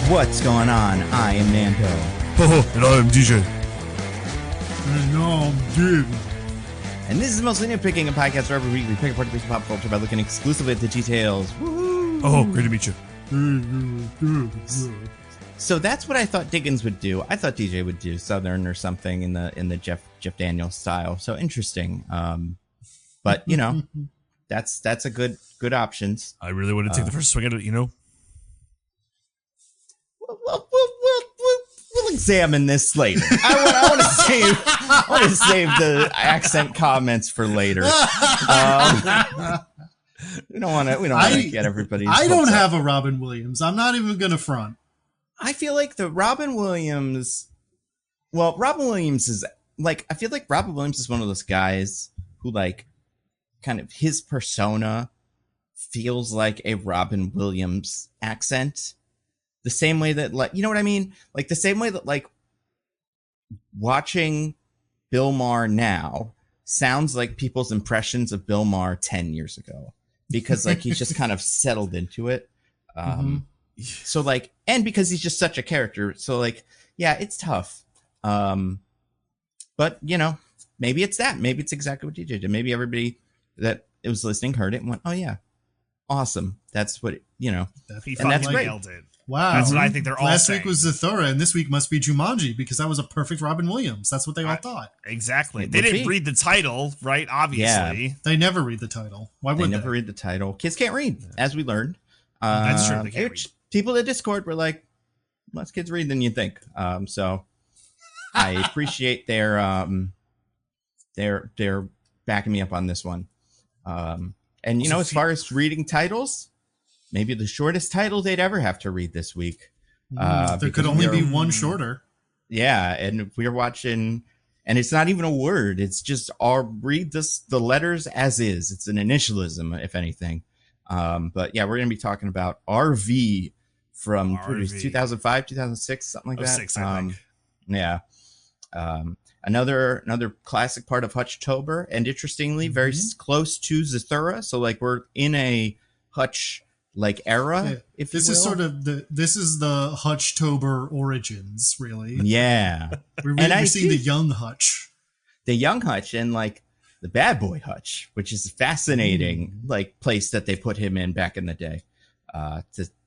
What's going on? I am Nando. And I am DJ. And I'm Diggins. And this is Mostly Nitpicking, a podcast where every week we pick apart a piece of pop culture by looking exclusively at the details. Woo-hoo. Oh, great to meet you. So that's what I thought Diggins would do. I thought DJ would do Southern or something in the Jeff Daniels style. So interesting. But you know, that's a good options. I really want to take the first swing at it, you know. We'll examine this later. I want to save the accent comments for later. We don't want to get everybody. I don't have a Robin Williams. I'm not even gonna front. I feel like Robin Williams is like, I feel like Robin Williams is one of those guys who, like, kind of his persona feels like a Robin Williams accent. The same way that, like, you know what I mean? Like, the same way that, like, watching Bill Maher now sounds like people's impressions of Bill Maher 10 years ago. Because, like, he's just kind of settled into it. So, like, and because he's just such a character. So, like, yeah, it's tough. But, you know, maybe it's that. Maybe it's exactly what DJ did. Maybe everybody that was listening heard it and went, oh, yeah, awesome. That's what, you know. And that's great. It. Wow. That's what I think they're all Last saying. week was Zathura, and this week must be Jumanji, because that was a perfect Robin Williams. That's what they all thought. Exactly. They didn't read the title, right? Obviously. Yeah. They never read the title. Why would they? Never read the title. Kids can't read, as we learned. That's true. They can't read. People at Discord were like, less kids read than you think. So I appreciate their backing me up on this one. And, you know, as far as reading titles, maybe the shortest title they'd ever have to read this week. There could only be one shorter. Yeah, and we're watching, and it's not even a word. It's just read the letters as is. It's an initialism, if anything. But yeah, we're going to be talking about RV from 2005, 2006, something like that. 06, I think. Yeah. Another classic part of Hutchtober, and interestingly, very close to Zathura. So, like, we're in a Hutch like era. Yeah. If this you will. Is sort of this is the Hutchtober origins, really. Yeah, we're seeing the young Hutch, and like the bad boy Hutch, which is a fascinating like place that they put him in back in the day.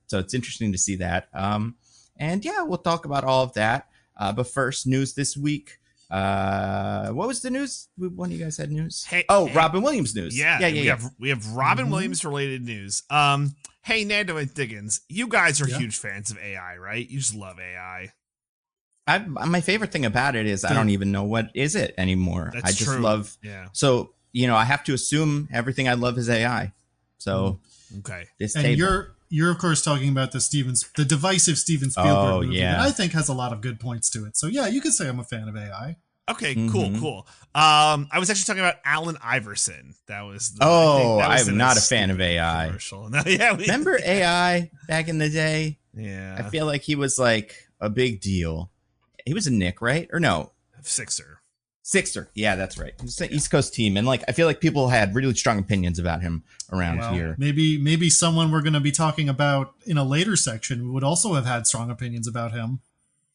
So it's interesting to see that. And yeah, we'll talk about all of that. But first, news this week. What was the news? One of you guys had news? Robin Williams news. Yeah. We have Robin Williams related news. Hey, Nando and Diggins, you guys are huge fans of AI, right? You just love AI. My favorite thing about it is I don't even know what is it anymore. That's I just true. love. Yeah. So, you know, I have to assume everything I love is AI. So okay. You're of course talking about the divisive Steven Spielberg movie that I think has a lot of good points to it. So yeah, you could say I'm a fan of AI. Okay, cool. I was actually talking about Allen Iverson. That was. I'm not a fan of AI. No, remember AI back in the day? Yeah, I feel like he was like a big deal. He was a Knick, right? Or no? Sixer. Yeah, that's right. He's an East Coast team, and like I feel like people had really strong opinions about him around here. Maybe someone we're going to be talking about in a later section would also have had strong opinions about him.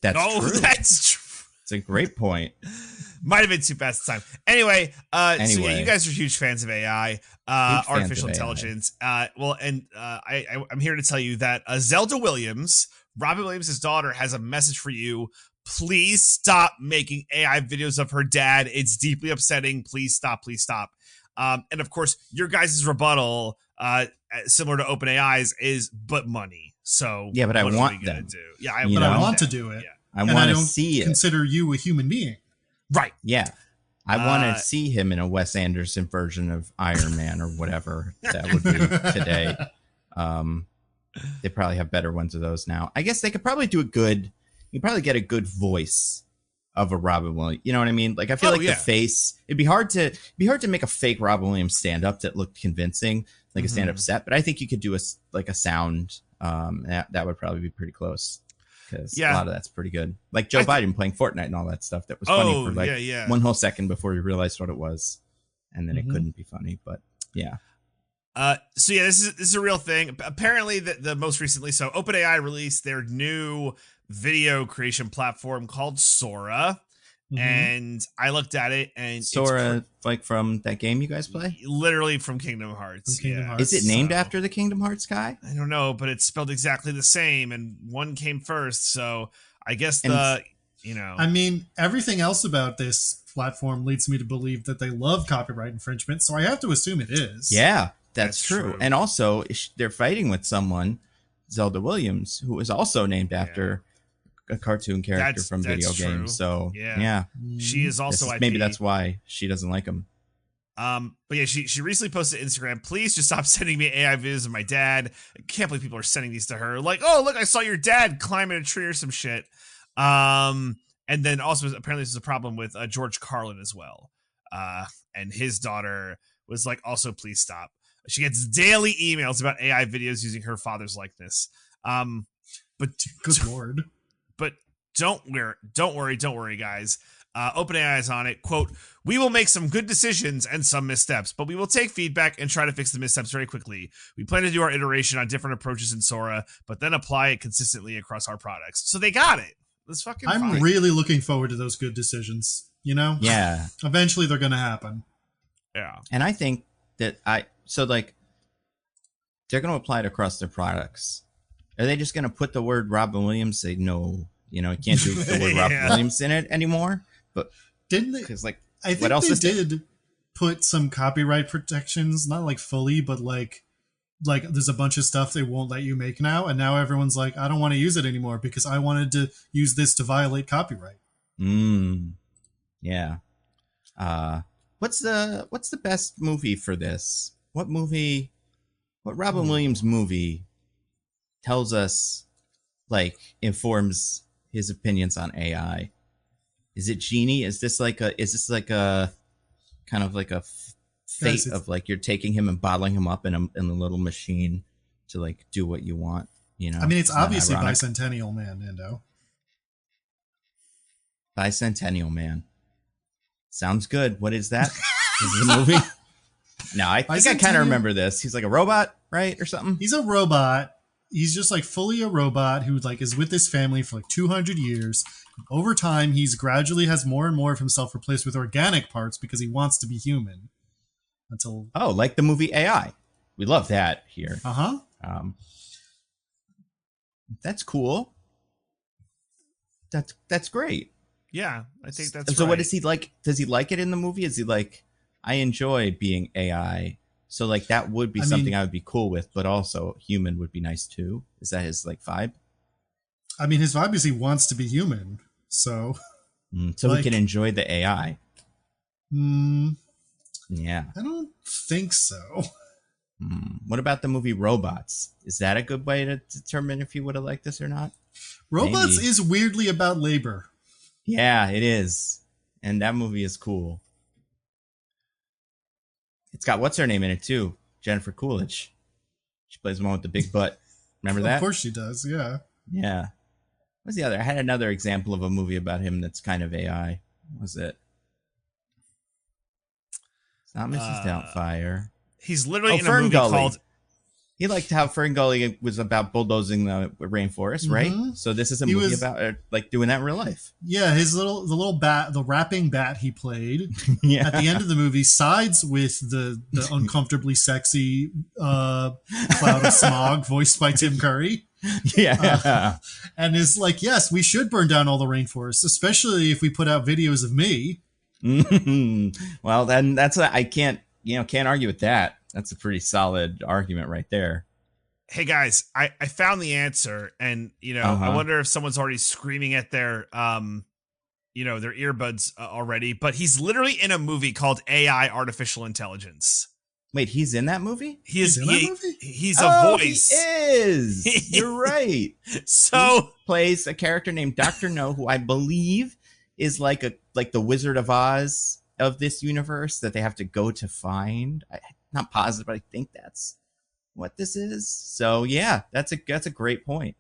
That's true. That's true. It's a great point. Might have been too fast the time. Anyway, so yeah, you guys are huge fans of AI, artificial intelligence. I'm here to tell you that Zelda Williams, Robin Williams' daughter, has a message for you. Please stop making AI videos of her dad. It's deeply upsetting. Please stop. And of course, your guys' rebuttal, similar to OpenAI's, is but money. So yeah, but I want them. Yeah, I want to do it. Yeah. I want to see it. Consider you a human being. Right. Yeah. I want to see him in a Wes Anderson version of Iron Man or whatever that would be today. They probably have better ones of those now. I guess they could probably do a good. You probably get a good voice of a Robin Williams. You know what I mean? Like I feel the face. It'd be hard to make a fake Robin Williams stand up that looked convincing, like a stand up set. But I think you could do a sound. That would probably be pretty close. Because a lot of that's pretty good. Like Joe Biden playing Fortnite and all that stuff. That was funny for like one whole second before he realized what it was. And then it couldn't be funny. But yeah. So yeah, this is a real thing. Apparently, the most recently, so OpenAI released their new video creation platform called Sora, and I looked at it, and Sora, like from that game you guys play, literally from Kingdom Hearts. From Kingdom Hearts. Is it named after the Kingdom Hearts guy? I don't know, but it's spelled exactly the same, and one came first. So I guess I mean, everything else about this platform leads me to believe that they love copyright infringement, so I have to assume it is. Yeah, that's true. And also, they're fighting with someone, Zelda Williams, who is also named after a cartoon character from video games. So yeah, she is also IP. Maybe that's why she doesn't like him. But yeah, she recently posted Instagram, please just stop sending me AI videos of my dad. I can't believe people are sending these to her. Like, oh, look, I saw your dad climbing a tree or some shit. And then also apparently this is a problem with George Carlin as well. And his daughter was like, also, please stop. She gets daily emails about AI videos using her father's likeness. But good Lord. But don't worry, guys. OpenAI is on it. Quote, we will make some good decisions and some missteps, but we will take feedback and try to fix the missteps very quickly. We plan to do our iteration on different approaches in Sora, but then apply it consistently across our products. So they got it. That's fucking I'm fine. really looking forward to those good decisions, you know? Yeah. Eventually they're going to happen. Yeah. And I think that they're going to apply it across their products. Are they just going to put the word Robin Williams, say, no, you can't do the word Robin Williams in it anymore? But didn't they? Because, like, I think what else they did put some copyright protections, not like fully, but like there's a bunch of stuff they won't let you make now. And now everyone's like, I don't want to use it anymore because I wanted to use this to violate copyright. Yeah. What's the best movie for this? What Robin Williams movie tells us, like, informs his opinions on AI? Is it Genie? Is this like a kind of like a fate of like you're taking him and bottling him up in a little machine to like do what you want? I mean, it's obviously Bicentennial Man, Nando. Bicentennial Man. Sounds good. What is that? Is it a movie? No, I think I kind of remember this. He's like a robot, right? Or something? He's a robot. He's just like fully a robot who like is with his family for like 200 years. Over time, he's gradually has more and more of himself replaced with organic parts because he wants to be human. Like the movie AI. We love that here. That's cool. That's great. Yeah, I think that's so. Right. What is he like? Does he like it in the movie? Is he like, I enjoy being AI? So like that would be something I would be cool with, but also human would be nice too. Is that his like vibe? I mean, his vibe is he wants to be human. So we can enjoy the AI. Yeah. I don't think so. What about the movie Robots? Is that a good way to determine if you would have liked this or not? Robots is weirdly about labor. Yeah, it is. And that movie is cool. It's got what's her name in it too? Jennifer Coolidge. She plays the one with the big butt. Remember that? Of course she does, yeah. Yeah. What's the other? I had another example of a movie about him that's kind of AI. What was it? It's not Mrs. Doubtfire. He's literally in a movie called... He liked how Ferngully was about bulldozing the rainforest, right? So this is a movie about like doing that in real life. Yeah, the rapping bat he played at the end of the movie sides with the uncomfortably sexy Cloud of Smog voiced by Tim Curry. Yeah. And is like, yes, we should burn down all the rainforests, especially if we put out videos of me. Well, then I can't argue with that. That's a pretty solid argument right there. Hey guys, I found the answer, and I wonder if someone's already screaming at their their earbuds already. But he's literally in a movie called AI Artificial Intelligence. Wait, he's in that movie? He's in that movie? He's a voice. He is. You're right. So he plays a character named Dr. No, who I believe is like the Wizard of Oz of this universe that they have to go to find. I'm not positive, but I think that's what this is. So yeah, that's a great point.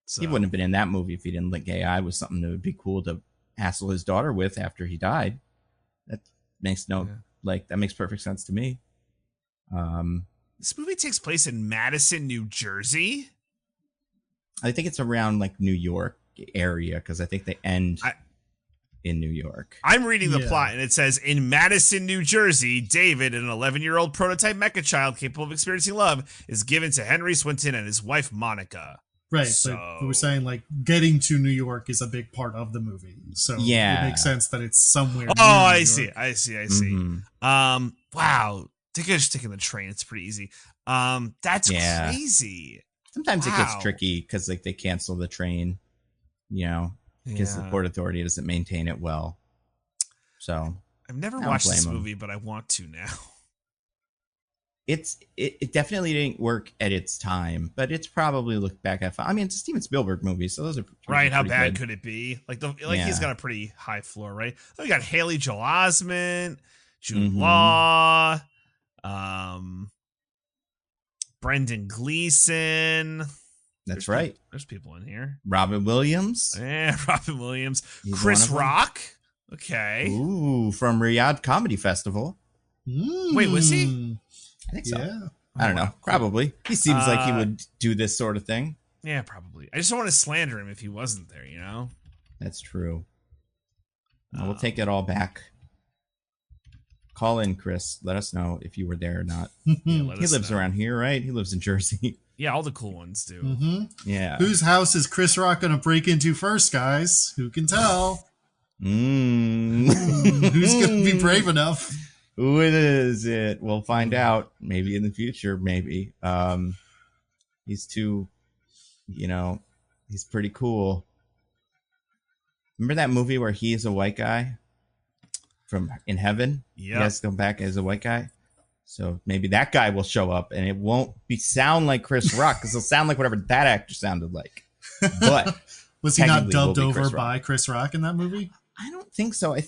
So, he wouldn't have been in that movie if he didn't think AI was something that would be cool to hassle his daughter with after he died. That makes that makes perfect sense to me. This movie takes place in Madison, New Jersey. I think it's around like New York area because I think they end in New York. I'm reading the plot and it says, in Madison, New Jersey, David, an 11-year-old prototype mecha child capable of experiencing love, is given to Henry Swinton and his wife, Monica. Right. So we were saying like getting to New York is a big part of the movie. So it makes sense that it's somewhere. Oh, I see. Mm-hmm. Wow. Just taking the train. It's pretty easy. That's crazy. Sometimes it gets tricky because like they cancel the train, because the Port Authority doesn't maintain it well. So I've never watched this movie, but I want to now. It definitely didn't work at its time, but it's probably looked back at. I mean, it's a Steven Spielberg movie, so those are right. How bad could it be? He's got a pretty high floor, right? Oh, we got Haley Joel Osment, Jude Law, Brendan Gleeson. That's right. There's people in here. Robin Williams. Yeah, Robin Williams. Chris Rock. Okay. Ooh, from Riyadh Comedy Festival. Wait, was he? I think so. Yeah. I don't know. Probably. He seems like he would do this sort of thing. Yeah, probably. I just don't want to slander him if he wasn't there, That's true. We'll take it all back. Call in, Chris. Let us know if you were there or not. He lives around here, right? He lives in Jersey. Yeah, all the cool ones do. Mm-hmm. Yeah. Whose house is Chris Rock going to break into first, guys? Who can tell? Who's going to be brave enough? Who is it? We'll find out. Maybe in the future. Maybe. He's too, he's pretty cool. Remember that movie where he is a white guy from In Heaven? Yeah. He has to come back as a white guy. So maybe that guy will show up and it won't sound like Chris Rock because it'll sound like whatever that actor sounded like. But was he not dubbed over by Chris Rock in that movie? I don't think so. I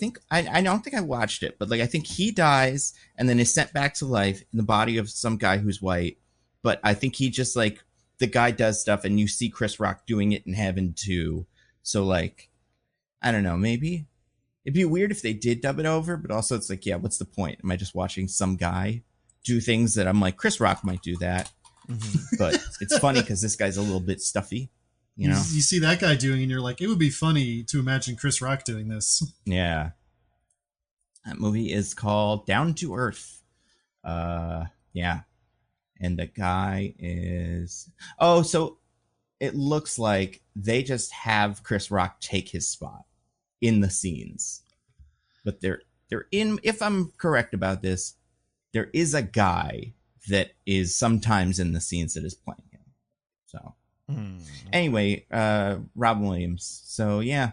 don't think I watched it, but I think he dies and then is sent back to life in the body of some guy who's white. But I think he just the guy does stuff and you see Chris Rock doing it in heaven too. So I don't know, maybe it'd be weird if they did dub it over, but also it's what's the point? Am I just watching some guy do things that I'm like, Chris Rock might do that? Mm-hmm. But it's funny because this guy's a little bit stuffy. You see that guy doing, and you're like, it would be funny to imagine Chris Rock doing this. Yeah. That movie is called Down to Earth. Yeah. And the guy is... Oh, so it looks like they just have Chris Rock take his spot in the scenes. But they're in... If I'm correct about this, there is a guy that is sometimes in the scenes that is playing him. So... Anyway, Robin Williams. So yeah,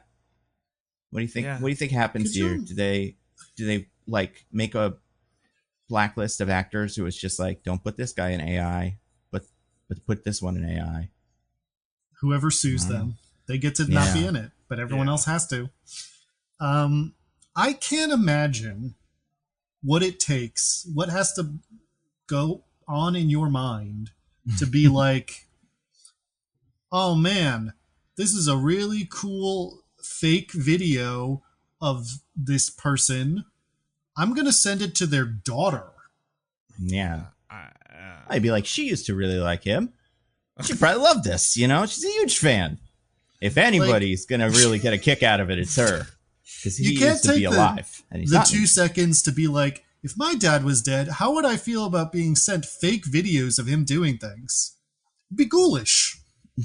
what do you think? Yeah. What do you think happens here? Do they make a blacklist of actors who is just don't put this guy in AI, but put this one in AI? Whoever sues them, they get to not be in it, but everyone else has to. I can't imagine what it takes. What has to go on in your mind to be like, oh man, this is a really cool fake video of this person. I'm going to send it to their daughter. Yeah. I'd be like, she used to really like him. She probably loved this, She's a huge fan. If anybody's going to really get a kick out of it, it's her. Because he used to be alive. And he's the not 2 seconds to be like, if my dad was dead, how would I feel about being sent fake videos of him doing things? It'd be ghoulish.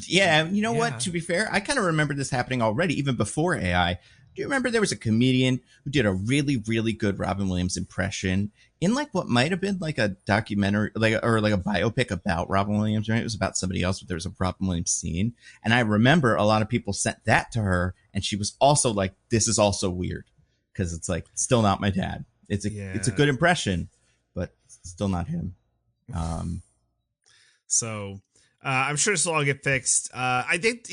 Yeah, what? To be fair, I kind of remember this happening already, even before AI. Do you remember there was a comedian who did a really, really good Robin Williams impression in what might have been a documentary, or a biopic about Robin Williams, right? It was about somebody else, but there was a Robin Williams scene. And I remember a lot of people sent that to her, and she was also like, this is also weird. Because it's still not my dad. It's a good impression, but still not him. So... I'm sure this will all get fixed. I think,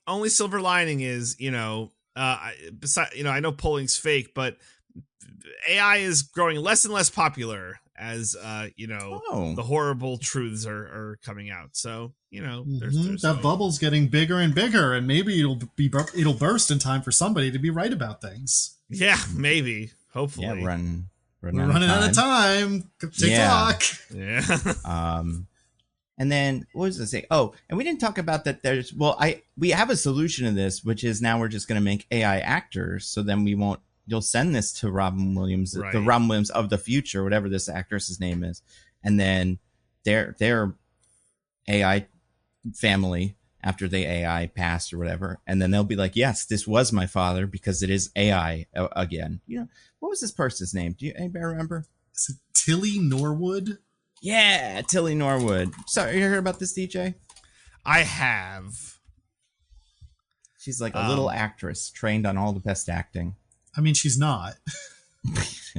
only silver lining is, I know polling's fake, but AI is growing less and less popular as, the horrible truths are coming out. So, there's that bubble's getting bigger and bigger, and maybe it'll burst in time for somebody to be right about things. Yeah, maybe. Hopefully. Yeah, run We're running out of time. TikTok. Yeah. And then what was I say? Oh, and we didn't talk about that. We have a solution to this, which is now we're just going to make AI actors. So then you'll send this to Robin Williams, the Robin Williams of the future, whatever this actress's name is. And then their AI family, after they AI passed or whatever. And then they'll be like, yes, this was my father because it is AI again. You know, what was this person's name? Do anybody remember? Is it Tilly Norwood? Yeah, Tilly Norwood. Sorry, you heard about this, DJ? I have. She's like a little actress trained on all the best acting. I mean, she's not.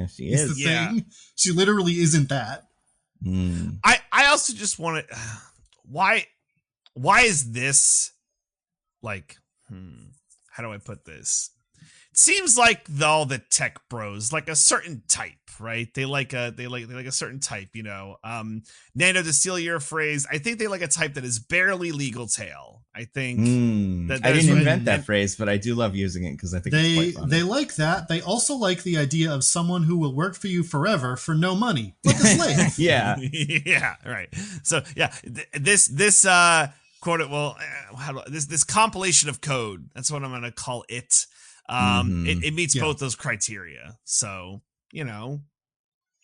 She is. The thing. She literally isn't that. I also just want to. Why is this like? How do I put this? It seems like all the tech bros like a certain type, right? They like a certain type, you know. Nando, to steal your phrase, I think they like a type that is barely legal tail. I think I didn't invent that phrase, but I do love using it because I think it's quite funny. They like that. They also like the idea of someone who will work for you forever for no money, like a slave. Yeah, yeah, right. So yeah, this quote. Well, this compilation of code. That's what I'm going to call it. It meets both those criteria. So you know,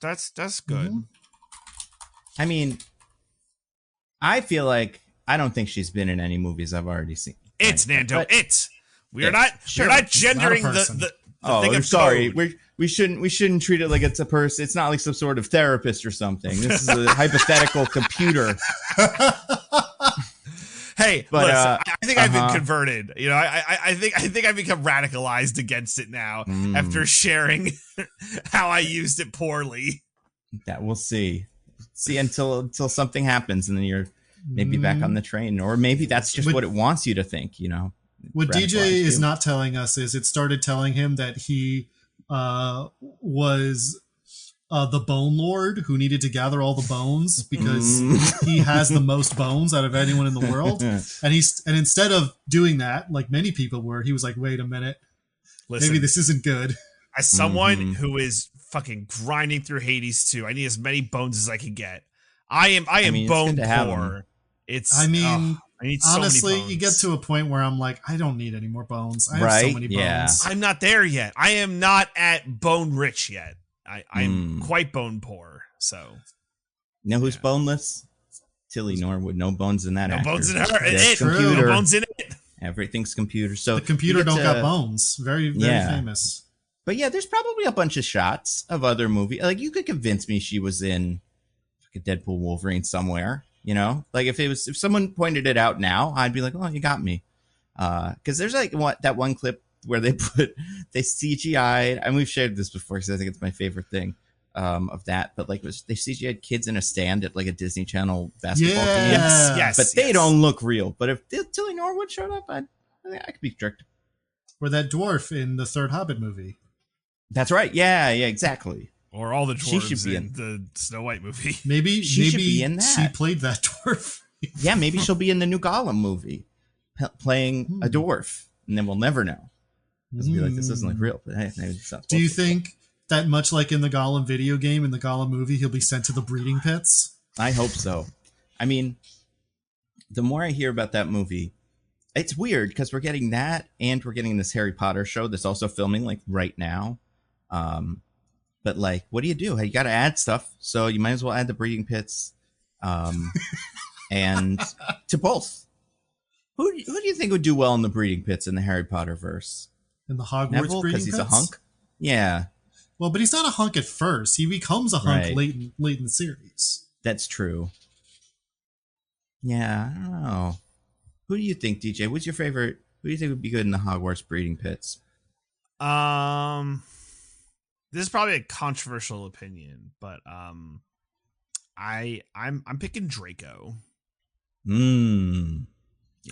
that's good. I mean, I feel like. I don't think she's been in any movies I've already seen. It's Nando. We're not gendering the thing of sorry. code. We shouldn't treat it like it's a person. It's not like some sort of therapist or something. This is a hypothetical computer. Hey, but listen, I think I've been converted. You know, I think I've become radicalized against it now after sharing how I used it poorly. That we'll see. See until something happens, and then you're maybe back on the train, or maybe that's just what it wants you to think. You know, what DJ is not telling us is it started telling him that he was the Bone Lord who needed to gather all the bones because he has the most bones out of anyone in the world. And instead of doing that, like many people were, he was like, wait a minute, maybe this isn't good. As someone who is fucking grinding through Hades 2, I need as many bones as I can get. I am bone poor. I need honestly, so many bones. You get to a point where I'm like, I don't need any more bones. I have so many bones. I'm not there yet. I am not at bone rich yet. I'm quite bone poor. So, you know who's boneless? Tilly Norwood. No bones in that. No actor. Bones in her. Computer. No bones in it. Everything's computer. So the computer don't got bones. Very, very famous. But yeah, there's probably a bunch of shots of other movies. Like you could convince me she was in like a Deadpool Wolverine somewhere. You know, like if someone pointed it out now, I'd be like, "Oh, you got me." Because there's like that one clip where they CGI'd, and we've shared this before because I think it's my favorite thing of that. But like, they CGI'd kids in a stand at like a Disney Channel basketball game. Yes. But they don't look real. But if Tilly Norwood showed up, I could be tricked. Or that dwarf in the third Hobbit movie. That's right. Yeah, exactly. Or all the dwarves she should be in the Snow White movie. Maybe she should be in that. She played that dwarf. Yeah, maybe she'll be in the new Gollum movie, playing a dwarf, and then we'll never know. Because we'll be like, this doesn't look real. But hey, maybe it's not. Do you think that much like in the Gollum video game, in the Gollum movie, he'll be sent to the breeding pits? I hope so. I mean, the more I hear about that movie, it's weird because we're getting that, and we're getting this Harry Potter show that's also filming like right now. But like, what do? You got to add stuff, so you might as well add the breeding pits, and to both. Who do you think would do well in the breeding pits in the Harry Potter verse? In the Hogwarts Neville, breeding pits? Because he's a hunk. Yeah. Well, but he's not a hunk at first. He becomes a hunk late in the series. That's true. Yeah, I don't know. Who do you think, DJ? What's your favorite? Who do you think would be good in the Hogwarts breeding pits? This is probably a controversial opinion, but I'm picking Draco. That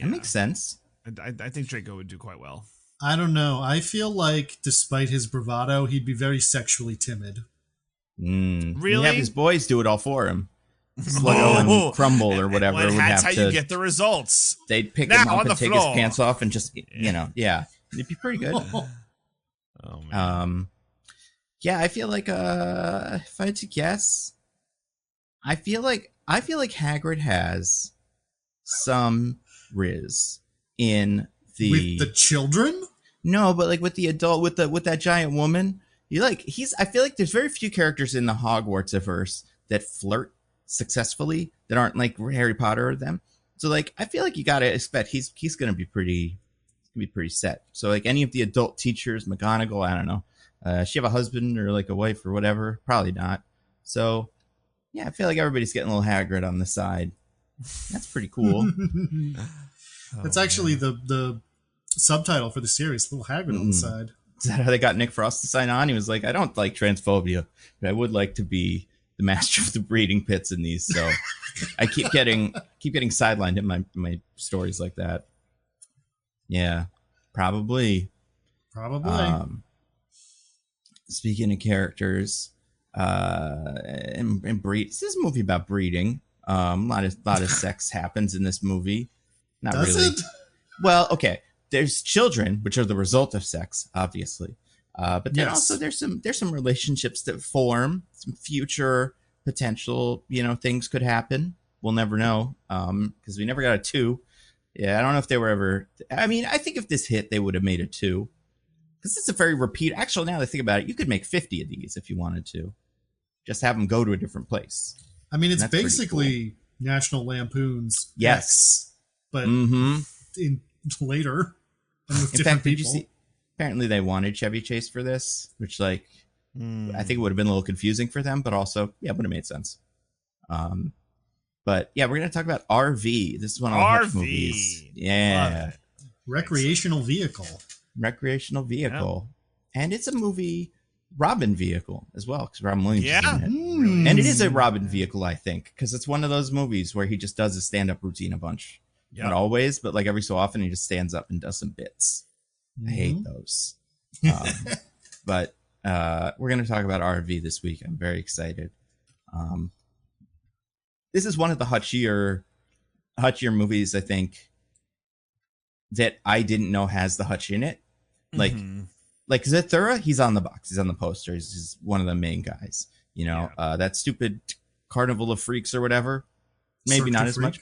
makes sense. I think Draco would do quite well. I don't know. I feel like despite his bravado, he'd be very sexually timid. Really? He'd have his boys do it all for him. Sluggo and Crumble or whatever. And that's how you get the results. They'd pick him up and take his pants off and just, it'd be pretty good. Oh, man. Yeah, I feel like if I had to guess, I feel like Hagrid has some Riz in with the children. No, but like with the adult, with that giant woman. I feel like there's very few characters in the Hogwarts-averse that flirt successfully that aren't like Harry Potter or them. So like I feel like you gotta expect he's gonna be pretty set. So like any of the adult teachers, McGonagall, I don't know. She have a husband or like a wife or whatever? Probably not. So yeah, I feel like everybody's getting a little Hagrid on the side. That's pretty cool. That's actually the subtitle for the series, Little Hagrid on the side. Is that how they got Nick Frost to sign on? He was like, I don't like transphobia, but I would like to be the master of the breeding pits in these. So I keep getting sidelined in my stories like that. Yeah, probably. Speaking of characters, and breed. This is a movie about breeding. A lot of sex happens in this movie. Not Does really. it? Well, okay. There's children, which are the result of sex, obviously. But then also there's some relationships that form, some future potential, things could happen. We'll never know, because we never got a 2. Yeah, I don't know if they were ever. I mean, I think if this hit, they would have made a 2, because it's a very repeat. Actually, now that I think about it, you could make 50 of these if you wanted to. Just have them go to a different place. I mean, it's basically cool. National Lampoon's Yes, X, but in later. In fact, did you see? Apparently, they wanted Chevy Chase for this, which, I think it would have been a little confusing for them, but also, yeah, it would have made sense. But yeah, we're gonna talk about RV. This is one of the Hutch movies. Yeah, recreational vehicle, and it's a movie Robin vehicle as well, because Robin Williams is in it. And it is a Robin vehicle, I think, because it's one of those movies where he just does his stand-up routine a bunch. Yep. Not always, but like every so often he just stands up and does some bits. I hate those. But we're going to talk about RV this week. I'm very excited. This is one of the Hutchier movies, I think, that I didn't know has the Hutch in it. Like Zathura, he's on the box. He's on the poster. He's one of the main guys. That stupid Carnival of Freaks or whatever. Maybe not as much.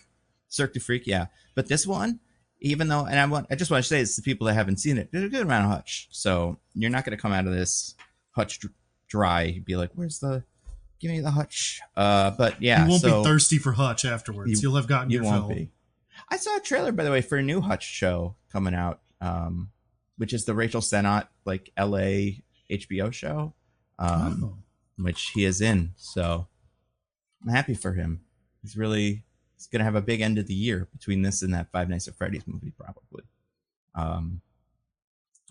Cirque du Freak, yeah. But this one, even though, and I just want to say this to people that haven't seen it, there's a good amount of Hutch. So you're not going to come out of this Hutch dry. Be like, give me the Hutch. But yeah. You won't be thirsty for Hutch afterwards. You'll have gotten your fill. You won't be. I saw a trailer, by the way, for a new Hutch show coming out, which is the Rachel Sennott, LA HBO show, which he is in. So I'm happy for him. He's going to have a big end of the year between this and that Five Nights at Freddy's movie, probably.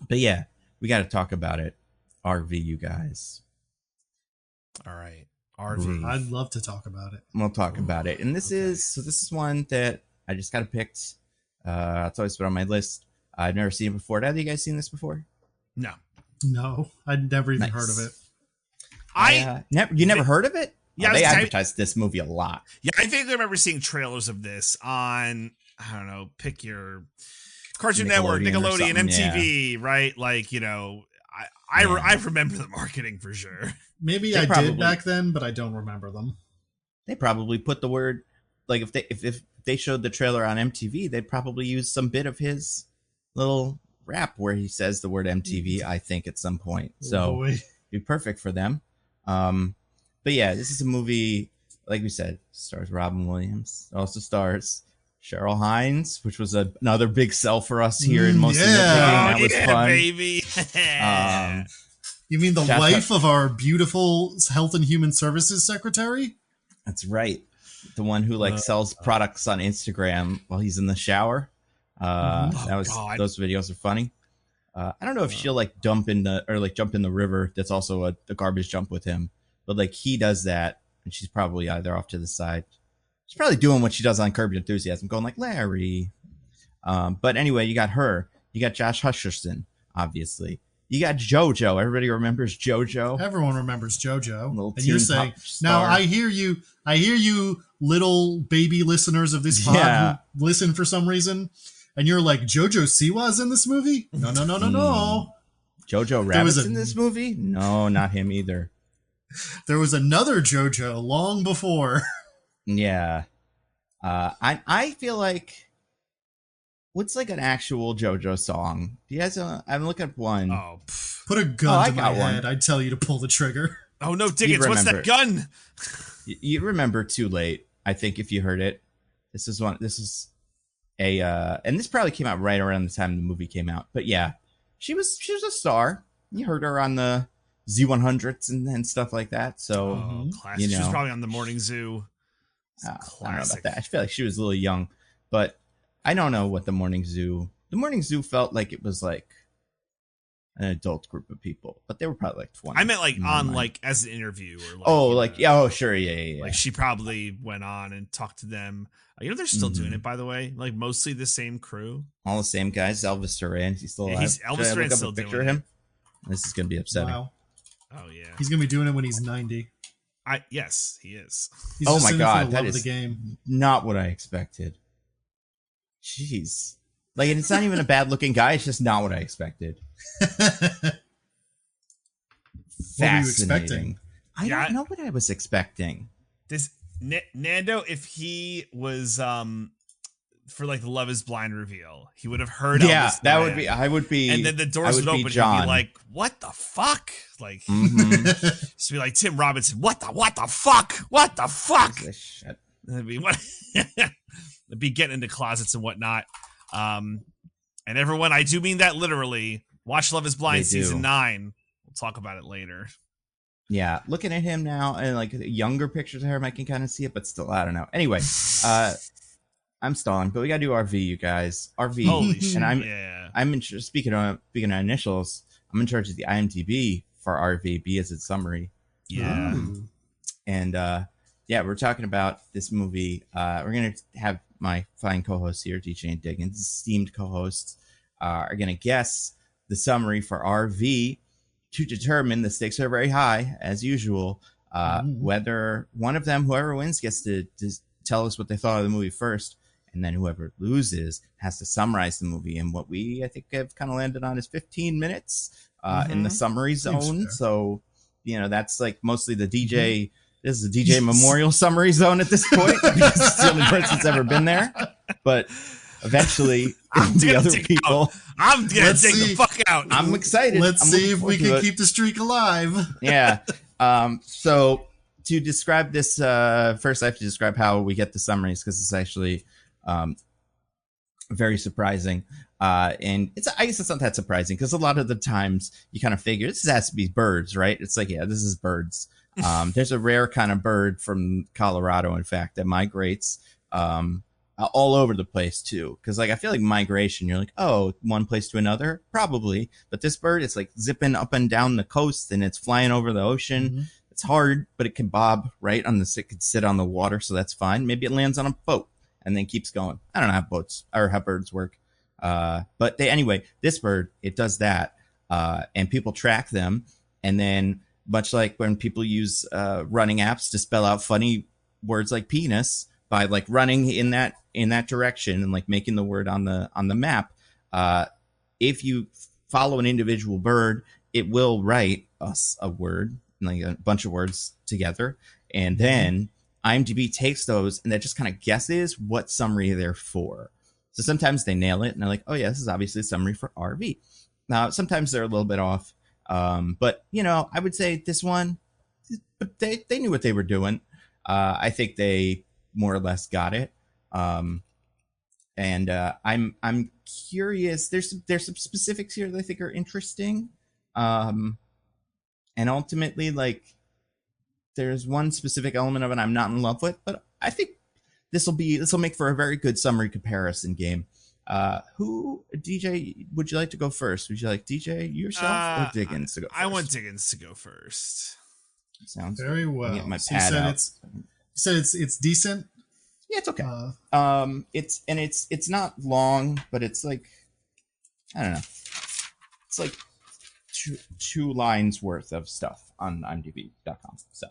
But yeah, we got to talk about it. RV, you guys. All right. RV. I'd love to talk about it. We'll talk about it. And this is one that I just got picked. It's always been on my list. I've never seen it before. Have you guys seen this before? No, I'd never even heard of it. You never heard of it? Yeah, they advertised this movie a lot. Yeah, I think I remember seeing trailers of this on, I don't know, pick your Cartoon Network, Nickelodeon, MTV, right? I remember the marketing for sure. Maybe I did back then, but I don't remember them. They probably put the word, if they showed the trailer on MTV, they'd probably use some bit of his little rap where he says the word MTV, I think, at some point. So it'd be perfect for them. But yeah, this is a movie, like we said, stars Robin Williams. It also stars Cheryl Hines, which was another big sell for us here in most of the That was fun. Baby. You mean the wife of our beautiful Health and Human Services secretary? That's right. The one who sells products on Instagram while he's in the shower. Those videos are funny. I don't know if she'll jump in the river. That's also a garbage jump with him. But he does that, and she's probably either off to the side. She's probably doing what she does on Curb Your Enthusiasm, going Larry. But anyway, you got her. You got Josh Hutcherson, obviously. You got JoJo. Everybody remembers JoJo. Everyone remembers JoJo. And you're saying, now I hear you, little baby listeners of this pod who listen for some reason, and you're like, JoJo Siwa's in this movie? No. Jojo Rabbit's in this movie? No, not him either. There was another JoJo long before. Yeah. I feel like, what's like an actual JoJo song? Do you guys? I'm looking at one. Oh, put a gun to my head. I'd tell you to pull the trigger. Oh no, Diggins! What's that gun? You remember Too Late? I think if you heard it, this is one. This is a, and this probably came out right around the time the movie came out. But yeah, she was a star. You heard her on the Z100s and stuff like that. So classic. You know, she was probably on the Morning Zoo. I don't know about that. I feel like she was a little young, but I don't know what the Morning Zoo. The Morning Zoo felt like it was like an adult group of people, but they were probably like 20. I meant like on like as an interview or like sure, yeah. Like she probably went on and talked to them. You know, they're still doing it, by the way. Like mostly the same crew, all the same guys. Elvis Duran, he's still alive. Elvis Duran's still doing picture of him. This is gonna be upsetting. Wow. Oh yeah, he's gonna be doing it when he's 90. Yes, he is. He's oh my god, that is the game. Not what I expected. Jeez, like, and it's not even a bad looking guy. It's just not what I expected. What were you expecting? I don't know what I was expecting. This Nando, if he was for like the Love Is Blind reveal, he would have heard. Yeah, Elvis that would be. I would be. And then the doors would open. John. He'd be like, "What the fuck?" Like, just be like Tim Robinson. What the fuck? What the fuck? Shit. It'd be what? It'd be getting into closets and whatnot. And everyone, I do mean that literally. Watch Love Is Blind season 9. We'll talk about it later. Yeah, looking at him now and like younger pictures of him, I can kind of see it, but still, I don't know. Anyway, I'm stalling, but we gotta do RV, you guys. RV, holy shit! And I'm in. Speaking of initials, I'm in charge of the IMDb for RV. B as its summary. Yeah. And yeah, we're talking about this movie. We're gonna have my fine co-hosts here, DJ and Diggins, esteemed co-hosts, are gonna guess the summary for RV. To determine, the stakes are very high, as usual, whether one of them, whoever wins, gets to tell us what they thought of the movie first, and then whoever loses has to summarize the movie. And what we, I think, have kind of landed on is 15 minutes in the summary zone. So, you know, that's like mostly the DJ. This is a DJ Memorial summary zone at this point, because it's the only person's ever been there. But eventually, the other people. I'm gonna take the fuck out. I'm excited. Let's see if we can keep the streak alive. Yeah. So to describe this, first I have to describe how we get the summaries, because it's actually very surprising. And I guess it's not that surprising, because a lot of the times you kind of figure this has to be birds, right? It's like, yeah, this is birds. There's a rare kind of bird from Colorado, in fact, that migrates all over the place too, because like I feel like migration, you're like, oh, one place to another, probably, but this bird, it's like zipping up and down the coast, and it's flying over the ocean. It's hard, but it can bob right on it could sit on the water, so that's fine. Maybe it lands on a boat and then keeps going. I don't know how boats or how birds work, but anyway, this bird, it does that, and people track them, and then much like when people use running apps to spell out funny words like penis by like running in that direction and like making the word on the map, if you follow an individual bird, it will write us a word, like a bunch of words together, and then IMDb takes those and that just kind of guesses what summary they're for. So sometimes they nail it and they're like, oh yeah, this is obviously a summary for RV. Now sometimes they're a little bit off, but you know, I would say this one, but they knew what they were doing. I think they more or less got it. I'm curious. There's some specifics here that I think are interesting. And ultimately, like, there's one specific element of it I'm not in love with, but I think this will make for a very good summary comparison game. Who, DJ, would you like to go first? Would you like DJ yourself or Diggins to go first? I want Diggins to go first. Sounds very well. Get my pad out. You said it's decent. Yeah, it's okay. It's not long, but it's like, I don't know. It's like two lines worth of stuff on IMDb.com. So,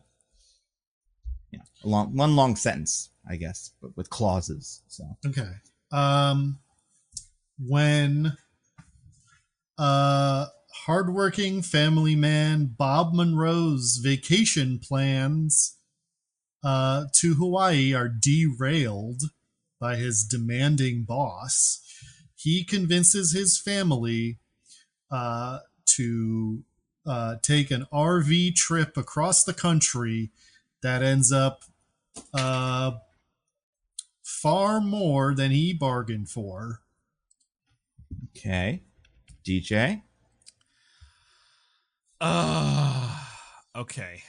yeah, one long sentence, I guess, but with clauses. So okay. When hardworking family man Bob Monroe's vacation plans to Hawaii are derailed by his demanding boss. He convinces his family to take an RV trip across the country that ends up far more than he bargained for. Okay. DJ? Okay.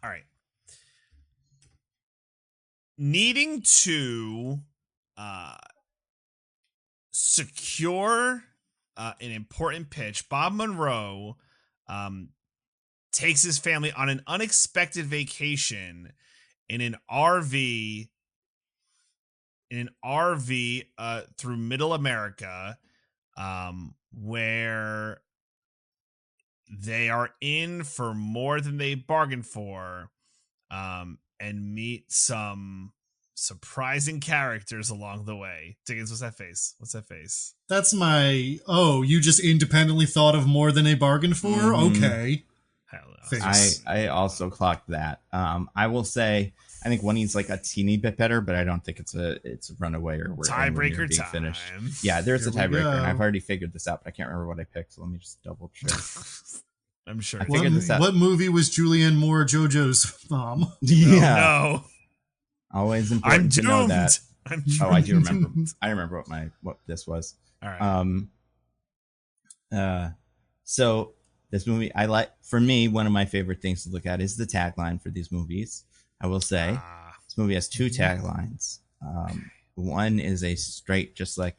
All right. Needing to secure an important pitch, Bob Monroe takes his family on an unexpected vacation in an RV through Middle America, where they are in for more than they bargained for, and meet some surprising characters along the way. Diggins, what's that face? That's my, you just independently thought of more than they bargained for? Mm-hmm. Okay. I also clocked that. I will say, I think one is like a teeny bit better, but I don't think it's a runaway or we're tiebreaker being time. Finished. Yeah, there's a tiebreaker, and I've already figured this out, but I can't remember what I picked. So let me just double check. I'm sure. I figured this out. What movie was Julianne Moore JoJo's mom? Yeah. No. Always important to know that. I do remember. I remember what this was. All right. So this movie, for me, one of my favorite things to look at is the tagline for these movies. I will say this movie has two taglines. One is a straight, just like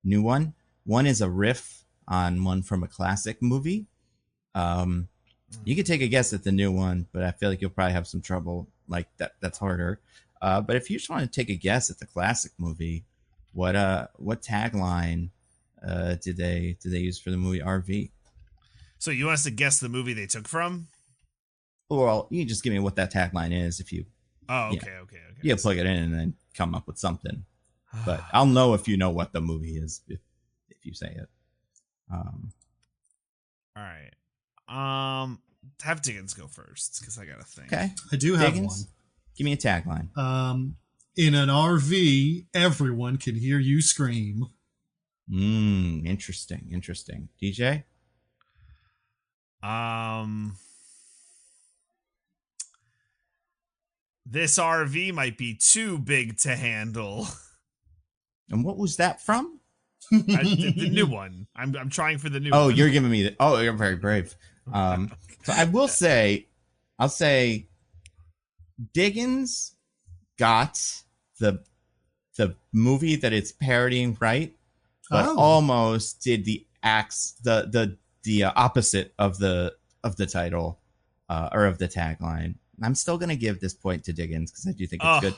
new one. One is a riff on one from a classic movie. You could take a guess at the new one, but I feel like you'll probably have some trouble. Like that's harder. But if you just want to take a guess at the classic movie, what tagline did they use for the movie RV? So you want us to guess the movie they took from? Well, you can just give me what that tagline is if you. Oh, okay. You plug it in and then come up with something. But I'll know if you know what the movie is if you say it. All right. Have Diggins go first because I gotta think. Okay, I do have Diggins, one. Give me a tagline. In an RV, everyone can hear you scream. Interesting. DJ? This RV might be too big to handle. And what was that from? The new one. I'm trying for the new one. Oh, you're giving me you're very brave. So I will say, I'll say Diggins got the movie that it's parodying right, but almost did the opposite of the title or of the tagline. I'm still going to give this point to Diggins because I do think it's good.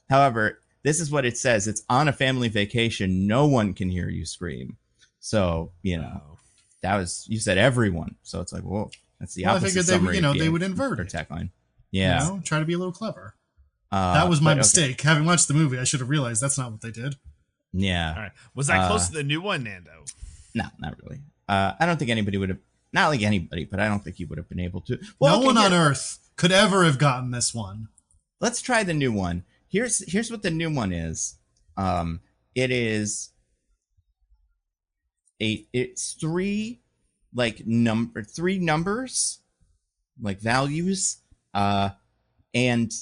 However, this is what it says. It's on a family vacation. No one can hear you scream. So, that was, you said everyone. So it's like, whoa, that's the opposite. I figured they would invert it. Tagline. Yeah. Try to be a little clever. That was my mistake. Having watched the movie, I should have realized that's not what they did. Yeah. All right. Was that close to the new one, Nando? No, not really. I don't think anybody would have, not like anybody, but I don't think he would have been able to. Well, no one on earth could ever have gotten this one. Let's try the new one. Here's what the new one is. It is it's three numbers, like values, and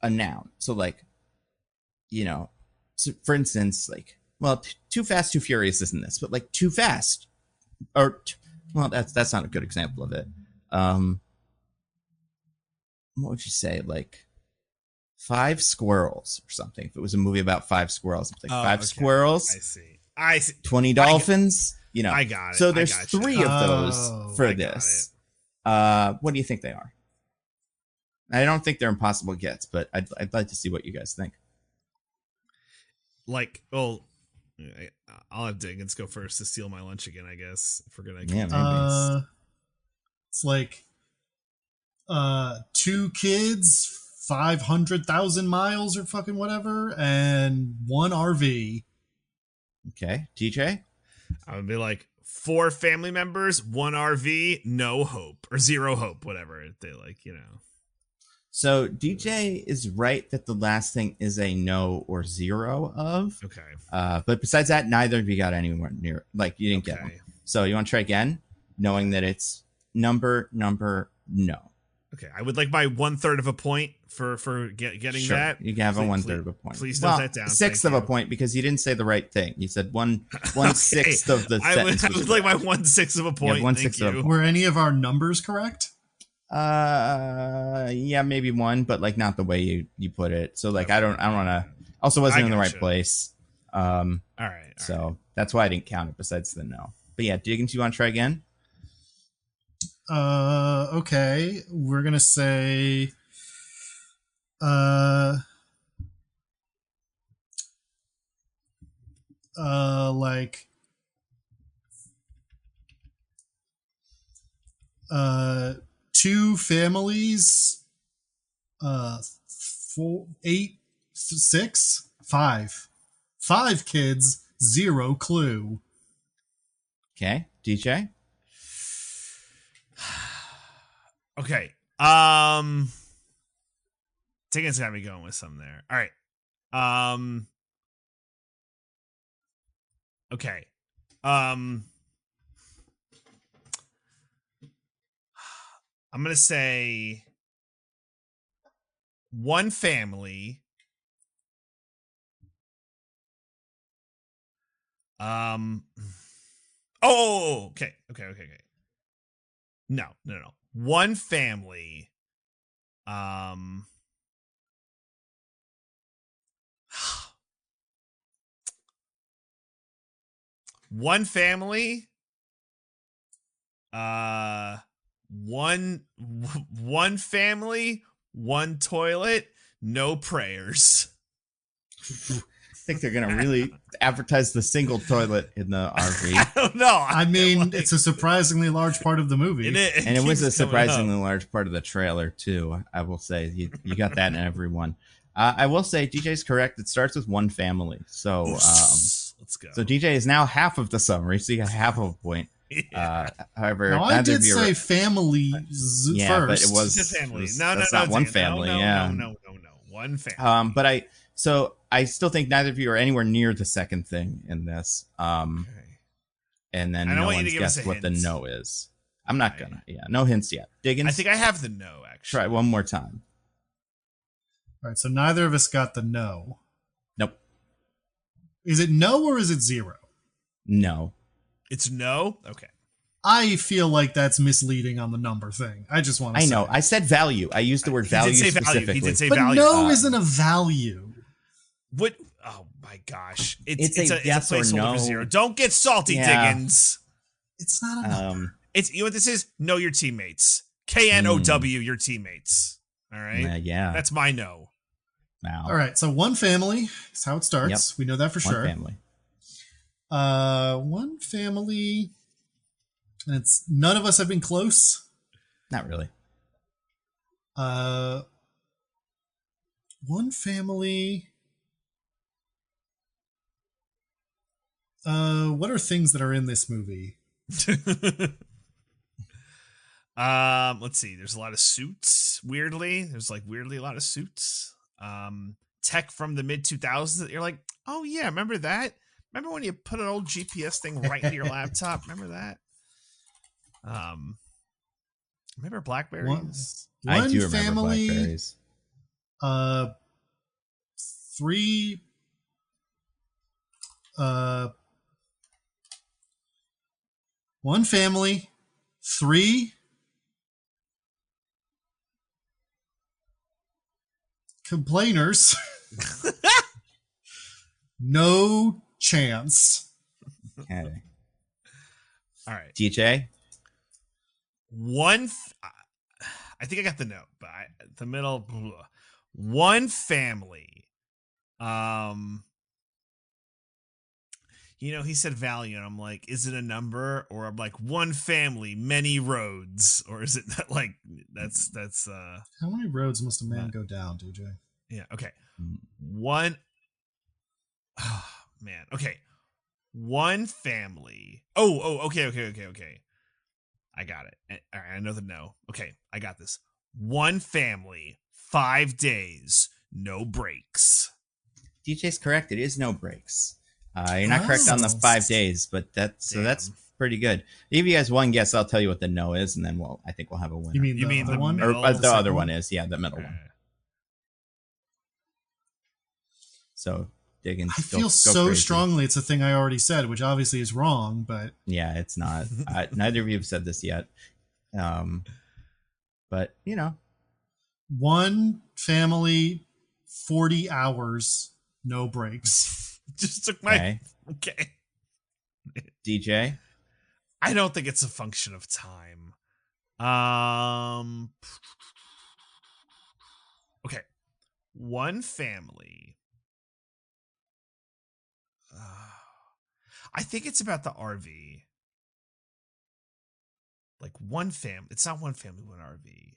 a noun. So so for instance, Too Fast, Too Furious isn't this, but Too Fast, that's not a good example of it. What would you say? 5 squirrels or something. If it was a movie about 5 squirrels, it's squirrels. I see. 20 dolphins. I got it. So there's 3 of those for this. What do you think they are? I don't think they're impossible gets, but I'd like to see what you guys think. I'll have Diggins go first to steal my lunch again, I guess. If we're gonna, it's 2 kids 500,000 miles or fucking whatever, and 1 RV. Okay, DJ. I would be like 4 family members, 1 RV, no hope or 0 hope, whatever they like, you know. So DJ is right that the last thing is a no or 0 of. Okay. But besides that, neither of you got anywhere near. Like you didn't get one. So you want to try again, knowing that it's number no. Okay, I would like my 1/3 of a point for getting sure. that. You can have a 1/3 of a point. Please note that down. 1/6 of a point because you didn't say the right thing. You said 1/6 of the sentence. I would like my 1/6 of a point. 1/6 of a point. Were any of our numbers correct? Yeah, maybe 1, but like not the way you put it. So like I don't want to. Also wasn't in the right place. All right. So that's why I didn't count it. Besides the no. But yeah, Diggins, you want to try again? Okay. We're gonna say like 2 families, 4, 8, 6, 5. 5 kids, 0 clue. Okay, DJ. Okay. Diggins got me going with some there. All right. Okay. I'm gonna say 1 family. Oh, okay. No. 1 family. 1 family. One family, 1 toilet, no prayers. I think they're gonna really advertise the single toilet in the RV. I don't know. I mean, it's a surprisingly large part of the movie, and it was a surprisingly large part of the trailer too. I will say you got that in every one. I will say DJ's correct. It starts with 1 family. So let's go. So DJ is now half of the summary. So you got half of a point. Yeah. However, no, I did say families first. But it was family. That's not one family. No. 1 family. But I still think neither of you are anywhere near the second thing in this. And then no one's guessed what the no is. I'm not gonna. Yeah, no hints yet. Diggins. I think I have the no. Actually, try one more time. All right, so neither of us got the no. Nope. Is it no or is it 0? No. It's no? Okay. I feel like that's misleading on the number thing. I just want to say. I know. I said value. I used the word value specifically. He did say but value. No isn't a value. What? Oh my gosh. It's a yes it's a placeholder or no. for 0. Don't get salty, Diggins. It's not a number. It's, you know what this is? Know your teammates. KNOW your teammates. All right? Yeah. That's my no. Wow. All right, so 1 family is how it starts. Yep. We know that for sure. 1 family. 1 family. And it's none of us have been close. Not really. 1 family. What are things that are in this movie? Let's see. There's a lot of suits. Weirdly, there's like weirdly a lot of suits. Tech from the mid 2000s that you're like, oh yeah, remember that? Remember when you put an old GPS thing right into your laptop? Remember that? Remember Blackberries? I do remember family, Blackberries. 3. 1 family, 3 complainers. No chance. Okay. All right. DJ? I think I got the note, but the middle. 1 family. he said Valiant. I'm like, is it a number? Or I'm like, one family, many roads? Or is it that like, that's how many roads must a man go down, DJ? Yeah. Okay. One. Oh, man. Okay. One family. Oh, okay. I got it. All right, I know the no. Okay, I got this. One family, 5 days, no breaks. DJ's correct. It is no breaks. You're not correct on the 5 days, but that's pretty good. If you guys one guess, I'll tell you what the no is, and then I think we'll have a winner. You mean the one? Or the other one is, yeah, the middle one. So, Diggins, I feel so strongly it's a thing I already said, which obviously is wrong, but... Yeah, it's not. Neither of you have said this yet. But, One family, 40 hours, no breaks. Just took my... Okay. DJ? I don't think it's a function of time. Okay. One family... I think it's about the RV. Like one family. It's not one family, one RV.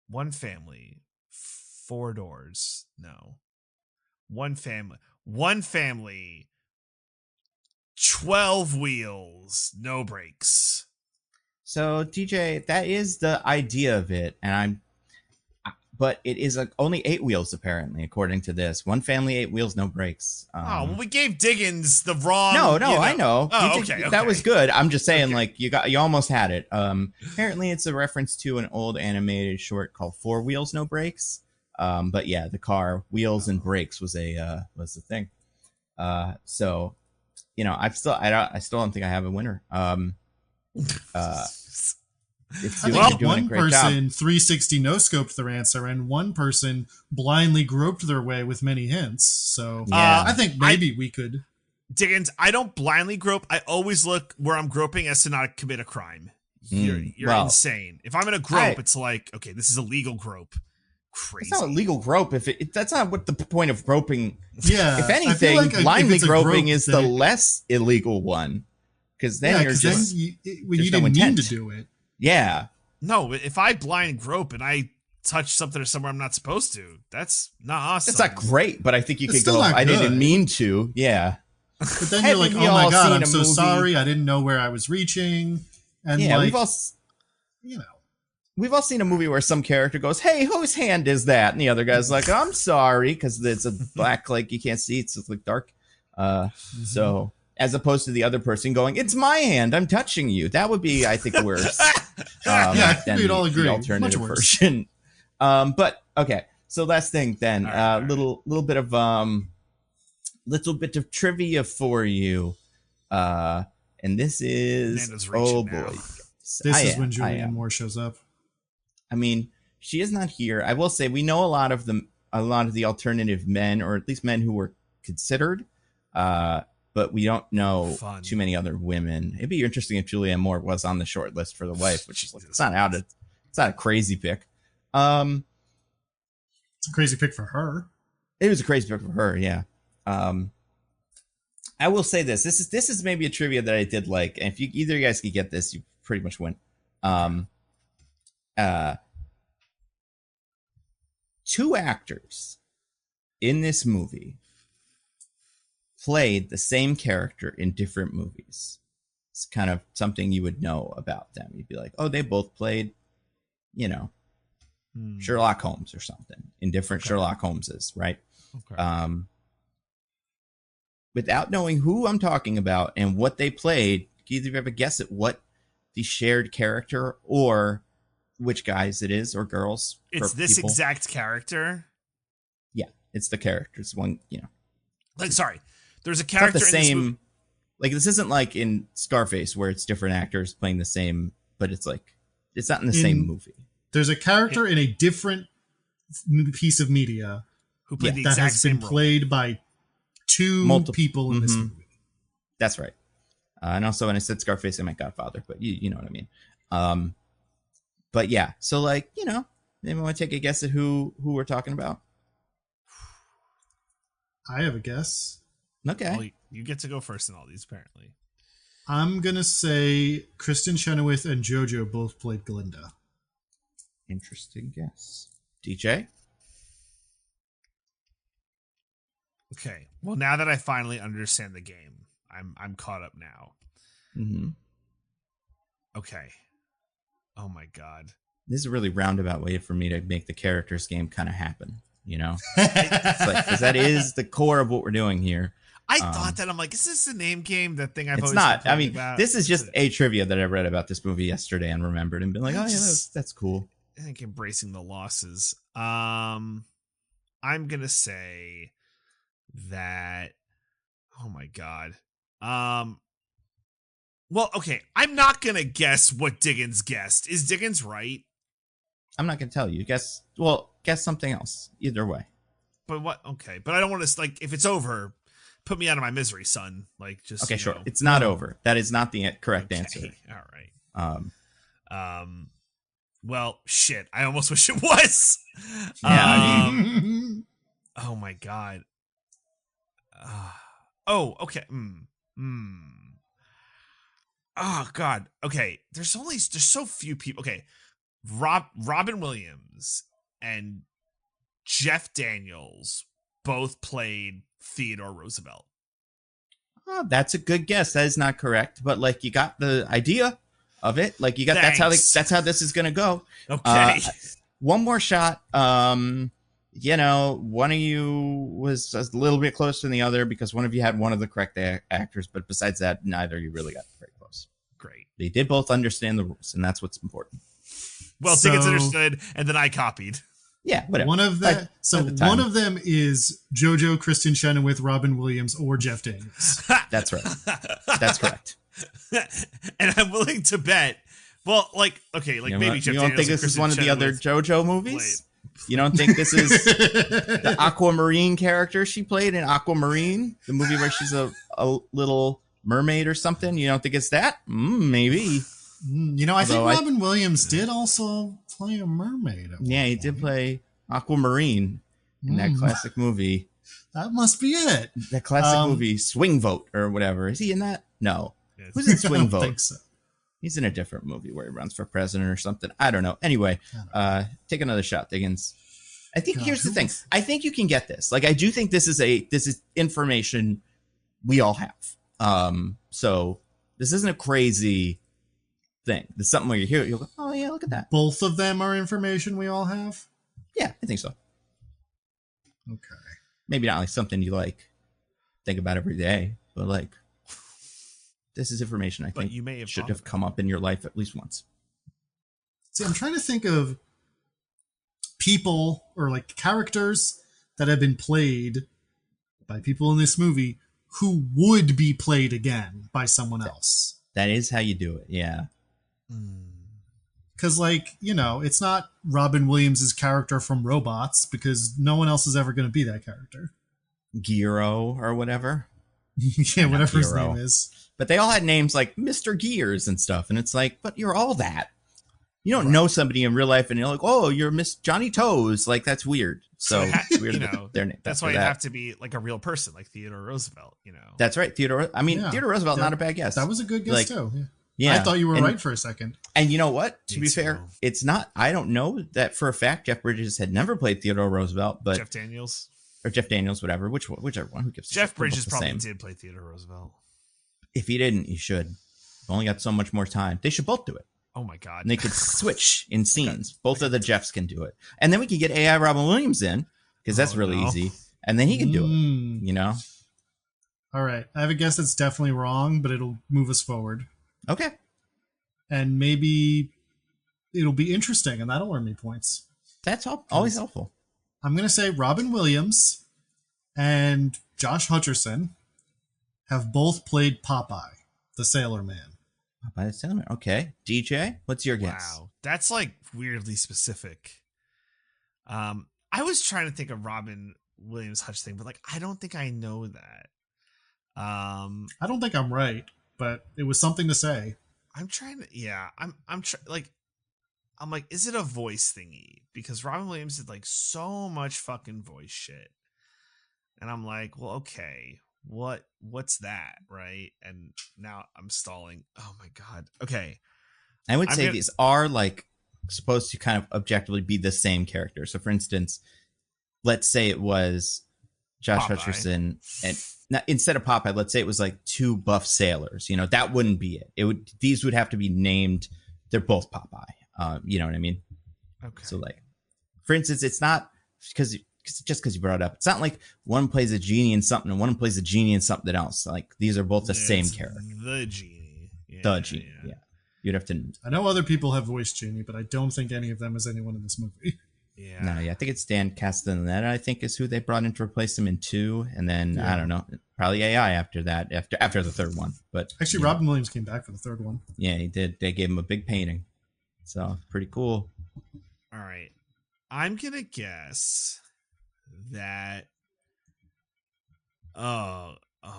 One family, 4 doors. No. One family, 12 wheels, no brakes. So, DJ, that is the idea of it, but it is only 8 wheels, apparently, according to this. One family, 8 wheels, no brakes. Well, we gave Diggins the wrong... No, I know. Oh, okay. That was good. I'm just saying, you almost had it. Apparently, it's a reference to an old animated short called 4 Wheels, No Brakes. But yeah, the car, wheels and brakes was the thing. So, I still don't think I have a winner. I think one person 360 no-scoped their answer, and one person blindly groped their way with many hints. So I think maybe we could. Diggins, I don't blindly grope. I always look where I'm groping as to not commit a crime. You're insane. If I'm going to grope, it's like, okay, this is a legal grope. Crazy. It's not a legal grope. That's not what the point of groping. Yeah. If anything, blindly groping is the less illegal one. Because then you're just... you didn't mean to do it. Yeah. No, if I blind grope and I touch something or somewhere I'm not supposed to, that's not awesome. It's not great, but I think you could go, I didn't mean to. Yeah. But then you're like, oh my God, I'm so sorry. I didn't know where I was reaching. And yeah, we've all seen a movie where some character goes, hey, whose hand is that? And the other guy's like, I'm sorry, because it's a black, you can't see, it's like dark. So... as opposed to the other person going, it's my hand, I'm touching you. That would be, I think, worse. We'd all agree. The alternative version. But okay, so last thing then, little bit of trivia for you, and this is boy, this is when Julianne Moore shows up. I mean, she is not here. I will say we know a lot of the alternative men, or at least men who were considered. But we don't know too many other women. It'd be interesting if Julianne Moore was on the short list for the wife, which is it's not a crazy pick. It's a crazy pick for her. It was a crazy pick for her, yeah. I will say this. This is maybe a trivia that I did like, and if either of you guys could get this, you pretty much win. 2 actors in this movie played the same character in different movies. It's kind of something you would know about them. You'd be like, oh, they both played, Sherlock Holmes or something in different Sherlock Holmeses, right? Okay. Without knowing who I'm talking about and what they played, can either of you have a guess at what the shared character or which guys it is or girls? It's this people? Exact character? Yeah, it's the characters. One, sorry. There's a character in this movie. Like, this isn't like in Scarface where it's different actors playing the same, but it's like, it's not in the same movie. There's a character in a different piece of media who played the exact same role. That has been played by multiple people in this movie. That's right. And also when I said Scarface, I meant Godfather, but you know what I mean. But yeah, so anyone want to take a guess at who we're talking about? I have a guess. Okay. Well, you get to go first in all these, apparently. I'm going to say Kristen Chenoweth and JoJo both played Glinda. Interesting guess. DJ? Okay. Well, now that I finally understand the game, I'm caught up now. Mm-hmm. Okay. Oh my God. This is a really roundabout way for me to make the characters game kind of happen, you know? It's like, because that is the core of what we're doing here. I thought that. I'm like, is this a name game? That thing I've it's always not. been I mean, about? this is just a trivia that I read about this movie yesterday and remembered and been like, oh yeah, that's cool. I think embracing the losses. I'm gonna say that. Oh my God. Well, okay. I'm not gonna guess what Diggins guessed. Is Diggins right? I'm not gonna tell you. Guess something else. Either way. But what? Okay, but I don't want to if it's over, put me out of my misery, son. Like, just okay, sure. Know. It's not over. That is not the correct answer. All right. Well, shit. I almost wish it was. Yeah. Oh my God. Oh, okay. Oh God. Okay. There's so few people. Okay. Robin Williams and Jeff Daniels both played Theodore Roosevelt. Oh, that's a good guess. That is not correct, but like you got the idea of it. Like you got Thanks. that's how this is gonna go. Okay. One more shot. You know, one of you was a little bit closer than the other because one of you had one of the correct actors, but besides that, neither of you really got very close. Great. They did both understand the rules, and that's what's important. Well, Diggins understood, and then I copied. Yeah, whatever. One of them. One of them is JoJo, Kristen Chenoweth, Robin Williams, or Jeff Daniels. That's right. That's correct. And I'm willing to bet. Well, okay, like maybe Jeff Daniels. You don't think this is one of the other JoJo movies? You don't think this is the Aquamarine character she played in Aquamarine, the movie where she's a little mermaid or something? You don't think it's that? Maybe. You know, I think Robin Williams did also play a mermaid. Yeah, he did play Aquamarine in that classic movie. That must be it. That classic movie, Swing Vote or whatever. Is he in that? No. Who's in Swing Vote? I don't think so. He's in a different movie where he runs for president or something. I don't know. Anyway, take another shot, Diggins. I think here's the thing. I think you can get this. Like, I do think this is information we all have. So this isn't a crazy thing. There's something where you hear it, you'll go, oh yeah, look at that. Both of them are information we all have? Yeah, I think so. Okay. Maybe not like something you think about every day, but like this is information I think you may have should have come up in your life at least once. See, I'm trying to think of people or like characters that have been played by people in this movie who would be played again by someone else. That is how you do it. Yeah. Because, like, you know, it's not Robin Williams' character from Robots because no one else is ever going to be that character. Giro or whatever. Yeah, whatever his name is. But they all had names like Mr. Gears and stuff. And it's like, but you're all that. You don't know somebody in real life and you're like, oh, you're Miss Johnny Toes. Like, that's weird. So it's weird. You know, their name. That's why you have to be like a real person, like Theodore Roosevelt, you know. That's right. Theodore Roosevelt, not a bad guess. That was a good guess, too. Yeah. I thought you were right for a second. And you know what? To be fair, it's not. I don't know that for a fact. Jeff Bridges had never played Theodore Roosevelt, but Jeff Daniels, whatever. Whichever one. Who gives? Jeff Bridges probably did play Theodore Roosevelt. If he didn't, he should. We've only got so much more time. They should both do it. Oh my God! And they could switch in scenes. Both of the Jeffs can do it, and then we can get AI Robin Williams in because that's really easy, and then he can do it. You know. All right, I have a guess that's definitely wrong, but it'll move us forward. Okay. And maybe it'll be interesting, and that'll earn me points. That's always helpful. I'm going to say Robin Williams and Josh Hutcherson have both played Popeye, the Sailor Man. Popeye the Sailor Man. Okay. DJ, what's your guess? Wow. That's like weirdly specific. I was trying to think of Robin Williams Hutch thing, but like, I don't think I know that. I don't think I'm right, but it was something to say. I'm trying to, I'm like, is it a voice thingy? Because Robin Williams did like so much fucking voice shit. And I'm like, well, okay, what's that, right? And now I'm stalling. Oh my god. Okay. I would say these are like supposed to kind of objectively be the same character. So for instance, let's say it was Josh Hutcherson, and instead of Popeye, let's say it was like two buff sailors. You know, that wouldn't be it. These would have to be named. They're both Popeye. You know what I mean? Okay. So like, for instance, it's not because you brought it up. It's not like one plays a genie in something and one plays a genie in something else. Like these are both the same character. The genie. The genie. Yeah. You'd have to. I know other people have voiced Genie, but I don't think any of them is anyone in this movie. Yeah. No, I think it's Dan Castellaneta, I think, is who they brought in to replace him in 2. And then, I don't know, probably AI after that, after the third one. But actually, Robin Williams came back for the third one. Yeah, he did. They gave him a big painting. So, pretty cool. All right. I'm going to guess that. Oh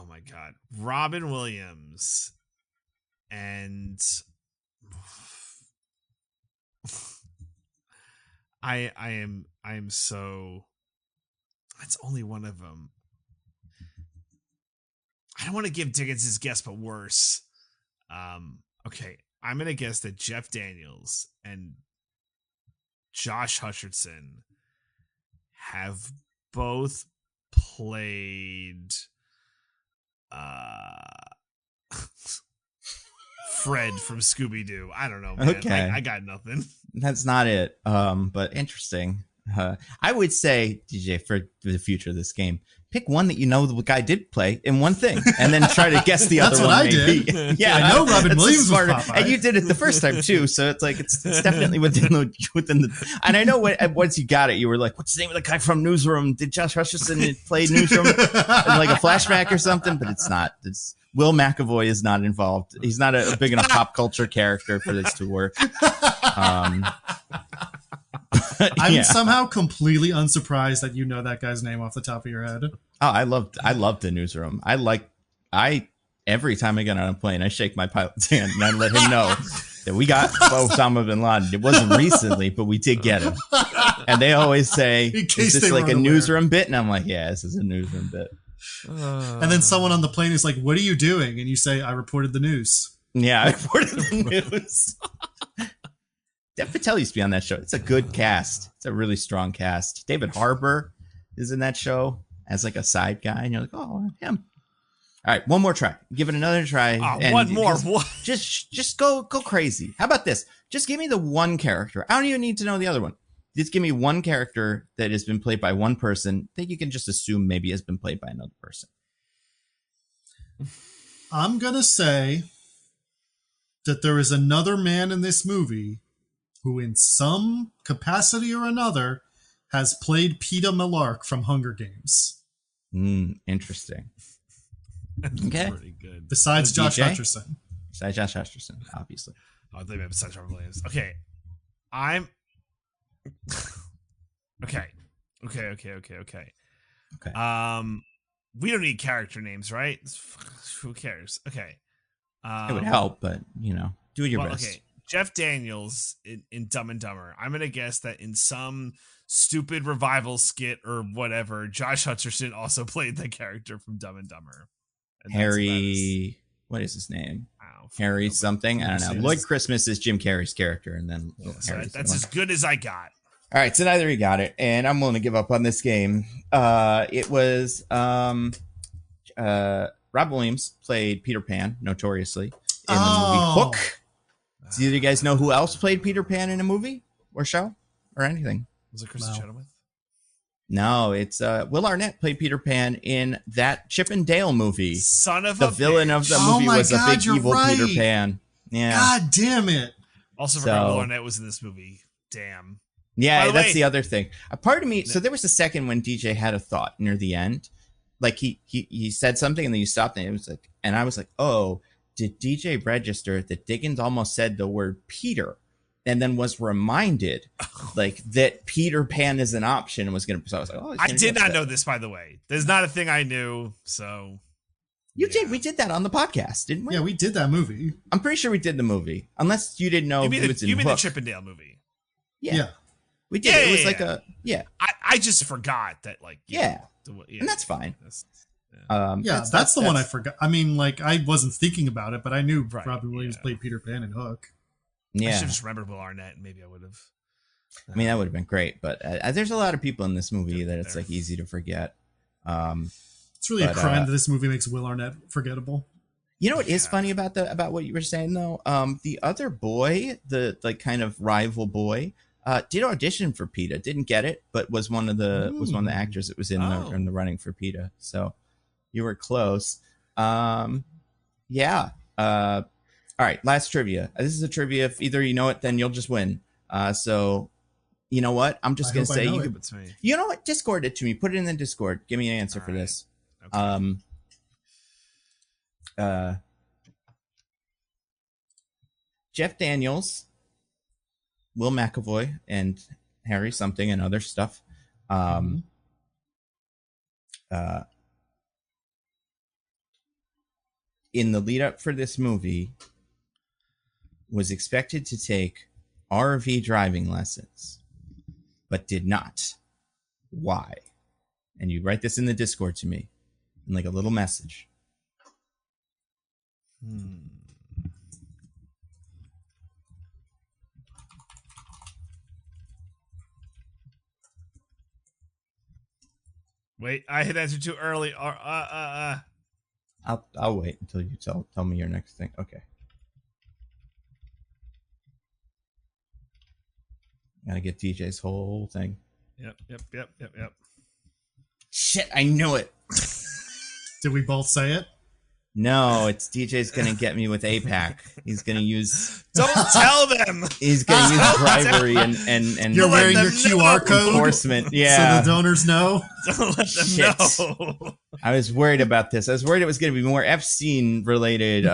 my God. Robin Williams and. I am so. That's only one of them. I don't want to give Diggins his guess, but worse. Okay, I'm gonna guess that Jeff Daniels and Josh Hutcherson have both played Fred from Scooby-Doo. I don't know, man. Okay. I got nothing. That's not it. But interesting. I would say, DJ, for the future of this game, pick one that you know the guy did play in one thing, and then try to guess the other one. That's what I did. Yeah, I know Robin Williams was Popeye. And you did it the first time too, so it's like it's definitely within the. And I know once you got it, you were like, "What's the name of the guy from Newsroom? Did Josh Hutcherson play Newsroom in like a flashback or something?" But it's not. It's Will McAvoy is not involved. He's not a big enough pop culture character for this to work. I'm somehow completely unsurprised that you know that guy's name off the top of your head. Oh, I loved the Newsroom. Every time I get on a plane, I shake my pilot's hand and I let him know that we got Osama bin Laden. It wasn't recently, but we did get him. And they always say, "Is this like a newsroom bit?" And I'm like, "Yeah, this is a newsroom bit." And then someone on the plane is like, "What are you doing?" And you say, "I reported the news." Yeah, I reported the news. Dev Patel used to be on that show. It's a good cast. It's a really strong cast. David Harbour is in that show as like a side guy, and you're like, "Oh, him." All right, one more try. Give it another try. One more. Just go crazy. How about this? Just give me the one character. I don't even need to know the other one. Just give me one character that has been played by one person that you can just assume maybe has been played by another person. I'm gonna say that there is another man in this movie who in some capacity or another has played Peeta Mellark from Hunger Games. Interesting. Okay. Pretty good. Besides Josh Hutcherson. Besides Josh Hutcherson, obviously. Oh, they meant besides Robin Williams. Okay. Okay. We don't need character names, right? Who cares? Okay. It would help, but do your best. Okay. Jeff Daniels in Dumb and Dumber. I'm gonna guess that in some stupid revival skit or whatever, Josh Hutcherson also played the character from Dumb and Dumber. And Harry, what is his name? Harry something. I don't know. Lloyd Christmas is Jim Carrey's character, and then that's as good as I got. All right, so neither of you got it, and I'm willing to give up on this game. It was Rob Williams played Peter Pan notoriously in the movie Hook. Do you guys know who else played Peter Pan in a movie or show or anything? Was it Kristen Chenoweth? No, it's Will Arnett played Peter Pan in that Chip and Dale movie. Son of the villain of the movie was a big evil Peter Pan. Yeah. God damn it. Also forgot Will Arnett was in this movie. Damn. Yeah, that's the other thing. A part of me, so there was a second when DJ had a thought near the end. Like he said something and then you stopped and it was like, and I was like, oh, did DJ register that Diggins almost said the word Peter and then was reminded like that Peter Pan is an option and was going to, so I was like, oh, I did not know this, by the way. There's not a thing I knew. So you did. We did that on the podcast, didn't we? Yeah, we did that movie. I'm pretty sure we did the movie, unless you didn't know. You mean the Chip and Dale movie? Yeah. We did. It was like a. I just forgot that, like, and that's fine. That's the one I forgot. I mean, like, I wasn't thinking about it, but I knew Robin Williams played Peter Pan in Hook. Yeah, I should have just remembered Will Arnett, and maybe I would have. I mean, that would have been great, but there's a lot of people in this movie that it's like easy to forget. It's really a crime that this movie makes Will Arnett forgettable. You know what is funny about what you were saying though? The other boy, the like kind of rival boy, did audition for PETA, didn't get it, but was one of the actors that was in the running for PETA. So you were close. Yeah. All right, last trivia. This is a trivia. If either you know it, then you'll just win. So you know what? I'm just gonna say you know what? Discord it to me. Put it in the Discord. Give me an answer for this. Okay. Jeff Daniels, Will McAvoy, and Harry something and other stuff. In the lead up for this movie, was expected to take RV driving lessons, but did not. Why? And you write this in the Discord to me, in like a little message. Wait, I hit answer too early. I'll wait until you tell me your next thing. Okay. Gotta get DJ's whole thing. Yep. Shit, I knew it. Did we both say it? No, it's DJ's gonna get me with APAC. He's gonna use. Don't tell them. He's gonna use bribery and. You're wearing your QR code. Enforcement, yeah. So the donors know. Don't let them know. I was worried about this. I was worried it was gonna be more Epstein related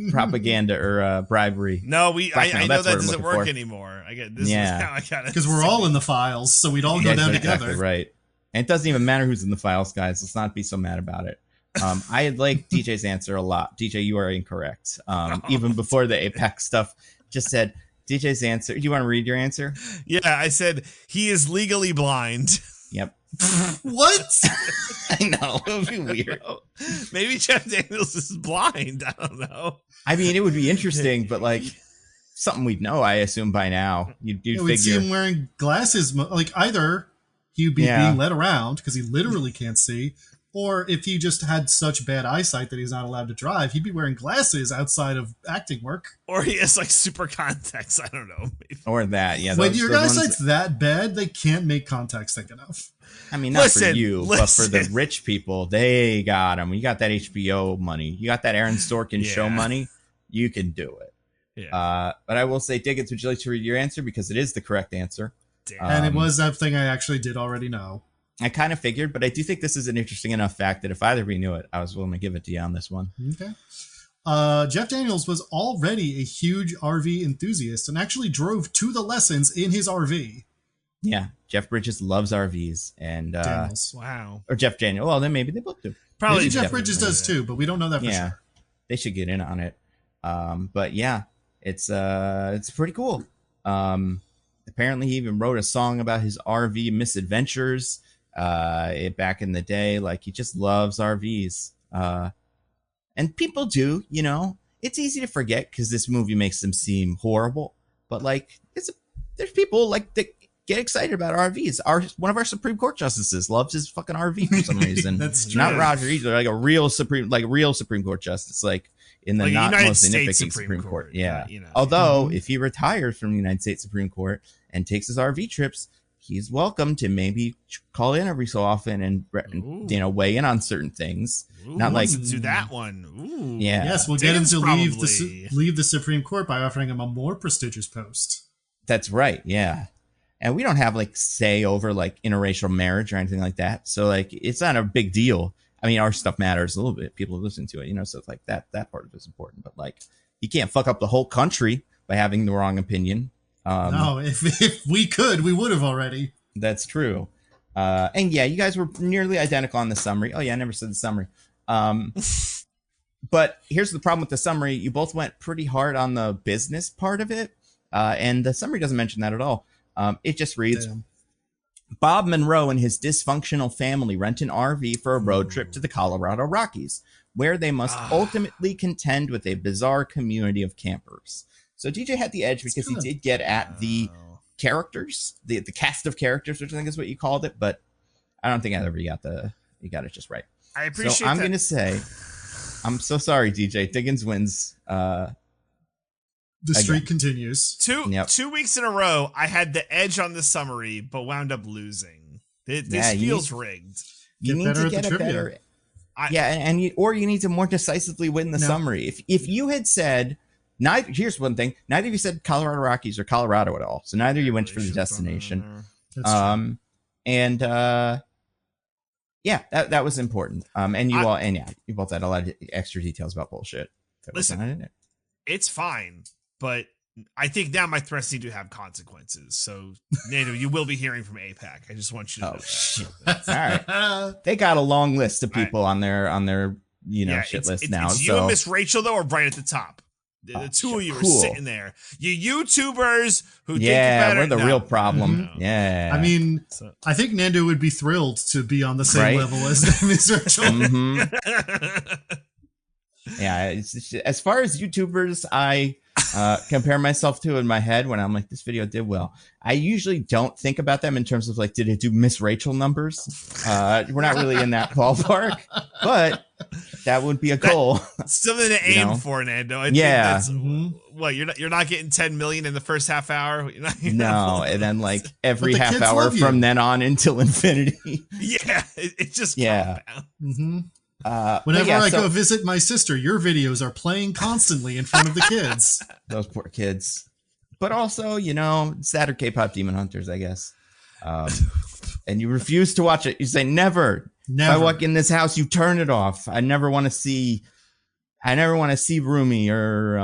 propaganda or bribery. No, I know that doesn't work anymore. I get this. Yeah. Is how I got it. Because we're all in the files, so we'd all go down together. Exactly right. And it doesn't even matter who's in the files, guys. Let's not be so mad about it. I like DJ's answer a lot. DJ, you are incorrect. Even before the APEC stuff, just said DJ's answer. Do you want to read your answer? Yeah, I said he is legally blind. Yep. What? I know. It would be weird. Maybe Jeff Daniels is blind. I don't know. I mean, it would be interesting, but like something we'd know, I assume, by now. You'd figure. We'd see him wearing glasses. Like either he would be being led around because he literally can't see. Or if he just had such bad eyesight that he's not allowed to drive, he'd be wearing glasses outside of acting work. Or he has like super contacts. I don't know. Maybe. Or that, yeah. When your eyesight's that bad, they can't make contacts thick enough. I mean, not for you, but for the rich people, they got them. You got that HBO money. You got that Aaron Sorkin show money. You can do it. Yeah. But I will say, Diggins, would you like to read your answer? Because it is the correct answer. And it was that thing I actually did already know. I kind of figured, but I do think this is an interesting enough fact that if either of you knew it, I was willing to give it to you on this one. Okay. Jeff Daniels was already a huge RV enthusiast and actually drove to the lessons in his RV. Yeah, Jeff Bridges loves RVs. And Daniels. Wow. Or Jeff Daniels. Well, then maybe they both do. Probably maybe Jeff Bridges does too, but we don't know that for sure. They should get in on it. But yeah, it's pretty cool. Apparently he even wrote a song about his RV misadventures back in the day. Like, he just loves RVs. And people do, you know, it's easy to forget because this movie makes them seem horrible, but like there's people like that get excited about RVs. One of our Supreme Court justices loves his fucking RV for some reason. That's true. Not Roger either, like a real Supreme Court justice, like in the not mostly nitpicking Supreme Court. Yeah. You know. Although if he retires from the United States Supreme Court and takes his RV trips, he's welcome to maybe call in every so often and you know, weigh in on certain things. Ooh, not like do that one. Ooh. Yeah. Yes, we'll get him to leave the Supreme Court by offering him a more prestigious post. That's right. Yeah. And we don't have like say over like interracial marriage or anything like that. So like it's not a big deal. I mean, our stuff matters a little bit. People listen to it, you know, so it's like that part of it is important. But like, you can't fuck up the whole country by having the wrong opinion. No, if we could, we would have already. That's true. And yeah, you guys were nearly identical on the summary. Oh yeah, I never said the summary. But here's the problem with the summary. You both went pretty hard on the business part of it. And the summary doesn't mention that at all. It just reads, Bob Monroe and his dysfunctional family rent an RV for a road trip to the Colorado Rockies, where they must ultimately contend with a bizarre community of campers. So DJ had the edge because he did get at the characters, the cast of characters, which I think is what you called it, but I don't think you got it just right. I appreciate so I'm going to say, I'm so sorry, DJ. Diggins wins. The streak continues. 2 weeks in a row, I had the edge on the summary, but wound up losing. This feels rigged. You need to get a better... you need to more decisively win the summary. If you had said... Here's one thing. Neither of you said Colorado Rockies or Colorado at all. So neither of you went for the destination. That was important. And you both had a lot of extra details about bullshit. Listen, it's fine, but I think now my threats need to have consequences. So, Nando, you will be hearing from APAC. I just want you to know that. Shit. All right. They got a long list of people on their shit list now. It's you and Miss Rachel, though, are right at the top. The two of you are sitting there. You YouTubers who think better. We're the real problem. Mm-hmm. Yeah. I mean, I think Nando would be thrilled to be on the same level as Miss Rachel. Mm-hmm. Yeah. As far as YouTubers, I compare myself to in my head when I'm like, this video did well. I usually don't think about them in terms of like, did it do Miss Rachel numbers? We're not really in that ballpark, but that would be a goal. Something to aim for, Nando. I think that's, what, you're not getting 10 million in the first half hour? No, and then like every half hour from then on until infinity. Yeah, it just compounds. Mm-hmm. Whenever I go visit my sister, your videos are playing constantly in front of the kids. Those poor kids. But also, sadder K-pop Demon Hunters, I guess. And you refuse to watch it. You say, never. If I walk in this house, you turn it off. I never want to see Rumi or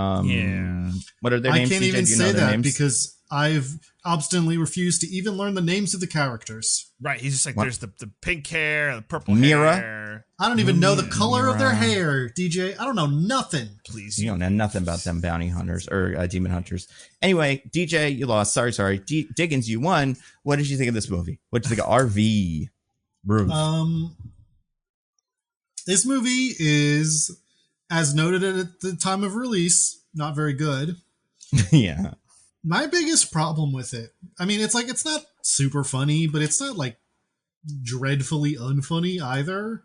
what are their names? I can't even say that because I've obstinately refused to even learn the names of the characters. Right, he's just like, there's the pink hair, the purple hair. I don't even know the color of their hair, DJ. I don't know nothing. Please. You don't know nothing about them bounty hunters or demon hunters. Anyway, DJ, you lost. Sorry. Diggins, you won. What did you think of this movie? What did you think of RV? Bruce? This movie is, as noted at the time of release, not very good. Yeah. My biggest problem with it, I mean, it's not super funny, but it's not like dreadfully unfunny either.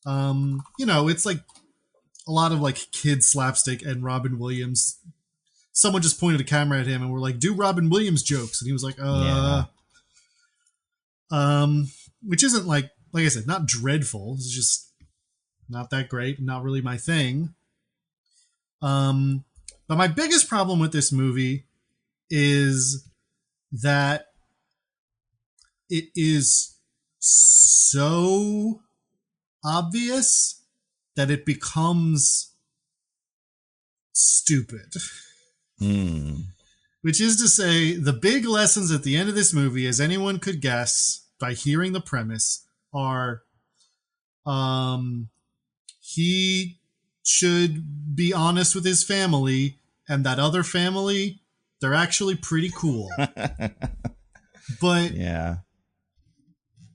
It's like a lot of like kid slapstick and Robin Williams. Someone just pointed a camera at him and we're like, do Robin Williams jokes. And he was like, which isn't like I said, not dreadful. It's just not that great. Not really my thing. But my biggest problem with this movie is that it is so obvious that it becomes stupid. Which is to say, the big lessons at the end of this movie, as anyone could guess by hearing the premise, are he should be honest with his family, and that other family, they're actually pretty cool. But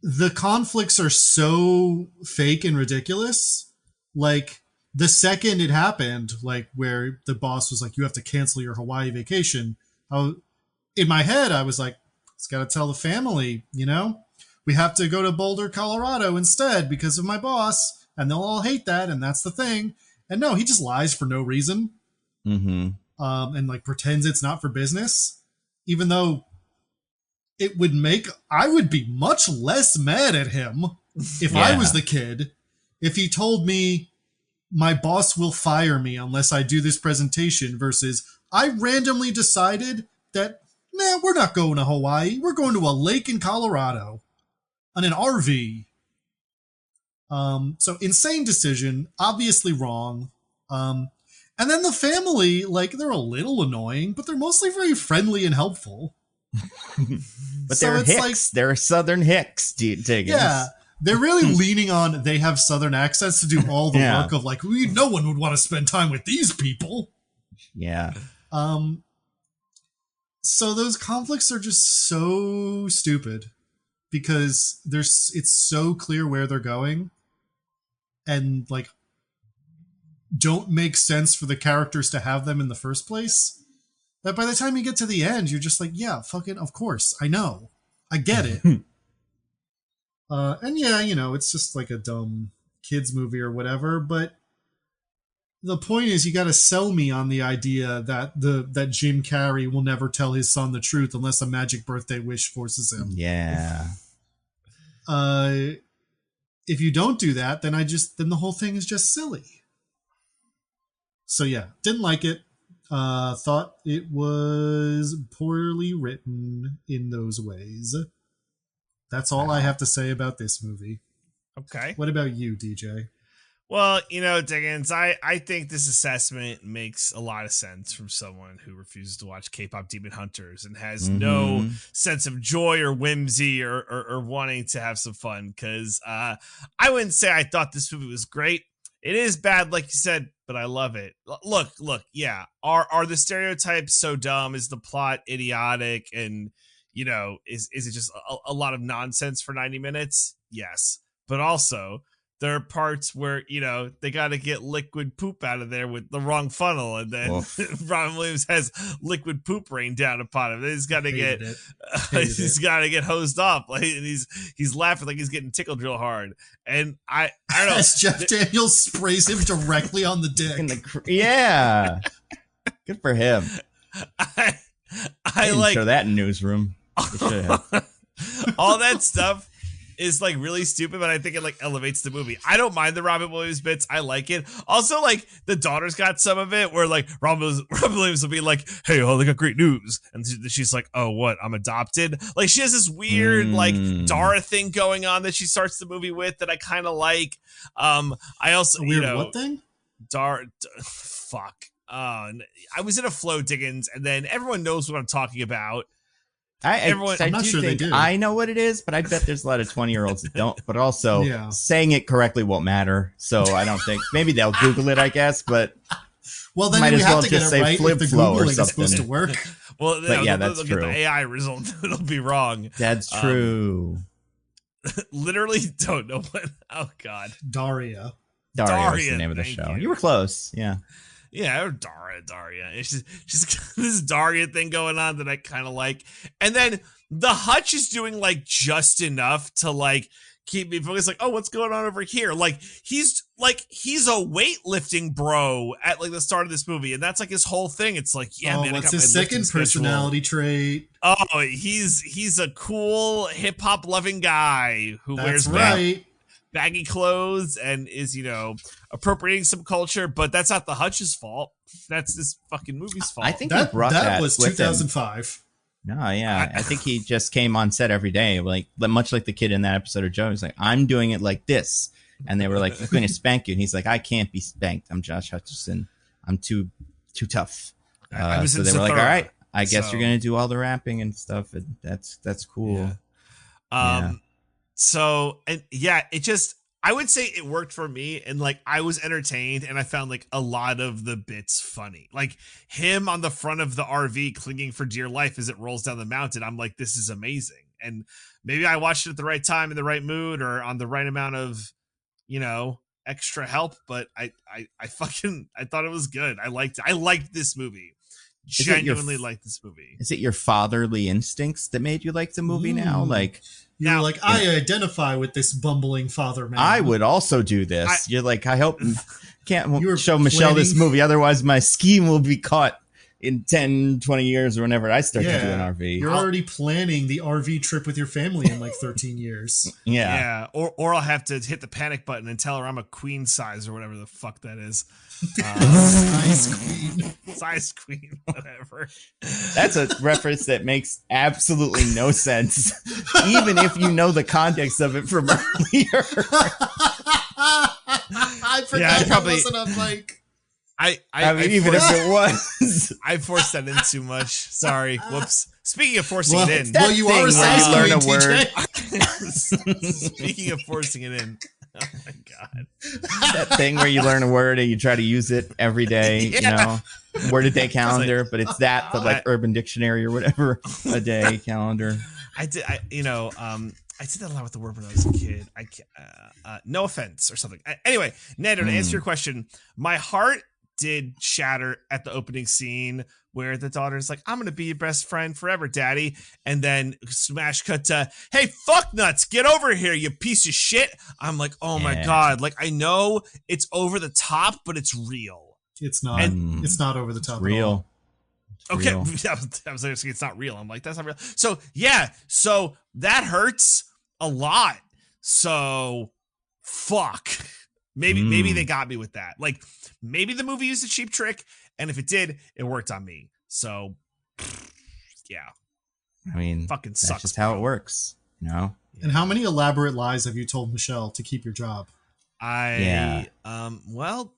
the conflicts are so fake and ridiculous. Like, the second it happened, like where the boss was like, you have to cancel your Hawaii vacation, in my head, I was like, it's got to tell the family, we have to go to Boulder, Colorado instead because of my boss, and they'll all hate that, and that's the thing. And no, he just lies for no reason. Mm-hmm. And like pretends it's not for business, even though I would be much less mad at him if I was the kid, if he told me my boss will fire me unless I do this presentation versus I randomly decided that, we're not going to Hawaii. We're going to a lake in Colorado on an RV. So insane decision, obviously wrong. And then the family, like, they're a little annoying, but they're mostly very friendly and helpful. But they're Hicks. Like, they're Southern Hicks, Diggins. Yeah. They're really leaning on they have Southern accents to do all the work of like, no one would want to spend time with these people. Yeah. So those conflicts are just so stupid. because it's so clear where they're going, and like don't make sense for the characters to have them in the first place, that by the time you get to the end, you're just like, yeah, fucking, of course, I know, I get it. And yeah, it's just like a dumb kids movie or whatever, but the point is, you got to sell me on the idea that Jim Carrey will never tell his son the truth unless a magic birthday wish forces him. Yeah. If you don't do that, then the whole thing is just silly. So yeah, didn't like it. Thought it was poorly written in those ways. That's all I have to say about this movie. Okay. What about you, DJ? Well, Diggins, I think this assessment makes a lot of sense from someone who refuses to watch K-pop Demon Hunters and has no sense of joy or whimsy or wanting to have some fun. Because I wouldn't say I thought this movie was great. It is bad, like you said, but I love it. Look, yeah. Are the stereotypes so dumb? Is the plot idiotic? And, is it just a lot of nonsense for 90 minutes? Yes. But also, there are parts where, they got to get liquid poop out of there with the wrong funnel. And then Robin Williams has liquid poop rain down upon him. He's got to get hosed off. Like, and he's laughing like he's getting tickled real hard. And I don't know. As Jeff Daniels sprays him directly on the dick. Yeah. Good for him. I didn't like show that in Newsroom. All that stuff is like really stupid, but I think it like elevates the movie. I don't mind the Robin Williams bits. I like it. Also, like the daughter's got some of it where like Robin Williams will be like, "Hey, oh, they got great news," and she's like, "Oh, what? I'm adopted." Like she has this weird like Dara thing going on that she starts the movie with that I kind of like. I also what thing? Fuck. I was in a flow, Diggins, and then everyone knows what I'm talking about. I'm not sure they do. I know what it is, but I bet there's a lot of 20-year-olds that don't. But also, saying it correctly won't matter. So I don't think maybe they'll Google it. I guess, but well, then we have to get it right if the Googling is supposed to work. Well, but yeah, that's true. Get the AI result. It'll be wrong. That's true. Literally don't know what. Oh God, Daria is the name of the show. You were close. Yeah. Yeah, Daria. It's just this Daria thing going on that I kind of like. And then the Hutch is doing like just enough to like keep me focused. Like, oh, what's going on over here? Like he's a weightlifting bro at like the start of this movie, and that's like his whole thing. It's like, yeah, man. What's his second personality trait? Oh, he's a cool hip hop loving guy who wears baggy clothes and is, appropriating some culture, but that's not the Hutch's fault. That's this fucking movie's fault. I think that was 2005. No, yeah. I think he just came on set every day, like much like the kid in that episode of Joe. He's like, I'm doing it like this. And they were like, we're going to spank you. And he's like, I can't be spanked. I'm Josh Hutcherson. I'm too tough. So they were like, all right, I guess you're going to do all the rapping and stuff. And that's cool. Yeah. So, and yeah, I would say it worked for me, and like I was entertained, and I found like a lot of the bits funny. Like him on the front of the RV clinging for dear life as it rolls down the mountain. I'm like, this is amazing. And maybe I watched it at the right time, in the right mood, or on the right amount of, extra help. But I thought it was good. I liked this movie. Genuinely like this movie. Is it your fatherly instincts that made you like the movie now? Like you're like, I identify with this bumbling father man. I would also do this. You're like, I hope can't show Michelle this movie, otherwise my scheme will be caught in 10, 20 years or whenever I start to do an RV. You're already planning the RV trip with your family in like 13 years. Yeah. Or I'll have to hit the panic button and tell her I'm a queen size or whatever the fuck that is. Size queen, whatever. That's a reference that makes absolutely no sense, even if you know the context of it from earlier. I forgot that wasn't on mic. I mean, even if it was, I forced that in too much. Sorry. Whoops. Speaking of forcing it in, you are a size learn a word. Speaking of forcing it in. Oh my God. That thing where you learn a word and you try to use it every day, word a day calendar, but it's that, but like Urban Dictionary or whatever, a day calendar. I did that a lot with the word when I was a kid. No offense or something. Anyway, Nando, to answer your question, my heart did shatter at the opening scene where the daughter's like, I'm going to be your best friend forever, daddy. And then smash cut to, hey, fuck nuts, get over here, you piece of shit. I'm like, oh my God. Like, I know it's over the top, but it's real. It's not. It's not over the top. Real. Okay. I was like, it's not real. I'm like, that's not real. So yeah. So that hurts a lot. So fuck. Maybe they got me with that. Like, maybe the movie used a cheap trick, and if it did, it worked on me. So, yeah. I mean, fucking that's sucks. Just how it works, you know. And how many elaborate lies have you told Michelle to keep your job? Well,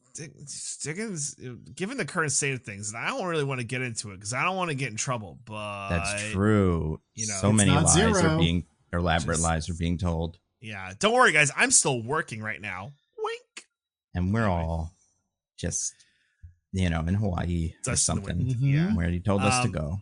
Diggins, given the current state of things, and I don't really want to get into it because I don't want to get in trouble. But that's true. You know, so many lies are being elaborate lies are being told. Yeah, don't worry, guys. I'm still working right now. Wink. And we're all just, in Hawaii or something. Yeah, where he told us to go.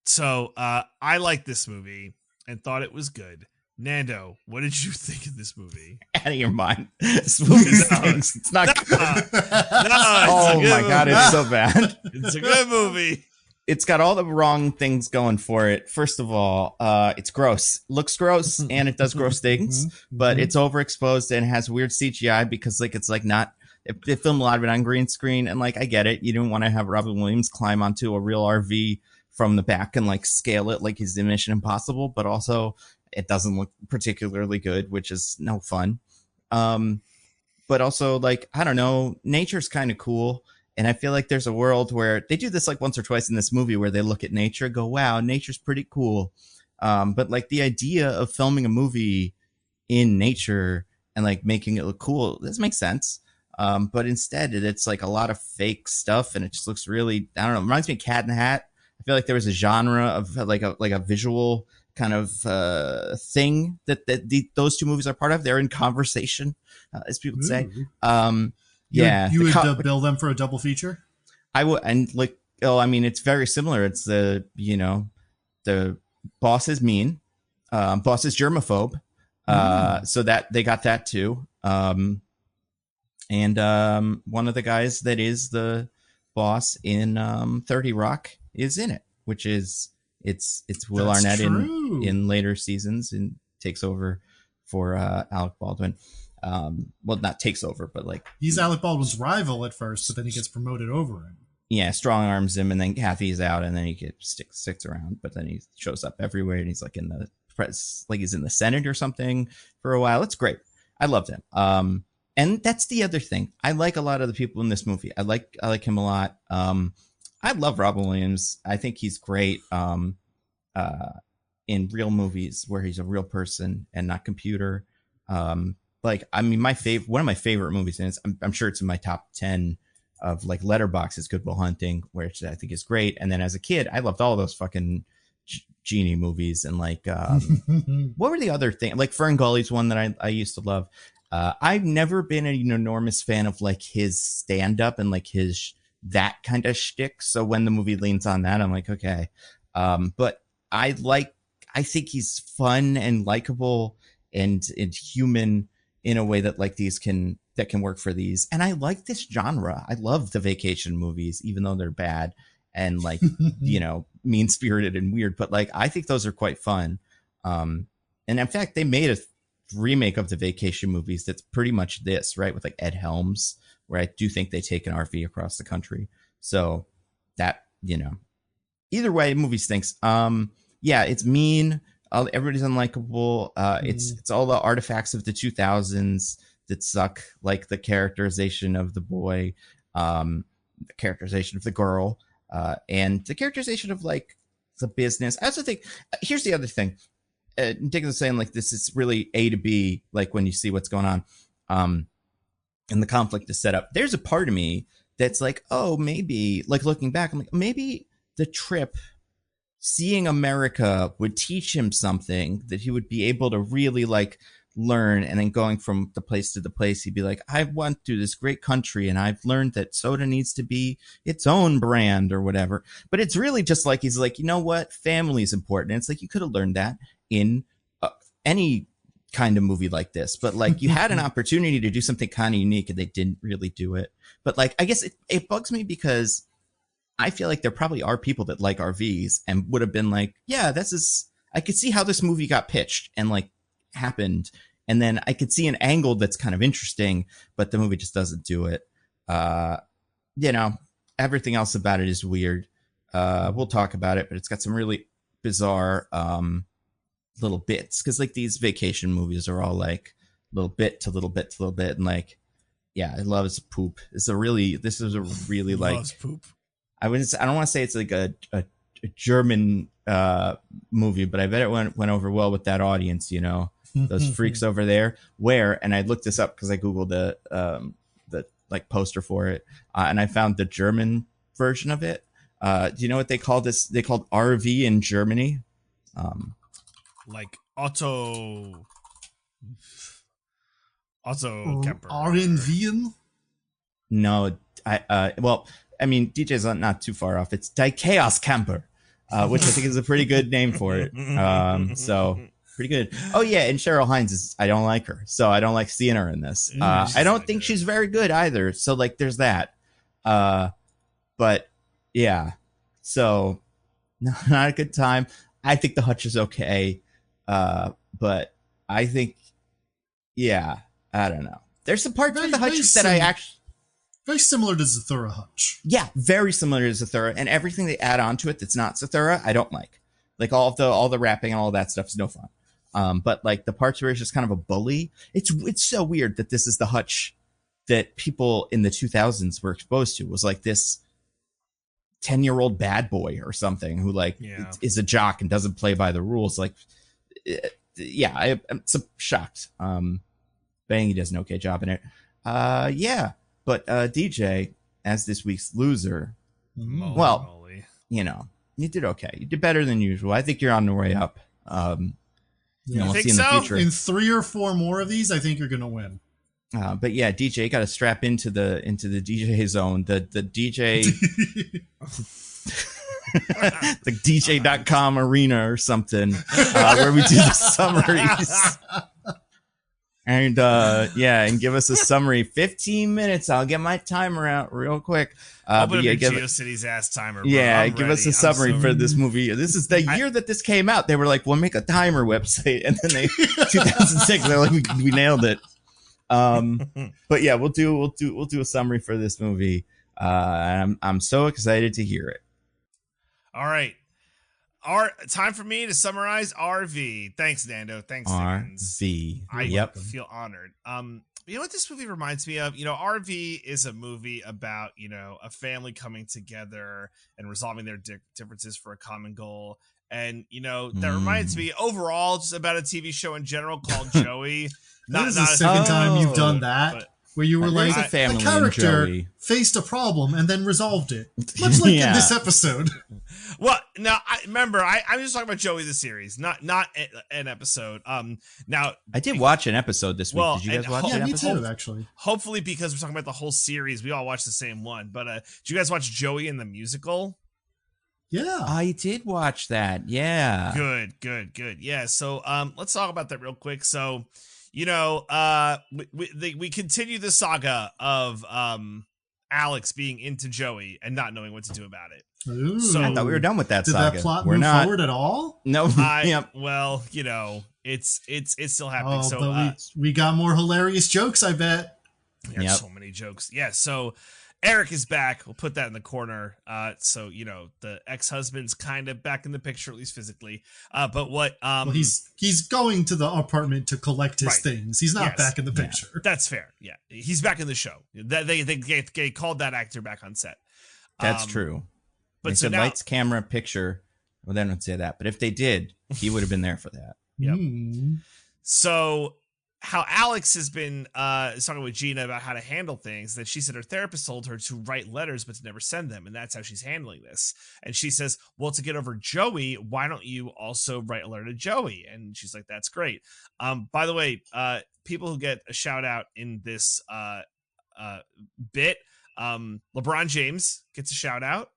So I liked this movie and thought it was good. Nando, what did you think of this movie? Out of your mind. This movie stinks. It's not good. Oh my God, it's so bad. It's a good movie. It's got all the wrong things going for it. First of all, it's gross. Looks gross, and it does gross things, but it's overexposed and has weird CGI because it's not. They filmed a lot of it on green screen, and I get it. You didn't want to have Robin Williams climb onto a real RV from the back and scale it like he's in Mission Impossible, but also it doesn't look particularly good, which is no fun. But also I don't know, nature's kind of cool. And I feel like there's a world where they do this once or twice in this movie where they look at nature, go, wow, nature's pretty cool. But the idea of filming a movie in nature and making it look cool, this makes sense. But instead it's a lot of fake stuff and it just looks really, I don't know, reminds me of Cat in the Hat. I feel like there was a genre of a visual kind of thing that those two movies are part of. They're in conversation, as people would say. You would bill them for a double feature? I would, and it's very similar. It's the boss is mean, boss is germaphobe, so that they got that too. And one of the guys that is the boss in 30 Rock is in it, which is it's Will Arnett in later seasons and takes over for Alec Baldwin. Well, not takes over, but he's Alec Baldwin's rival at first, but then he gets promoted over him. Yeah, strong arms him, and then Kathy's out, and then he sticks around, but then he shows up everywhere, and he's in the press, he's in the Senate or something for a while. It's great. I loved him. And that's the other thing. I like a lot of the people in this movie. I like him a lot. I love Robin Williams. I think he's great in real movies where he's a real person and not computer. one of my favorite movies, and I'm sure it's in my top 10 of Letterboxd, Good Will Hunting, which I think is great. And then as a kid, I loved all those fucking genie movies. And what were the other things? Fern Gully's one that I used to love. I've never been an enormous fan of his stand up and his that kind of shtick. So when the movie leans on that, I'm like, okay. But I think he's fun and likable and you in a way that these can work for these. And I like this genre. I love the vacation movies, even though they're bad and mean spirited and weird, but I think those are quite fun. And in fact, they made a remake of the vacation movies that's pretty much this, right, with Ed Helms, where I do think they take an RV across the country. So that, either way, the movie stinks. It's mean. Everybody's unlikable. It's all the artifacts of the 2000s that suck, the characterization of the boy, the characterization of the girl, and the characterization of the business. I also think here's the other thing. Dick was saying this is really A to B, when you see what's going on, and the conflict is set up. There's a part of me that's oh, maybe looking back, I'm maybe the trip, seeing America would teach him something that he would be able to really learn. And then going from the place to the place, he'd be I went to this great country and I've learned that soda needs to be its own brand or whatever. But it's really just he's you know what? Family is important. And it's you could have learned that in any kind of movie like this, but like you had an opportunity to do something kind of unique and they didn't really do it. But like, I guess it bugs me because I feel like there probably are people that like RVs and would have been like, yeah, I could see how this movie got pitched and like happened. And then I could see an angle that's kind of interesting, but the movie just doesn't do it. Everything else about it is weird. We'll talk about it, but it's got some really bizarre little bits. Cause like these vacation movies are all like little bit to little bit to little bit. And like, yeah, it loves poop. This is a really like poop. I don't want to say it's like a German movie, but I bet it went over well with that audience, those freaks over there. And I looked this up because I Googled the like poster for it, and I found the German version of it. Do you know what they call this? They called RV in Germany. Like Otto Kemper. RNV? No, I mean, DJ's not too far off. It's Die Chaos Camper, which I think is a pretty good name for it. So pretty good. Oh yeah, and Cheryl Hines I don't like her, so I don't like seeing her in this. I don't think she's very good either. So like, there's that. But yeah, so not a good time. I think the Hutch is okay, but I think, yeah, I don't know. There's some parts of the Hutch that I actually. Very similar to Zathura Hutch. Yeah, very similar to Zathura, and everything they add on to it that's not Zathura, I don't like. Like all the rapping and all that stuff is no fun. But like the parts where it's just kind of a bully, it's so weird that this is the Hutch that people in the 2000s were exposed to. It was like this 10-year-old bad boy or something who like is a jock and doesn't play by the rules. Like, yeah, I'm so shocked. But I think he does an okay job in it. Yeah. But DJ, as this week's loser, well, you did okay. You did better than usual. I think you're on the way up. We'll see in the future. In 3 or 4 more of these, I think you're gonna win. But yeah, DJ got to strap into the DJ zone. The DJ, the DJ.com arena or something, where we do the summaries. And and give us a summary. 15 minutes. I'll get my timer out real quick. I'll put GeoCity's ass timer. Bro. Yeah, give us a summary for this movie. This is the year that this came out. They were like, "We'll make a timer website," and then 2006. They're like, "We nailed it." But yeah, we'll do a summary for this movie. I'm so excited to hear it. All right. Time for me to summarize RV. Thanks, Nando. Thanks, RV. I feel honored. You know what this movie reminds me of? RV is a movie about, a family coming together and resolving their differences for a common goal. And, that reminds me overall just about a TV show in general called Joey. This is the second time you've done that. Where you were like, the character faced a problem and then resolved it. Much like in this episode. Well, now, I'm just talking about Joey the series, not an episode. Now, I did watch an episode this week. Did you guys watch an episode? Me too, actually. Hopefully, because we're talking about the whole series, we all watched the same one. But did you guys watch Joey in the musical? Yeah. I did watch that. Yeah. Good. Yeah, so let's talk about that real quick. So, we continue the saga of Alex being into Joey and not knowing what to do about it. Ooh. So I thought we were done with that saga. Did that plot move forward at all? No. Well, it's still happening. But we got more hilarious jokes, I bet. There's so many jokes. Yeah, so Eric is back. We'll put that in the corner. So the ex-husband's kind of back in the picture, at least physically. But what? He's going to the apartment to collect his things. He's not back in the picture. Yeah, that's fair. Yeah, he's back in the show. They called that actor back on set. That's true. But they said lights, camera, picture. Well, they don't say that, but if they did, he would have been there for that. Yep. So how Alex has been talking with Gina about how to handle things, that she said her therapist told her to write letters but to never send them, and that's how she's handling this. And she says, well, to get over Joey, why don't you also write a letter to Joey? And she's like, that's great. By the way, people who get a shout out in this bit, LeBron James gets a shout out.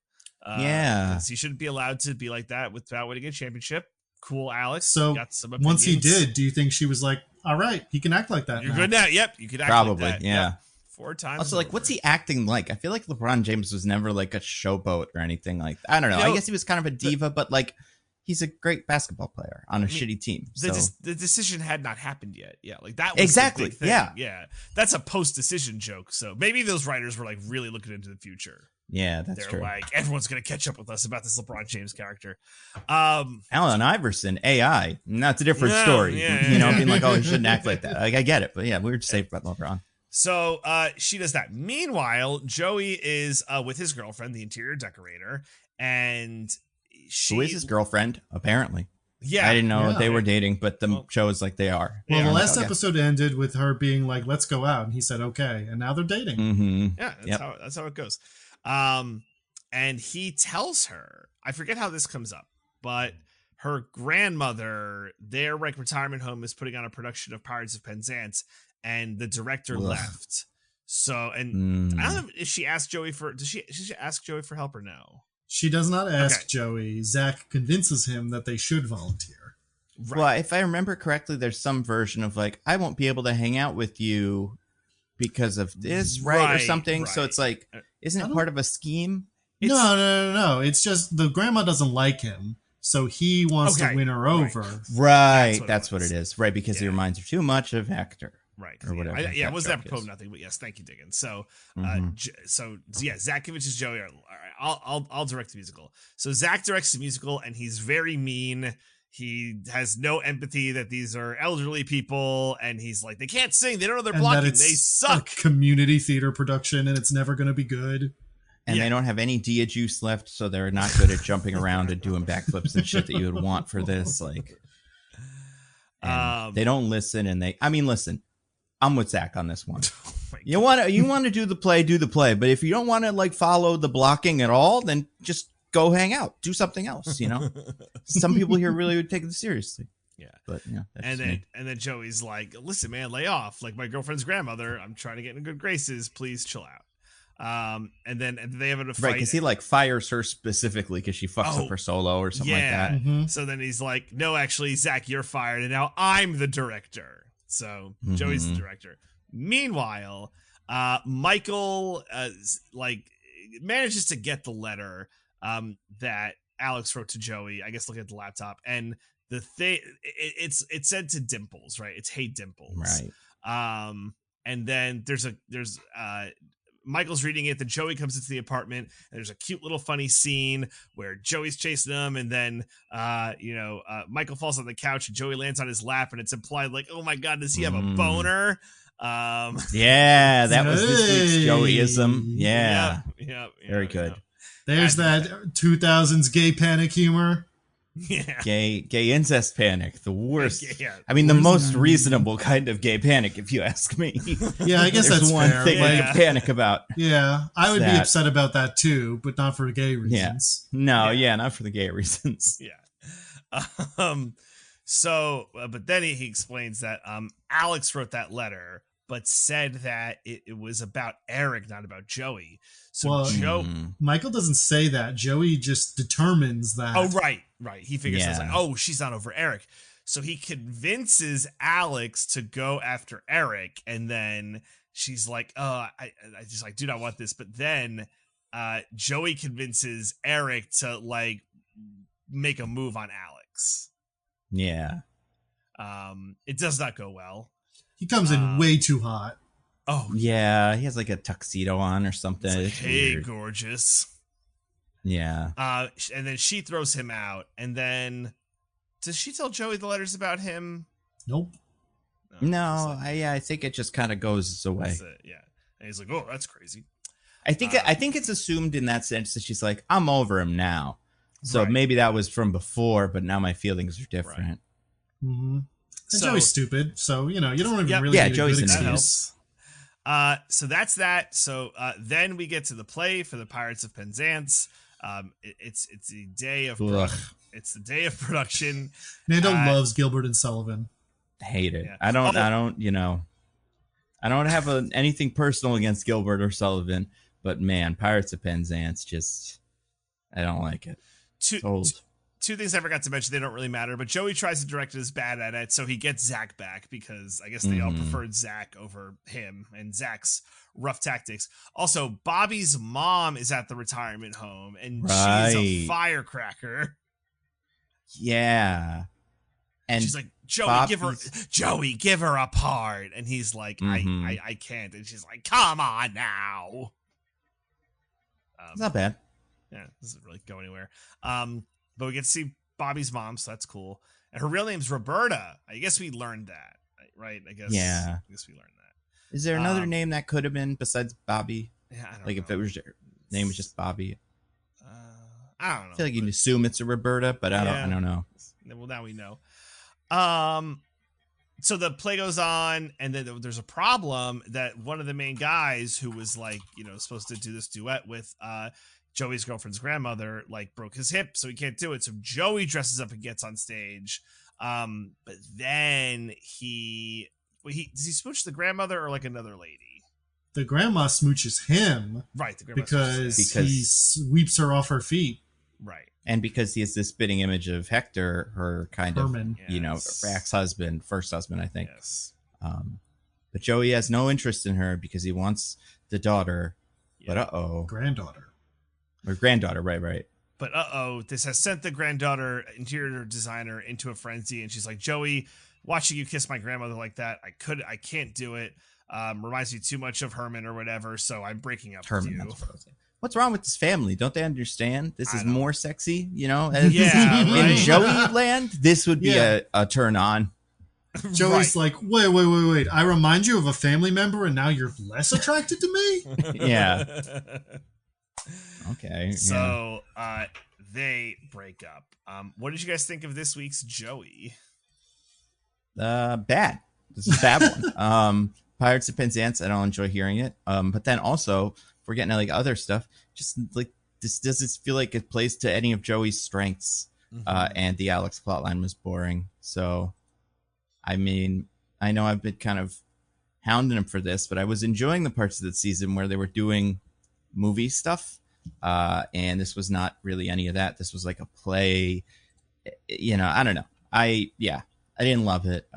He shouldn't be allowed to be like that without winning a championship. Cool, Alex. So got some once he opinions. did, do you think she was like, all right, he can act like that You're now? good now. Yep, you could act Probably, like that. yeah. Yep. 4 times. Also, like, what's he acting like? I feel like LeBron James was never like a showboat or anything like that. I don't know. I guess he was kind of a diva, but like, he's a great basketball player on a shitty team. So. The decision had not happened yet. Yeah, like that was exactly. The big thing. Yeah, that's a post-decision joke. So maybe those writers were like really looking into the future. Yeah, that's They're true. like, everyone's gonna catch up with us about this LeBron James character. Allen Iverson, AI, that's a different story. Being like, oh, he shouldn't act like that. Like, I get it, but yeah, we were just safe about LeBron. So she does that. Meanwhile, Joey is with his girlfriend, the interior decorator, and who is his girlfriend? Apparently, yeah, I didn't know they were dating, but the show is like they are. Well, the last episode ended with her being like, "Let's go out," and he said, "Okay," and now they're dating. Mm-hmm. Yeah, that's how it goes. And he tells her, I forget how this comes up, but her grandmother, their like retirement home, is putting on a production of Pirates of Penzance, and the director left. So, and I don't know if she asked Joey for. Does she ask Joey for help or no? She does not ask Joey. Zach convinces him that they should volunteer. Right. Well, if I remember correctly, there's some version of like, I won't be able to hang out with you because of this, right? Or something. Right. So it's like, isn't it part of a scheme? No. It's just the grandma doesn't like him, so he wants to win her over. Right. That's what it is. Right, because he reminds her too much of Hector. Right. Or whatever. It wasn't apropos of nothing, but yes, thank you, Diggins. So, Zach convinces Joey. All right, I'll direct the musical. So Zach directs the musical, and he's very mean. He has no empathy that these are elderly people, and he's like, they can't sing. They don't know they're blocking. They suck. A community theater production, and it's never going to be good. And they don't have any Dia juice left, so they're not good at jumping around and doing backflips and shit that you would want for this. Like, they don't listen, and listen. I'm with Zach on this one. You want to do the play, but if you don't want to like follow the blocking at all, then just go hang out, do something else. Some people here really would take it seriously. Yeah, but yeah, and then Joey's like, listen, man, lay off. Like my girlfriend's grandmother, I'm trying to get in good graces. Please chill out. And then they have a fight, right? Because he like fires her specifically because she fucks up her solo or something like that. Mm-hmm. So then he's like, no, actually, Zach, you're fired, and now I'm the director. So Joey's the director. Meanwhile, Michael manages to get the letter that Alex wrote to Joey. I guess looking at the laptop, and the thing it's said to Dimples, right? It's hey Dimples, right? And then there's Michael's reading it, then Joey comes into the apartment, and there's a cute little funny scene where Joey's chasing him, and then Michael falls on the couch and Joey lands on his lap, and it's implied like, oh my god, does he have a boner? Yeah, that was this week's Joeyism. Yeah. Very good. There's that 2000s gay panic humor. Yeah. Gay incest panic, the worst. I mean, the most reasonable kind of gay panic, if you ask me. Yeah, I guess that's one fair. thing I can panic about. Yeah, I would be upset about that too, but not for gay reasons. Yeah. Not for the gay reasons. Yeah. But then he explains that Alex wrote that letter, but said that it was about Eric, not about Joey. So Michael doesn't say that. Joey just determines that. Oh, right. He figures it's like, oh, she's not over Eric. So he convinces Alex to go after Eric, and then she's like, oh, I just like do not want this. But then Joey convinces Eric to like make a move on Alex. Yeah. It does not go well. He comes in way too hot. Oh yeah, he has like a tuxedo on or something. Like, hey, weird. Gorgeous. Yeah. And then she throws him out. And then does she tell Joey the letter's about him? Nope. No, I think it just kind of goes away. Yeah. And he's like, oh, that's crazy. I think it's assumed in that sense that she's like, I'm over him now. So maybe that was from before, but now my feelings are different. Right. Mm-hmm. And Joey's stupid, so you don't even really need Joey's a good an excuse. So that's that. So then we get to the play for the Pirates of Penzance. It's the day of it's the day of production. Nando loves Gilbert and Sullivan. Hate it. Yeah. I don't have anything personal against Gilbert or Sullivan, but man, Pirates of Penzance I don't like it. two things I forgot to mention. They don't really matter, but Joey tries to direct it as bad at it, so he gets Zach back because I guess they all preferred Zach over him and Zach's rough tactics. Also, Bobby's mom is at the retirement home, and she's a firecracker. Yeah. And she's like, Joey, give her a part. And he's like, I can't. And she's like, come on now. It's not bad. Yeah, it doesn't really go anywhere. But we get to see Bobby's mom, so that's cool. And her real name's Roberta. I guess we learned that, right? I guess we learned that. Is there another name that could have been besides Bobby? Yeah, I don't know. Like if it was her name was just Bobby. I don't know. I feel like you can assume it's a Roberta, but I don't know. Well, now we know. So the play goes on, and then there's a problem that one of the main guys who was like, supposed to do this duet with Joey's girlfriend's grandmother, like broke his hip, so he can't do it. So Joey dresses up and gets on stage. But then does he smooch the grandmother or like another lady? The grandma smooches him. Right. The grandma because he sweeps her off her feet. Right. And because he has this spitting image of Hector, her kind Herman. of, ex-husband, first husband, I think. Yes. But Joey has no interest in her because he wants the daughter. Yeah. But granddaughter. Or granddaughter, right. But this has sent the granddaughter interior designer into a frenzy, and she's like, Joey, watching you kiss my grandmother like that, I can't do it. Reminds me too much of Herman or whatever, so I'm breaking up with you. What's wrong with this family? Don't they understand? This is more sexy, Yeah, right? In Joey land, this would be a turn on. Joey's like, wait. I remind you of a family member and now you're less attracted to me? Yeah. Okay. So they break up. What did you guys think of this week's Joey? Bad. This is a bad one. Pirates of Penzance, I don't enjoy hearing it. But then also, if we're getting to like other stuff, just like this doesn't feel like it plays to any of Joey's strengths. And the Alex plotline was boring. So, I mean, I know I've been kind of hounding him for this, but I was enjoying the parts of the season where they were doing movie stuff. And this was not really any of that. This was like a play, I don't know. I didn't love it.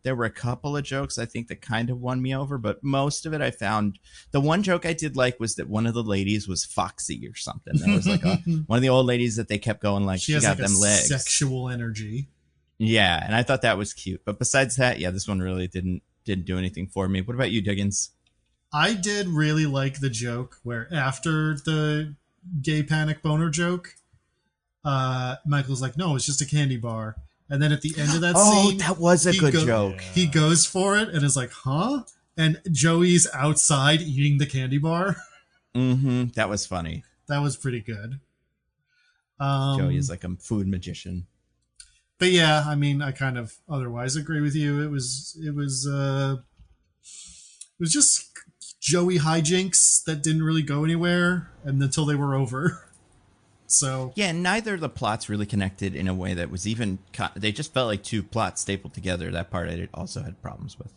There were a couple of jokes I think that kind of won me over, but most of it I found. The one joke I did like was that one of the ladies was Foxy or something. There was like one of the old ladies that they kept going like she got like them legs, sexual energy. Yeah, and I thought that was cute. But besides that, this one really didn't do anything for me. What about you, Diggins? I did really like the joke where after the gay panic boner joke, Michael's like, no, it's just a candy bar. And then at the end of that scene, that was a good joke. He goes for it and is like, huh? And Joey's outside eating the candy bar. That was funny. That was pretty good. Joey is like a food magician. But yeah, I mean, I kind of otherwise agree with you. It was just Joey hijinks that didn't really go anywhere and until they were over. So yeah, neither of the plots really connected in a way that was even. They just felt like two plots stapled together. That part I also had problems with.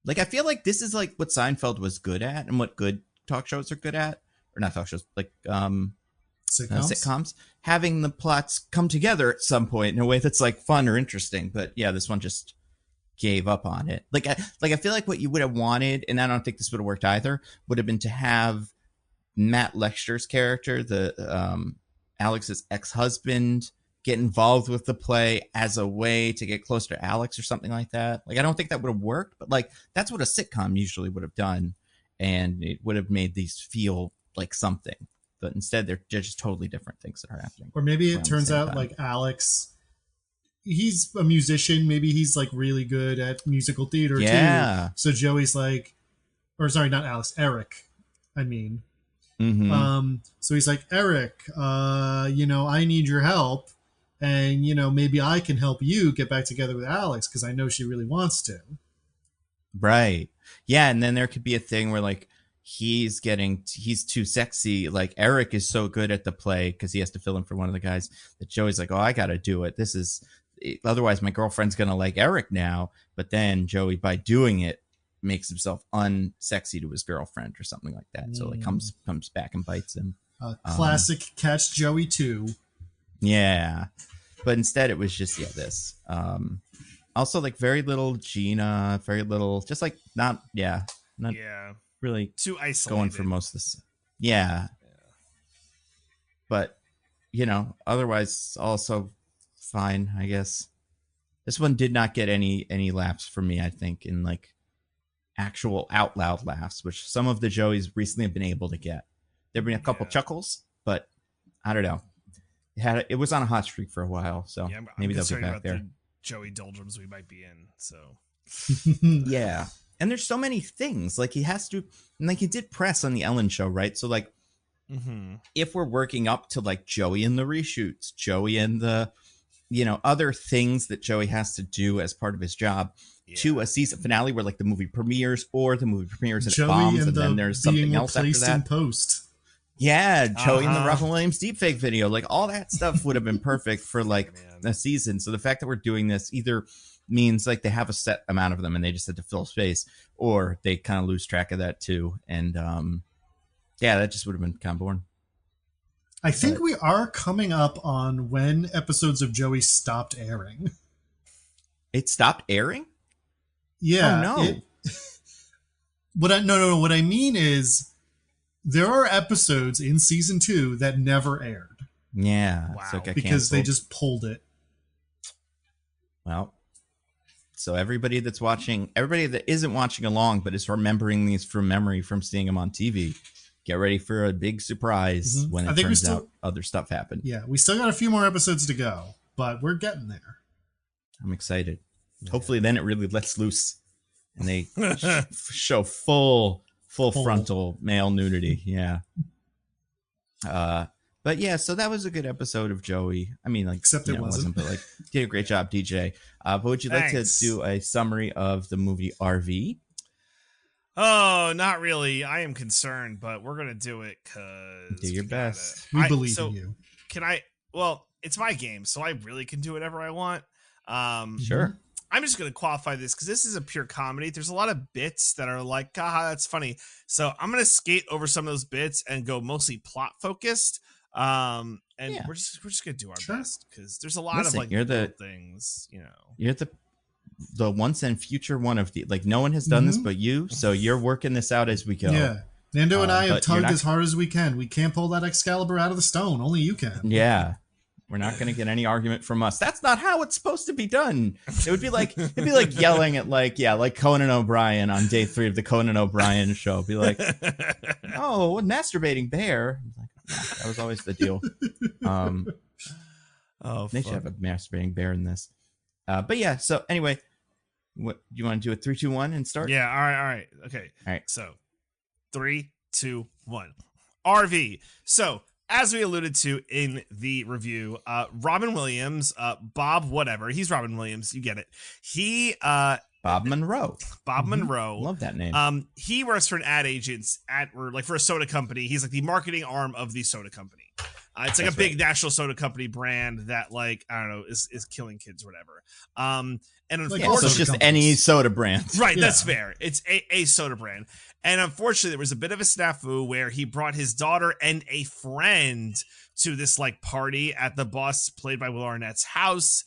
Like I feel like this is like what Seinfeld was good at, and what good talk shows are good at, or not talk shows, like sitcoms, having the plots come together at some point in a way that's like fun or interesting. But yeah, this one just gave up on it. Like I feel like what you would have wanted, and I don't think this would have worked either, would have been to have Matt Lexter's character, the Alex's ex-husband, get involved with the play as a way to get closer to Alex or something like that. Like I don't think that would have worked, but like that's what a sitcom usually would have done, and it would have made these feel like something. But instead, they're just totally different things that are happening. Or maybe it turns out like Alex, he's a musician. Maybe he's like really good at musical theater too. So Joey's like, or sorry, not Alex, Eric. I mean. So he's like, Eric, I need your help, and maybe I can help you get back together with Alex because I know she really wants to. Right. Yeah, and then there could be a thing where like he's too sexy. Like Eric is so good at the play because he has to fill in for one of the guys that Joey's like, oh, I got to do it. Otherwise my girlfriend's gonna like Eric now. But then Joey, by doing it, makes himself unsexy to his girlfriend or something like that. So like comes back and bites him. Classic catch Joey 2. Yeah. But instead it was just, this. Also, like, very little Gina, very little, just like not really too isolated. Going for most of this. Yeah. But, otherwise also fine, I guess. This one did not get any laughs from me, I think, in like actual out loud laughs, which some of the Joeys recently have been able to get. There've been a couple chuckles, but I don't know. It was on a hot streak for a while, so maybe they'll be back there. The Joey doldrums we might be in, so yeah. And there's so many things like he has to, and like he did press on the Ellen show, right? So like, if we're working up to like Joey and the reshoots, Joey and the, other things that Joey has to do as part of his job, to a season finale where like the movie premieres or the movie premieres and Joey it bombs, and then there's something else after that. In post. Yeah, Joey and the Robin Williams deepfake video, like all that stuff would have been perfect for like a season. So the fact that we're doing this either means like they have a set amount of them and they just had to fill space, or they kind of lose track of that too. And that just would have been kind of boring. I think we are coming up on when episodes of Joey stopped airing. It stopped airing? Yeah. Oh, no. No. What I mean is there are episodes in season 2 that never aired. Yeah. Wow. So because canceled. They just pulled it. Well, so everybody that isn't watching along but is remembering these from memory from seeing them on TV, get ready for a big surprise when it turns out other stuff happened. Yeah, we still got a few more episodes to go, but we're getting there. I'm excited. Yeah. Hopefully then it really lets loose and they show full frontal male nudity. Yeah. But yeah, so that was a good episode of Joey. I mean, like, except it wasn't, but like, did a great job, DJ. But would you like to do a summary of the movie RV? Oh, not really. I am concerned, but we're gonna do it because do your best. We believe in you. Can I? Well, it's my game, so I really can do whatever I want. Sure. I'm just gonna qualify this because this is a pure comedy. There's a lot of bits that are like, haha, that's funny. So I'm gonna skate over some of those bits and go mostly plot focused. We're just gonna do our best because there's a lot of like things, You're the once and future one of the, like, no one has done this but you, so you're working this out as we go. Yeah, Nando and I have tugged as hard as we can. We can't pull that Excalibur out of the stone. Only you can. Yeah, we're not going to get any argument from us. That's not how it's supposed to be done. It'd be like yelling at like Conan O'Brien on day 3 of the Conan O'Brien show. Be like, oh, masturbating bear. Like, that was always the deal. They should have a masturbating bear in this. But yeah, so anyway, what you want to do a 3, 2, 1 and start? Yeah, all right. Okay. All right. So 3, 2, 1. RV. So as we alluded to in the review, Robin Williams, Bob whatever, he's Robin Williams, you get it. He Bob Monroe. Monroe. Love that name. He works for an ad agent for a soda company. He's like the marketing arm of the soda company. It's like a big national soda company brand that, like, I don't know, is killing kids or whatever. And unfortunately, so it's just any soda brand. Right, that's fair. It's a soda brand. And unfortunately, there was a bit of a snafu where he brought his daughter and a friend to this like party at the boss played by Will Arnett's house.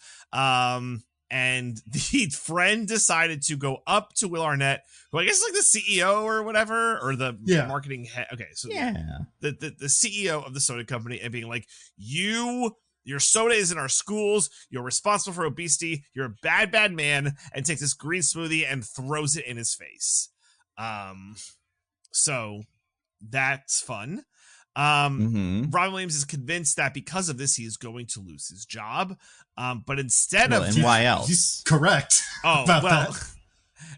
And the friend decided to go up to Will Arnett, who I guess is like the CEO or whatever, or the marketing head. Okay, so the CEO of the soda company, and being like, your soda is in our schools. You're responsible for obesity. You're a bad man, and takes this green smoothie and throws it in his face. So that's fun. Robin Williams is convinced that because of this, he is going to lose his job. But instead of, and why else? He's correct. Oh, about well, that.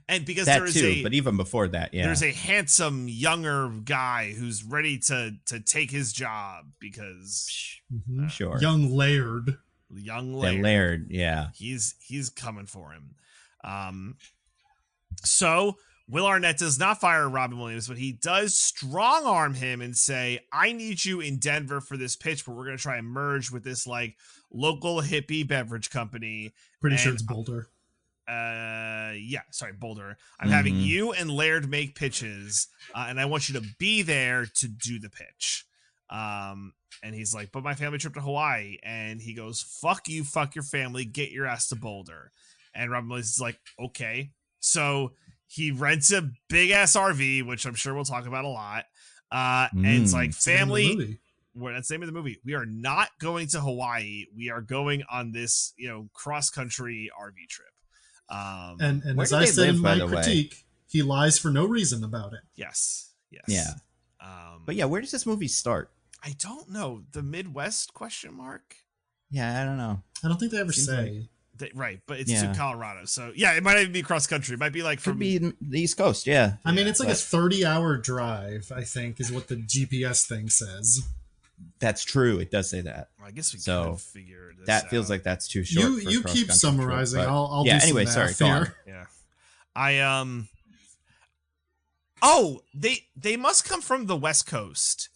And because that there is too, but even before that, there's a handsome younger guy who's ready to take his job because sure, young Laird, yeah, he's coming for him. So Will Arnett does not fire Robin Williams, but he does strong arm him and say, I need you in Denver for this pitch, but we're going to try and merge with this like local hippie beverage company. Pretty sure it's Boulder. Boulder. I'm having you and Laird make pitches, and I want you to be there to do the pitch. And he's like, but my family trip to Hawaii. And he goes, fuck you, fuck your family, get your ass to Boulder. And Robin Williams is like, okay. So he rents a big ass RV, which I'm sure we'll talk about a lot. And it's like, family, that's the name of the movie. We are not going to Hawaii. We are going on this, cross country RV trip. And as I said in my critique, he lies for no reason about it. Yes. Yeah. But yeah, where does this movie start? I don't know. The Midwest ? Yeah, I don't know. I don't think they ever say. Right, but it's to Colorado. So yeah, it might even be cross country. It might be like could be the East Coast. Yeah. I mean, it's like a 30-hour drive, I think, is what the GPS thing says. That's true. It does say that. I guess we could figure this that out. feels like that's too short. You keep summarizing. Trip, I'll do anyway, some math sorry. here. Yeah. Oh, they must come from the West Coast.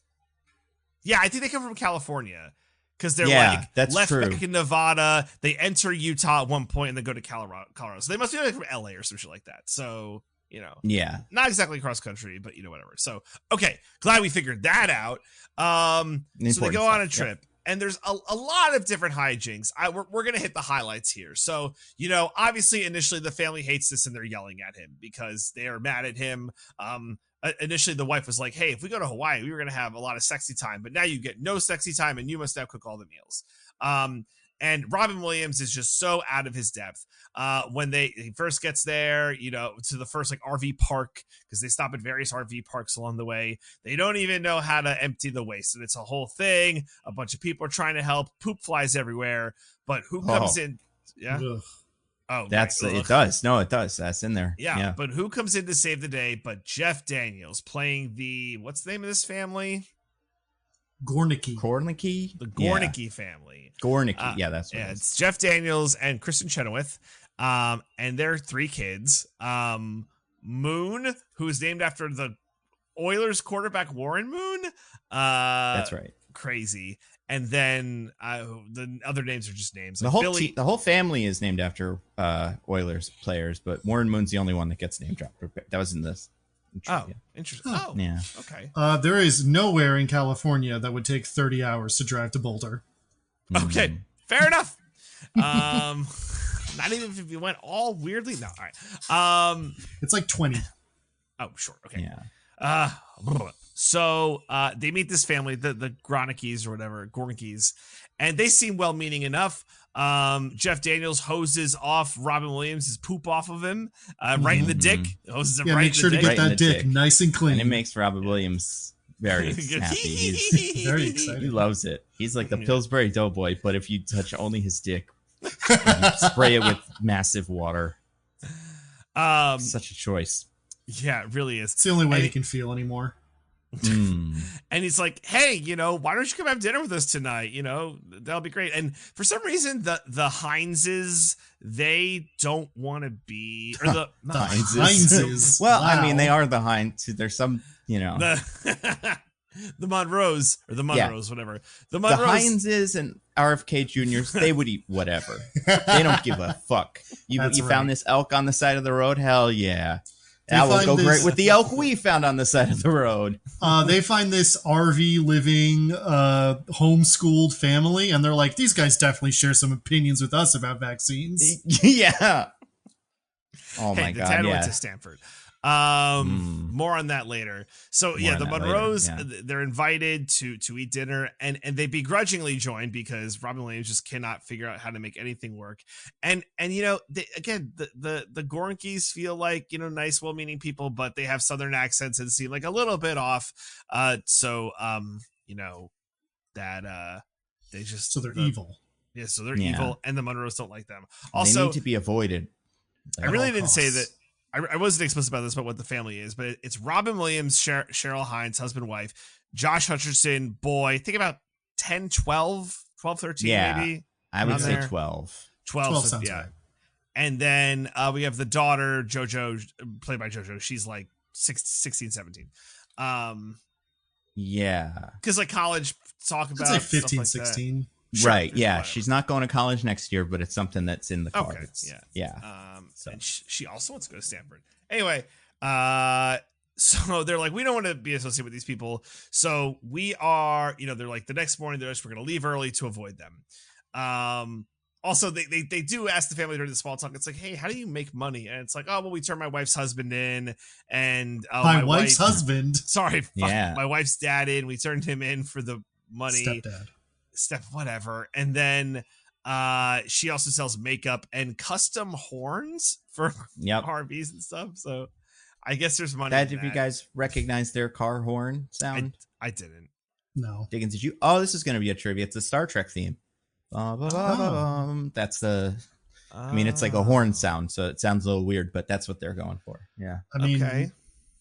Yeah, I think they come from California because they're that's left true. back in Nevada. They enter Utah at one point and then go to Colorado. So they must be like from LA or some shit like that. So, not exactly cross country, but whatever. So, okay, glad we figured that out. So they go on a trip. Yep. And there's a lot of different hijinks. We're going to hit the highlights here. So, obviously, initially, the family hates this and they're yelling at him because they are mad at him. Initially, the wife was like, hey, if we go to Hawaii, we were going to have a lot of sexy time. But now you get no sexy time and you must now cook all the meals. And Robin Williams is just so out of his depth. When he first gets there, to the first RV park, because they stop at various RV parks along the way. They don't even know how to empty the waste. And it's a whole thing. A bunch of people are trying to help. Poop flies everywhere. But who comes in? Yeah. Ugh. Oh, it does. No, it does. That's in there. Yeah. But who comes in to save the day? But Jeff Daniels playing what's the name of this family? Gornicki. The Gornicki family. Gornicki. That's what it's Jeff Daniels and Kristen Chenoweth. And their 3 kids. Moon, who is named after the Oilers quarterback Warren Moon. That's right. Crazy. And then the other names are just names. The whole family is named after Oilers players, but Warren Moon's the only one that gets name dropped. That was in this. Oh, interesting. Oh, yeah. Okay. There is nowhere in California that would take 30 hours to drive to Boulder. Okay, fair enough. Not even if you went all weirdly. No, all right. It's like 20. Oh, sure. Okay. Yeah. So they meet this family, the Gornickis or whatever, Gornickis, and they seem well-meaning enough. Jeff Daniels hoses off Robin Williams' poop off of him, right in the dick. Hoses him right make sure in the to dick. get that dick nice and clean. And it makes Robin Williams very happy. He's very excited. He loves it. He's like the Pillsbury Doughboy, but if you touch only his dick, you spray it with massive water. Such a choice. Yeah, it really is. It's the only way he can feel anymore. And he's like, hey, why don't you come have dinner with us tonight? That'll be great. And for some reason, the Hineses, they don't want to be, or the Hineses. Well, wow. I mean, they are the Hines. There's some, the Monroes or the Monroes, whatever. The Hineses and RFK Juniors, they would eat whatever. They don't give a fuck. You found this elk on the side of the road? Hell yeah. That will go great with the elk we found on the side of the road. They find this RV living, homeschooled family, and they're like, these guys definitely share some opinions with us about vaccines. Yeah. Oh my God. Dad went to Stanford. More on that later. So the Monroes, they're invited to eat dinner, and they begrudgingly join because Robin Williams just cannot figure out how to make anything work. And the Gornkis feel like nice, well-meaning people, but they have Southern accents and seem like a little bit off. So they're evil. Yeah, so they're evil, and the Monroes don't like them. Also, they need to be avoided. I really didn't say that. I wasn't explicit about this, about what the family is, but it's Robin Williams, Cheryl Hines, husband, wife, Josh Hutcherson, boy, think about 10, 12, 13 maybe. I would say 12. 12 sounds right. And then we have the daughter, JoJo, played by JoJo. She's like 16, 17. Yeah. Because college talk about like 15, like 16. That. Sure, right. Yeah. She's not going to college next year, but it's something that's in the cards. Okay. Yeah. And she also wants to go to Stanford. Anyway, So they're like, we don't want to be associated with these people. So we are, they're like, the next morning, we're going to leave early to avoid them. Also, they do ask the family during the small talk. It's like, hey, how do you make money? And it's like, oh, well, we turn my wife's husband in, and my wife's husband. Sorry, my wife's dad in. We turned him in for the money. Whatever. And then she also sells makeup and custom horns for RVs and stuff. So I guess there's money. Did you guys recognize their car horn sound? I didn't. No. Diggins, did you? Oh, this is going to be a trivia. It's a Star Trek theme. That's the. I mean, it's like a horn sound, so it sounds a little weird, but that's what they're going for. Yeah. I mean,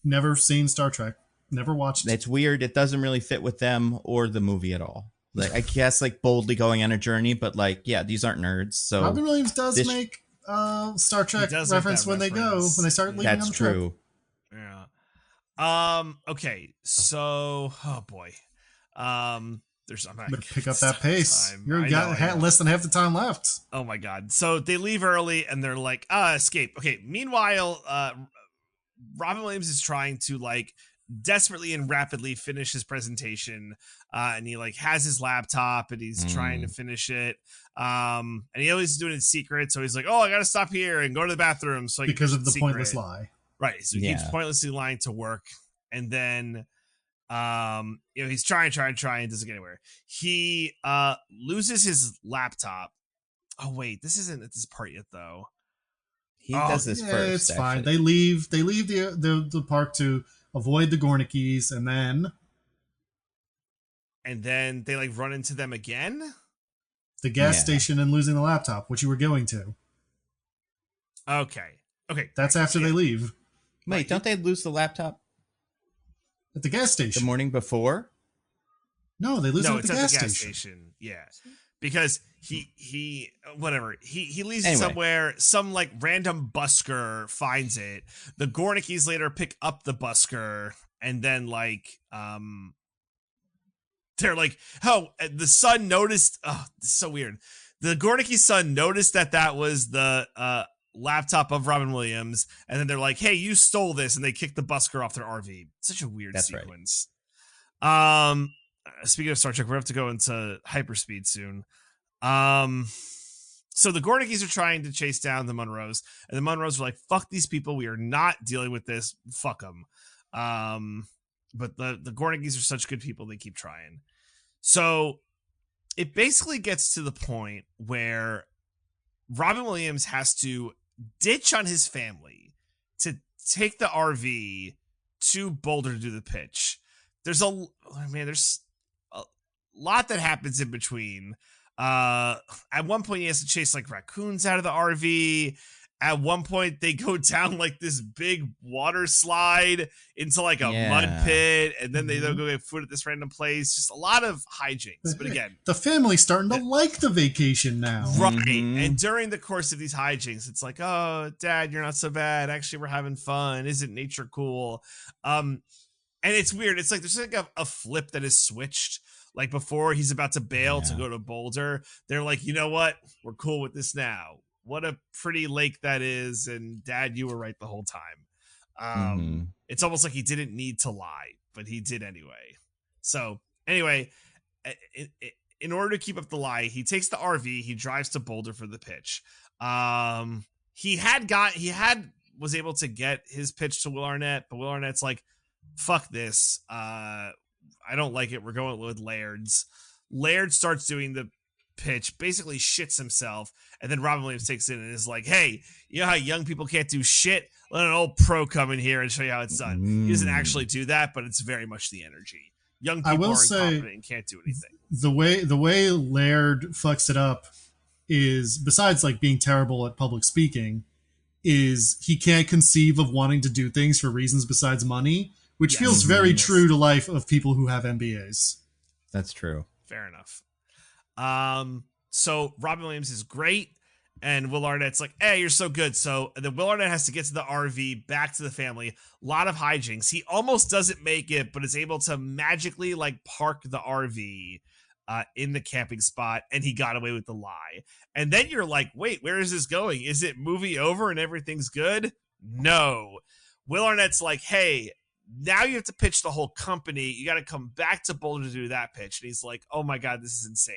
never seen Star Trek. Never watched. It's weird. It doesn't really fit with them or the movie at all. Like, I guess, like, boldly going on a journey, but like, yeah, these aren't nerds. So Robin Williams does make Star Trek reference when they start leaving on the trip. True. Yeah. Okay. So, oh boy. I'm gonna pick up that pace. You got less than half the time left. Oh my god. So they leave early and they're like, escape. Okay. Meanwhile, Robin Williams is trying to like desperately and rapidly finish his presentation. And he like has his laptop and he's trying to finish it. And he always doing it in secret. So he's like, oh, I got to stop here and go to the bathroom. So because of the pointless lie. Right. So he keeps pointlessly lying to work. And then, he's trying, doesn't get anywhere. He loses his laptop. Oh wait, this isn't at this part yet though. He does this first. It's fine. They leave the park to avoid the Gornickes, and then they like run into them again. The gas station and losing the laptop, which you were going to. Okay. That's after they leave. Wait, don't they lose the laptop at the gas station the morning before? No, they lose it at the gas station. Yeah, because he leaves it somewhere. Some like random busker finds it. The Gornickes later pick up the busker, and then like they're like, oh, the son noticed. Oh, this is so weird. The Gornicke son noticed that was the laptop of Robin Williams, and then they're like, hey, you stole this, and they kick the busker off their RV. Such a weird sequence. Right. Speaking of Star Trek, we have to go into hyperspeed soon. So the Gornickes are trying to chase down the Monroes, and the Monroes are like, fuck these people, we are not dealing with this, fuck them. But the Gornickes are such good people, they keep trying. So it basically gets to the point where Robin Williams has to ditch on his family to take the RV to Boulder to do the pitch. There's a lot that happens in between. At one point he has to chase like raccoons out of the RV. At one point they go down like this big water slide into like a mud pit, and then they'll go get food at this random place. Just a lot of hijinks. But again, the family's starting to like the vacation now. Right. And during the course of these hijinks, it's like, oh, Dad, you're not so bad. Actually, we're having fun. Isn't nature cool? And it's weird. It's like there's like a flip that is switched. Like before he's about to bail to go to Boulder, they're like, you know what? We're cool with this now. What a pretty lake that is. And Dad, you were right the whole time. It's almost like he didn't need to lie, but he did anyway. So anyway, in order to keep up the lie, he takes the RV, he drives to Boulder for the pitch. He was able to get his pitch to Will Arnett, but Will Arnett's like, fuck this. I don't like it. We're going with Laird's. Laird starts doing the pitch, basically shits himself, and then Robin Williams takes it and is like, hey, you know how young people can't do shit? Let an old pro come in here and show you how it's done. He doesn't actually do that, but it's very much the energy. Young people are incompetent and can't do anything. The way Laird fucks it up is, besides like being terrible at public speaking, is he can't conceive of wanting to do things for reasons besides money, which feels very true to life of people who have MBAs. That's true. Fair enough. So Robin Williams is great, and Will Arnett's like, hey, you're so good. So then Will Arnett has to get to the RV, back to the family. A lot of hijinks. He almost doesn't make it, but is able to magically like park the RV in the camping spot, and he got away with the lie. And then you're like, wait, where is this going? Is it movie over and everything's good? No. Will Arnett's like, hey, now you have to pitch the whole company. You got to come back to Boulder to do that pitch. And he's like, oh my God, this is insane.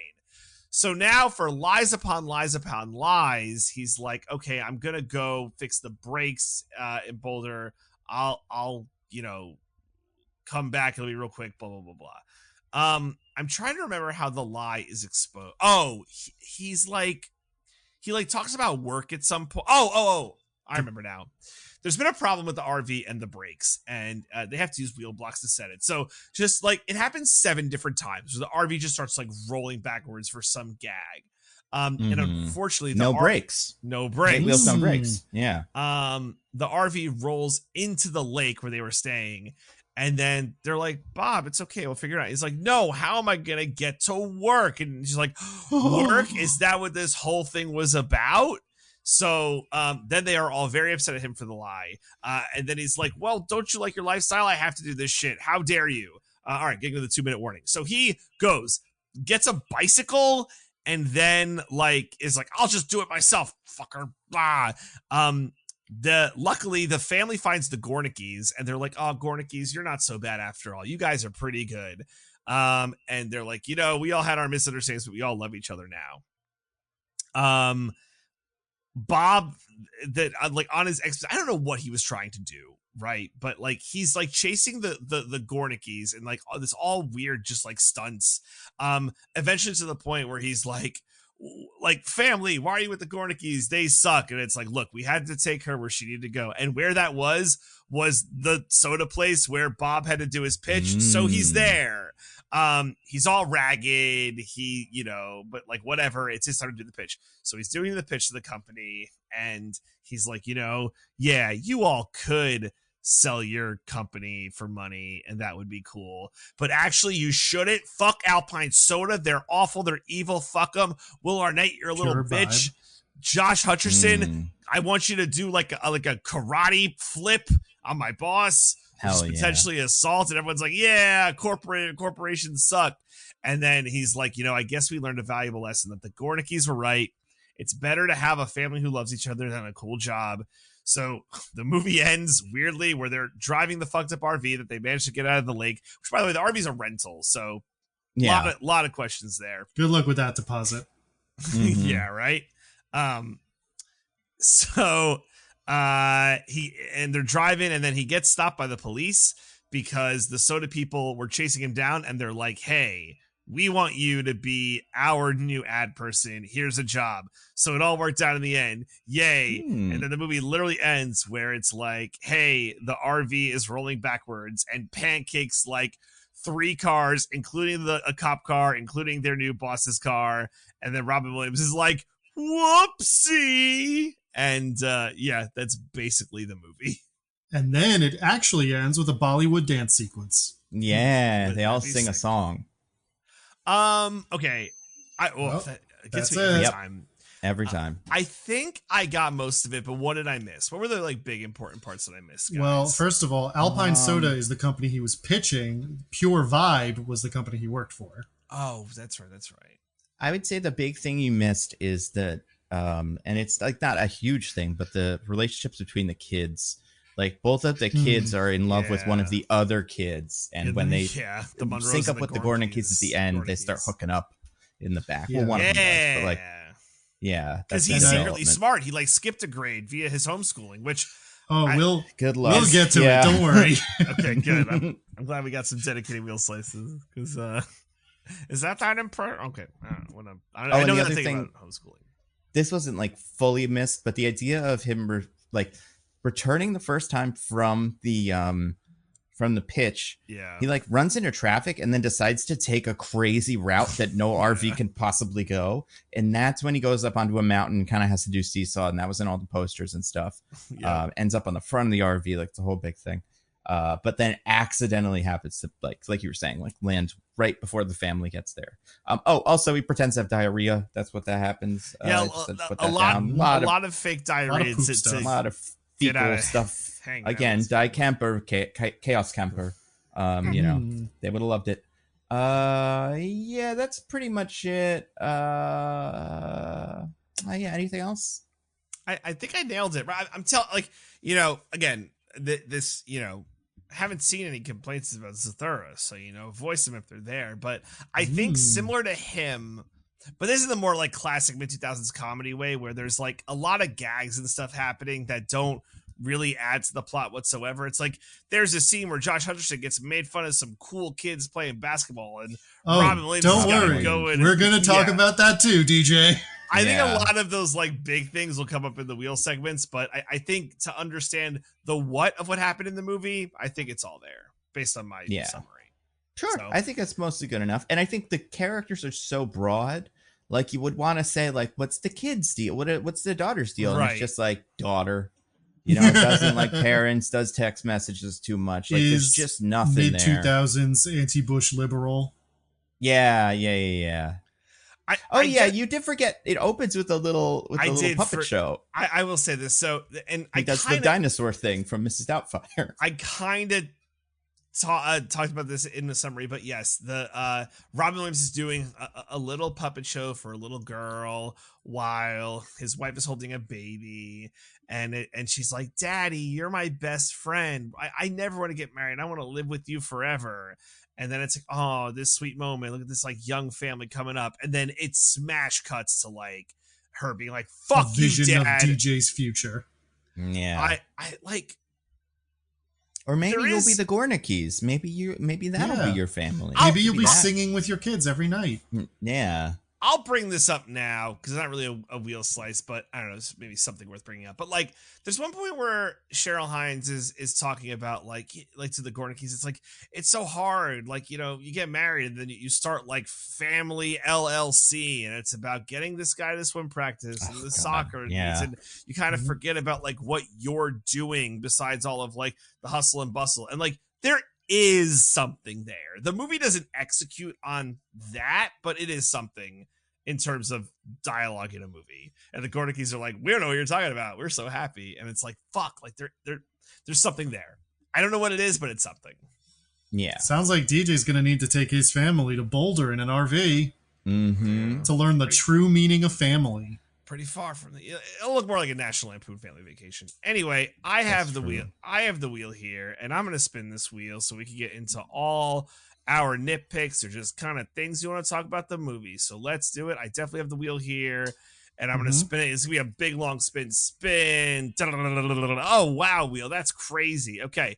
So now for lies upon lies upon lies, he's like, okay, I'm going to go fix the brakes in Boulder. I'll, come back. It'll be real quick, blah, blah, blah, blah. I'm trying to remember how the lie is exposed. Oh, he talks about work at some point. Oh, I remember now. There's been a problem with the RV and the brakes, and they have to use wheel blocks to set it. So just like it happens 7 different times. So the RV just starts like rolling backwards for some gag. And unfortunately, no brakes. Wheels, no brakes. Yeah. The RV rolls into the lake where they were staying. And then they're like, Bob, it's okay. We'll figure it out. He's like, no, how am I going to get to work? And she's like, work? Is that what this whole thing was about? So then they are all very upset at him for the lie. And then he's like, well, don't you like your lifestyle? I have to do this shit. How dare you? All right, getting to the 2-minute warning. So he goes, gets a bicycle, and then is like, I'll just do it myself, fucker. Blah. Luckily the family finds the Gornickys, and they're like, oh, Gornickys, you're not so bad after all. You guys are pretty good. And they're like, we all had our misunderstandings, but we all love each other now. Bob, that on his I don't know what he was trying to do, right? But he's chasing the Gornickys and this all weird just stunts. Eventually to the point where he's like, family, why are you with the Gornickys? They suck. And it's like, look, we had to take her where she needed to go, and where that was the soda place where Bob had to do his pitch. So he's there. He's all ragged. But whatever. It's his time to do the pitch. So he's doing the pitch to the company, and he's like, yeah, you all could sell your company for money, and that would be cool. But actually, you shouldn't. Fuck Alpine Soda. They're awful. They're evil. Fuck them. Will Arnett, you're a little bitch. Josh Hutcherson, I want you to do like a karate flip on my boss. Hell yeah. Potentially assault, and everyone's like, yeah, corporations suck. And then he's like, I guess we learned a valuable lesson that the Gornickys were right. It's better to have a family who loves each other than a cool job. So the movie ends weirdly where they're driving the fucked up RV that they managed to get out of the lake, which, by the way, the RV's a rental. So yeah, lot of questions there. Good luck with that deposit. Yeah, right. So they're driving, and then he gets stopped by the police because the soda people were chasing him down, and they're like, hey, we want you to be our new ad person. Here's a job. So it all worked out in the end. Yay. And then the movie literally ends where it's like, hey, the RV is rolling backwards and pancakes 3 cars, including a cop car, including their new boss's car. And then Robin Williams is like, whoopsie. And yeah, that's basically the movie. And then it actually ends with a Bollywood dance sequence. Yeah, they all sing a song. Okay. That gets me every time. Every time. I think I got most of it, but what did I miss? What were the big important parts that I missed, guys? Well, first of all, Alpine Soda is the company he was pitching. Pure Vibe was the company he worked for. Oh, that's right. I would say the big thing you missed is that, and it's not a huge thing, but the relationships between the kids. Both of the kids are in love with one of the other kids, and when they sync up with the Gornickys at the end, they start hooking up in the back. Yeah. Well, one of them does, but yeah, because he's secretly smart. He skiped a grade via his homeschooling, which good luck. We'll get to it. Don't worry. Okay, good. I'm glad we got some dedicated wheel slices because is that time in prayer? Okay, I know that thing about homeschooling. This wasn't fully missed, but the idea of him returning the first time from the pitch, he runs into traffic and then decides to take a crazy route that no RV can possibly go, and that's when he goes up onto a mountain and kind of has to do seesaw, and that was in all the posters and stuff. Ends up on the front of the RV, it's a whole big thing, but then accidentally happens to like you were saying, land right before the family gets there. Also he pretends to have diarrhea. That's what that happens. A lot of fake diarrhea. A lot of fecal stuff. Again, Die Camper, Chaos Camper. They would have loved it. Yeah, that's pretty much it. Yeah, anything else? I think I nailed it. I'm telling, again, this, haven't seen any complaints about Zathura, so voice them if they're there. But I think similar to him, but this is the more like classic mid 2000s comedy way where there's like a lot of gags and stuff happening that don't really add to the plot whatsoever. It's like there's a scene where Josh Hutcherson gets made fun of some cool kids playing basketball, and Robin Williams don't worry, we're gonna talk about that too, DJ. I think a lot of those like big things will come up in the wheel segments, but I think to understand the what of what happened in the movie, I think it's all there based on my summary. Sure, so. I think that's mostly good enough, and I think the characters are so broad. Like you would want to say, like, what's the kid's deal? What's the daughter's deal? And it's just like daughter. It doesn't like parents, does text messages too much. Like there's just nothing mid 2000s anti-Bush liberal. Yeah. You did forget. It opens with a little puppet show. I will say this. So, and he does the dinosaur thing from Mrs. Doubtfire. I kind of talked about this in the summary, but yes, the Robin Williams is doing a little puppet show for a little girl while his wife is holding a baby, and she's like, "Daddy, you're my best friend. I never want to get married. I want to live with you forever." And then it's like, oh, this sweet moment. Look at this like young family coming up, and then it smash cuts to like her being like, "Fuck you, Dad." Vision of DJ's future. Yeah, I like. Or maybe you'll be the Gornickes. Maybe that'll be your family. Maybe you'll be singing with your kids every night. Yeah. I'll bring this up now because it's not really a wheel slice, but I don't know, it's maybe something worth bringing up. But like, there's one point where Cheryl Hines is talking about like to the Gornickes. It's like, it's so hard. Like, you get married and then you start like family LLC, and it's about getting this guy to swim practice and the soccer. And you kind of forget about like what you're doing besides all of like the hustle and bustle. And like, there is something there. The movie doesn't execute on that, but it is something in terms of dialogue in a movie. And the Gornickes are like, we don't know what you're talking about. We're so happy. And it's like, fuck, like there's something there. I don't know what it is, but it's something. Yeah. Sounds like DJ's going to need to take his family to Boulder in an RV to learn the true meaning of family. Pretty far from it'll look more like a National Lampoon Family Vacation. Anyway, I have the wheel. I have the wheel here, and I'm going to spin this wheel so we can get into all our nitpicks or just kind of things you want to talk about the movie. So let's do it. I definitely have the wheel here, and I'm going to spin it. It's going to be a big, long spin. Oh, wow, wheel. That's crazy. Okay.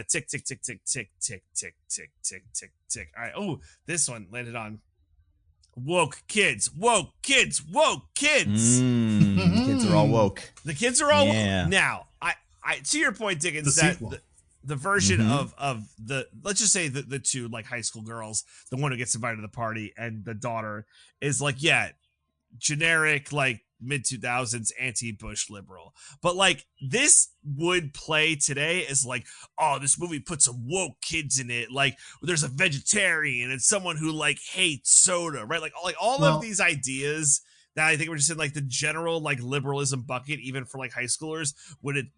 Tick, tick, tick, tick, tick, tick, tick, tick, tick, tick, tick. All right. Oh, this one landed on woke kids. The kids are all woke. The kids are all woke. Now, I to your point, Diggins, the version of the, let's just say the two like high school girls, the one who gets invited to the party and the daughter is like, generic like mid 2000s anti-Bush liberal, but like this would play today as like, oh, this movie puts some woke kids in it, like there's a vegetarian and someone who like hates soda, right? Like all of these ideas that I think we're just in like the general like liberalism bucket, even for like high schoolers, would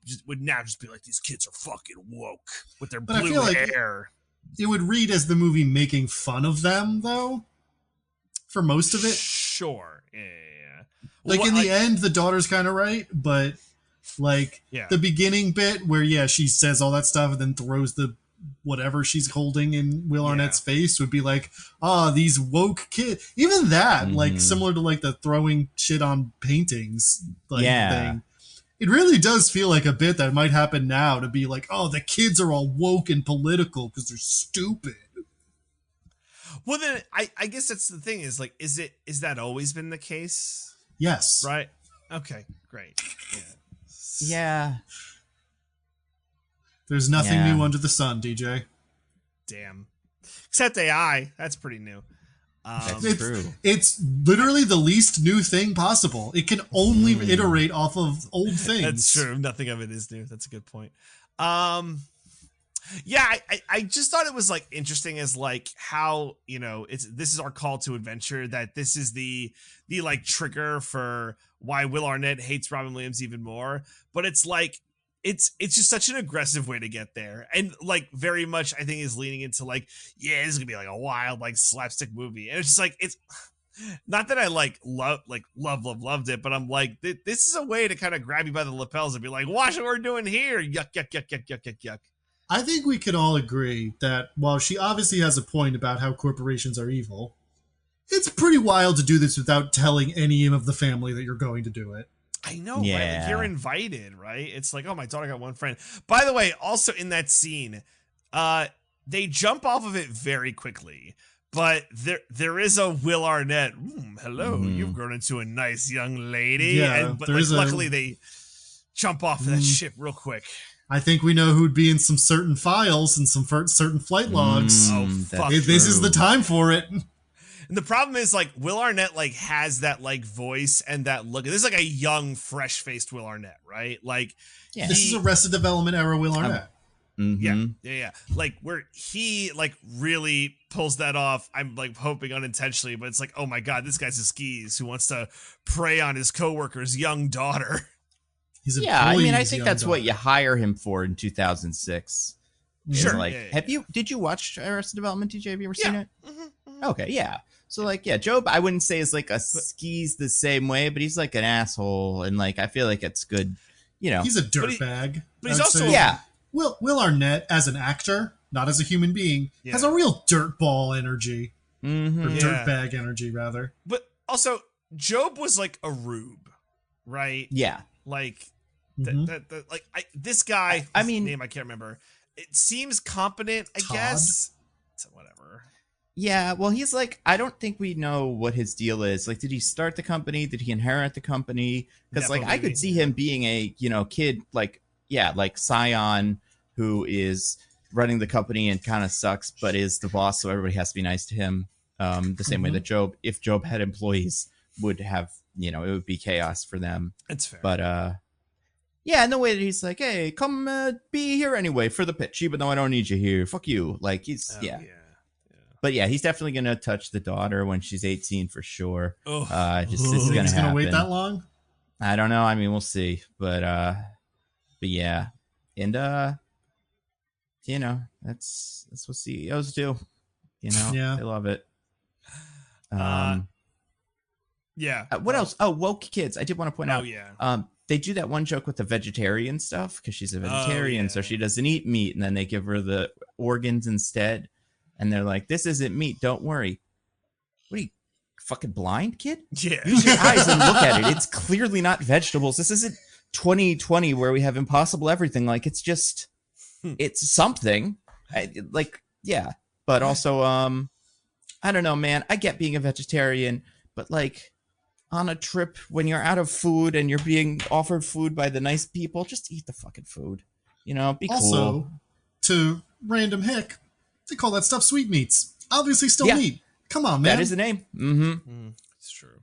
now just be like, these kids are fucking woke with their blue hair. It would read as the movie making fun of them though, for most of it. Sure. Yeah. Like in the end, the daughter's kind of right, but like the beginning bit where she says all that stuff and then throws the whatever she's holding in Will Arnett's face would be like, these woke kids. Even that, like similar to like the throwing shit on paintings thing. It really does feel like a bit that might happen now to be like, oh, the kids are all woke and political because they're stupid. Well, then I guess that's the thing is like, is that always been the case? Yes. Right. Okay, great. Yeah. There's nothing new under the sun, DJ. Damn. Except AI. That's pretty new. That's true. It's literally the least new thing possible. It can only iterate off of old things. That's true. Nothing of it is new. That's a good point. I just thought it was like interesting as like how, this is our call to adventure, that this is the like trigger for why Will Arnett hates Robin Williams even more. But it's like, it's just such an aggressive way to get there. And like very much, I think is leaning into like, this is gonna be like a wild, like slapstick movie. And it's just like, it's not that I loved it, but I'm like, this is a way to kind of grab you by the lapels and be like, watch what we're doing here. Yuck, yuck, yuck, yuck, yuck, yuck, yuck. I think we can all agree that while she obviously has a point about how corporations are evil, it's pretty wild to do this without telling any of the family that you're going to do it. I know, right? Like, you're invited, right? It's like, oh, my daughter got one friend. By the way, also in that scene, they jump off of it very quickly. But there is a Will Arnett. Hello, you've grown into a nice young lady. Yeah, but like, luckily they jump off of that ship real quick. I think we know who'd be in some certain files and some certain flight logs. Oh, fuck. This is the time for it. And the problem is, like, Will Arnett, like, has that, like, voice and that look. This is like a young, fresh-faced Will Arnett, right? Like, this is Arrested Development era Will Arnett. Yeah. Like, where he, like, really pulls that off. I'm, like, hoping unintentionally, but it's like, oh my god, this guy's a skis who wants to prey on his coworker's young daughter. I mean, I think that's what you hire him for in 2006. Sure. Like, did you watch Arrested Development, DJ? Have you ever seen it? Okay, yeah. So, like, Job, I wouldn't say is like a skis the same way, but he's like an asshole, and like, I feel like it's good, you know. He's a dirtbag. But he's also Will Arnett as an actor, not as a human being, has a real dirtball energy. Or dirtbag energy, rather. But also, Job was like a rube, right? Yeah. Like, this guy, name I can't remember. It seems competent, I guess. So whatever. Yeah, well, he's like, I don't think we know what his deal is. Like, did he start the company? Did he inherit the company? Because, like, I could see him being a, kid, like Scion, who is running the company and kind of sucks, but is the boss, so everybody has to be nice to him. The same way that Job, if Job had employees, would have, it would be chaos for them. It's fair. But, and the way that he's like, hey, come be here anyway for the pitch, even though I don't need you here. Fuck you. Like, he's, But yeah, he's definitely going to touch the daughter when she's 18 for sure. This is going to happen. Wait that long? I don't know. I mean, we'll see. But yeah. And, that's what CEOs do. They love it. What else? Oh, woke kids. I did want to point out. They do that one joke with the vegetarian stuff because she's a vegetarian, so she doesn't eat meat, and then they give her the organs instead. And they're like, this isn't meat, don't worry. What are you, fucking blind, kid? Yeah. Use your eyes and look at it. It's clearly not vegetables. This isn't 2020 where we have impossible everything. Like, it's just, it's something. But also, I don't know, man. I get being a vegetarian, but like, on a trip when you're out of food and you're being offered food by the nice people, just eat the fucking food. Be cool. Also, to random hick, they call that stuff sweetmeats. Obviously still meat. Come on, man. That is the name. It's true.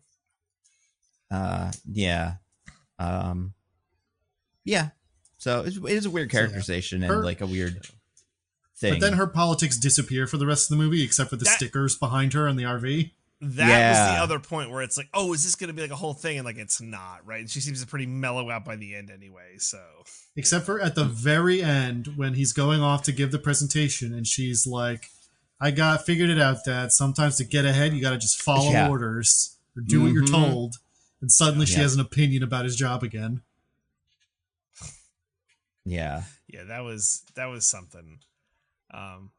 So it is a weird characterization and like a weird thing. But then her politics disappear for the rest of the movie, except for the stickers behind her in the RV. That was the other point where it's like, oh, is this going to be like a whole thing? And like, it's not, right? And she seems to pretty mellow out by the end anyway, so. Except for at the very end when he's going off to give the presentation and she's like, I figured it out, Dad. Sometimes to get ahead, you got to just follow orders or do what you're told. And suddenly she has an opinion about his job again. Yeah. Yeah, that was something.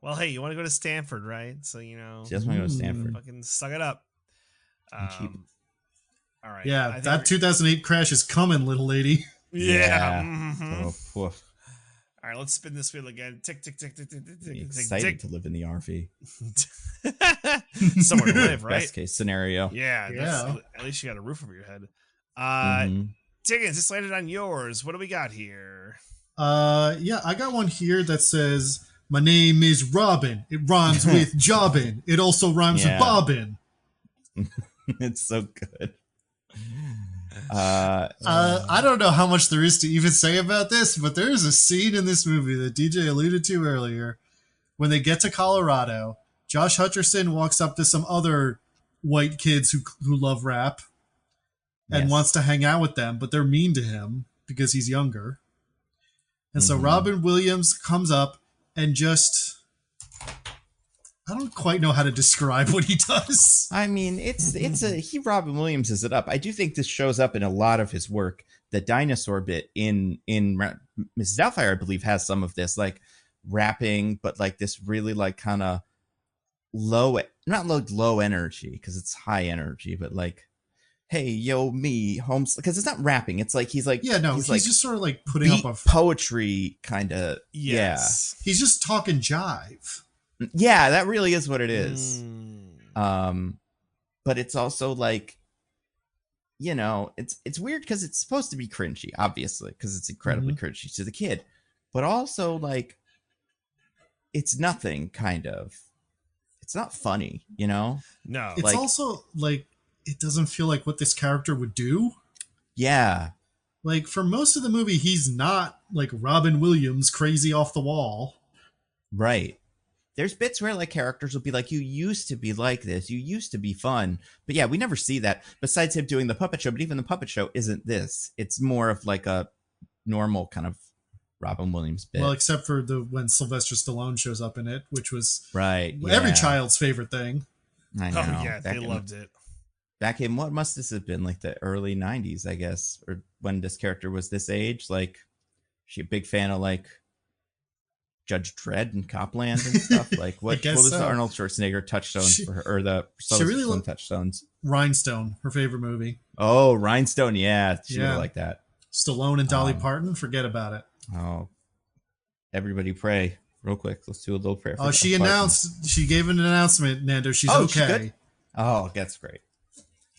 Well, hey, you want to go to Stanford, right? So, she doesn't want to go to Stanford. Fucking suck it up. All right. Yeah, that 2008 crash is coming, little lady. Yeah. All right, let's spin this wheel again. Tick, tick, tick, tick, tick, tick, tick. Excited to live in the RV. Somewhere to live, right? Best case scenario. Yeah. At least you got a roof over your head. Diggins, this landed on yours. What do we got here? I got one here that says, my name is Robin. It rhymes with jobbin. It also rhymes with bobbin. It's so good. I don't know how much there is to even say about this, but there is a scene in this movie that DJ alluded to earlier. When they get to Colorado, Josh Hutcherson walks up to some other white kids who love rap and wants to hang out with them, but they're mean to him because he's younger. And so Robin Williams comes up and just, I don't quite know how to describe what he does. I mean, Robin Williams is it up. I do think this shows up in a lot of his work. The dinosaur bit in Mrs. Doubtfire, I believe, has some of this. Like rapping, but like this really like kind of low energy, because it's high energy, but like, hey, yo, me, Holmes, because it's not rapping. It's like he's like, he's like, just sort of like putting up a poetry kind of. Yes. Yeah, he's just talking jive. Yeah, that really is what it is. But it's also like, you know, it's weird because it's supposed to be cringy, obviously, because it's incredibly cringy to the kid, but also like, it's nothing, kind of. It's not funny, you know? No. It's like, also like, it doesn't feel like what this character would do. Yeah. Like, for most of the movie, he's not like Robin Williams, crazy off the wall. Right. There's bits where like characters will be like, you used to be like this, you used to be fun. But yeah, we never see that besides him doing the puppet show. But even the puppet show isn't this. It's more of like a normal kind of Robin Williams bit. Well, except for when Sylvester Stallone shows up in it, which was every child's favorite thing. I know. Oh yeah, they loved it. Back in, what must this have been, like the early 90s, I guess, or when this character was this age? Like, she a big fan of like Judge Dredd and Copland and stuff. Like, what was the Arnold Schwarzenegger touchstones for her, or the really touchstones? Rhinestone, her favorite movie. Oh, Rhinestone, yeah, she would like that. Stallone and Dolly Parton, forget about it. Oh, everybody pray real quick. Let's do a little prayer. Oh, she announced. She gave an announcement, Nando. She's okay. Oh, that's great.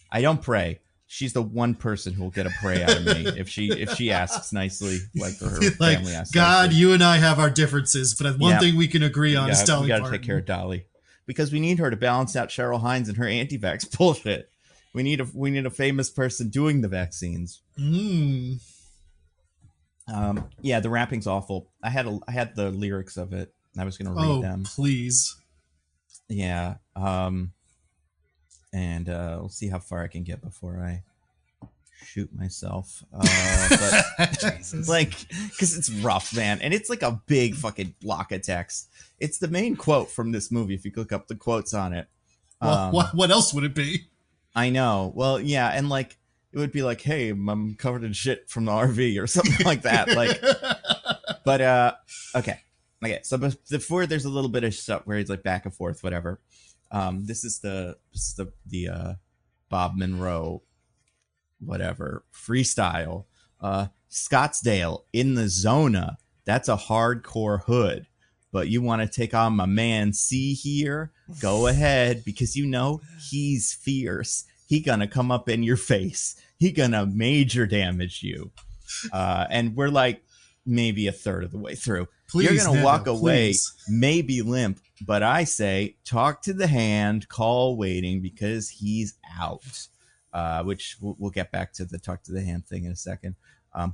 I don't pray. She's the one person who will get a pray out of me if she asks nicely, like for her like, family asks. God, nicely. You and I have our differences, but one thing we can agree on is Dolly Parton. We got to take care of Dolly because we need her to balance out Cheryl Hines and her anti-vax bullshit. We need a famous person doing the vaccines. Yeah, the rapping's awful. I had the lyrics of it. I was going to read them. Please. Yeah. And we'll see how far I can get before I shoot myself. But like, because it's rough, man, and it's like a big fucking block of text. It's the main quote from this movie. If you look up the quotes on it. Well, what else would it be? I know. Well, yeah, and like it would be like, "Hey, I'm covered in shit from the RV" or something like that. Like, but okay. So before there's a little bit of stuff where he's like back and forth, whatever. This is the Bob Monroe, whatever, freestyle. Scottsdale in the Zona. That's a hardcore hood. But you want to take on my man C here? Go ahead, because you know he's fierce. He gonna come up in your face. He gonna major damage you. And we're like maybe a third of the way through. Please, you're gonna walk away, please. maybe limp, but I say talk to the hand, call waiting because he's out. Which we'll get back to the talk to the hand thing in a second.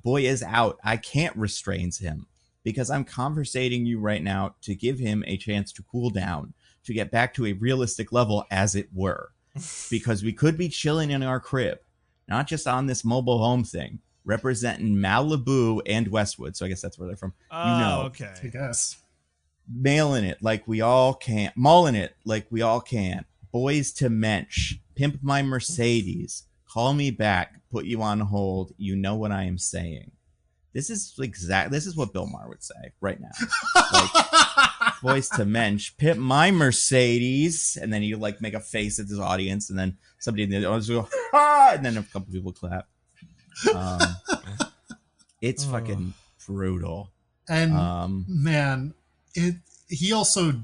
Boy is out. I can't restrain him because I'm conversating you right now to give him a chance to cool down, to get back to a realistic level, as it were, because we could be chilling in our crib, not just on this mobile home thing, representing Malibu and Westwood. So I guess that's where they're from. Okay. I guess. Mailing it like we all can. Mauling it like we all can. Boys to mensch. Pimp my Mercedes. Call me back. Put you on hold. You know what I am saying. This is what Bill Maher would say right now. Like, boys to mensch. Pimp my Mercedes. And then you like make a face at this audience. And then somebody in the audience will go, ha! And then a couple people clap. It's fucking brutal. And man, he also,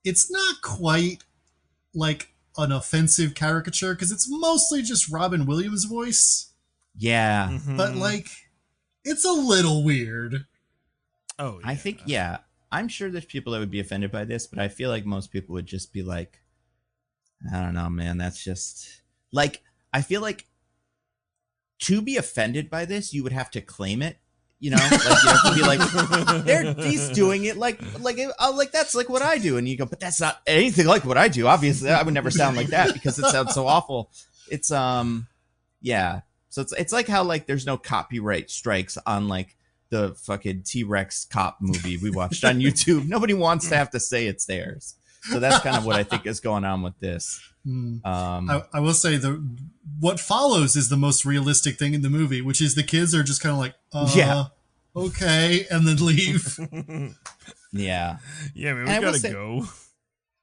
it's not quite like an offensive caricature because it's mostly just Robin Williams' voice. Yeah. Mm-hmm. But like, it's a little weird. Oh, yeah. I think, yeah, I'm sure there's people that would be offended by this, but I feel like most people would just be like, I don't know, man, that's just like, I feel like to be offended by this, you would have to claim it. You know, like you have to be like, he's doing it like that's like what I do, and you go, but that's not anything like what I do. Obviously, I would never sound like that because it sounds so awful. It's yeah. So it's like how like there's no copyright strikes on like the fucking T-Rex cop movie we watched on YouTube. Nobody wants to have to say it's theirs. So that's kind of what I think is going on with this. I will say what follows is the most realistic thing in the movie, which is the kids are just kind of like, okay, and then leave. Yeah. Yeah, man, we gotta go.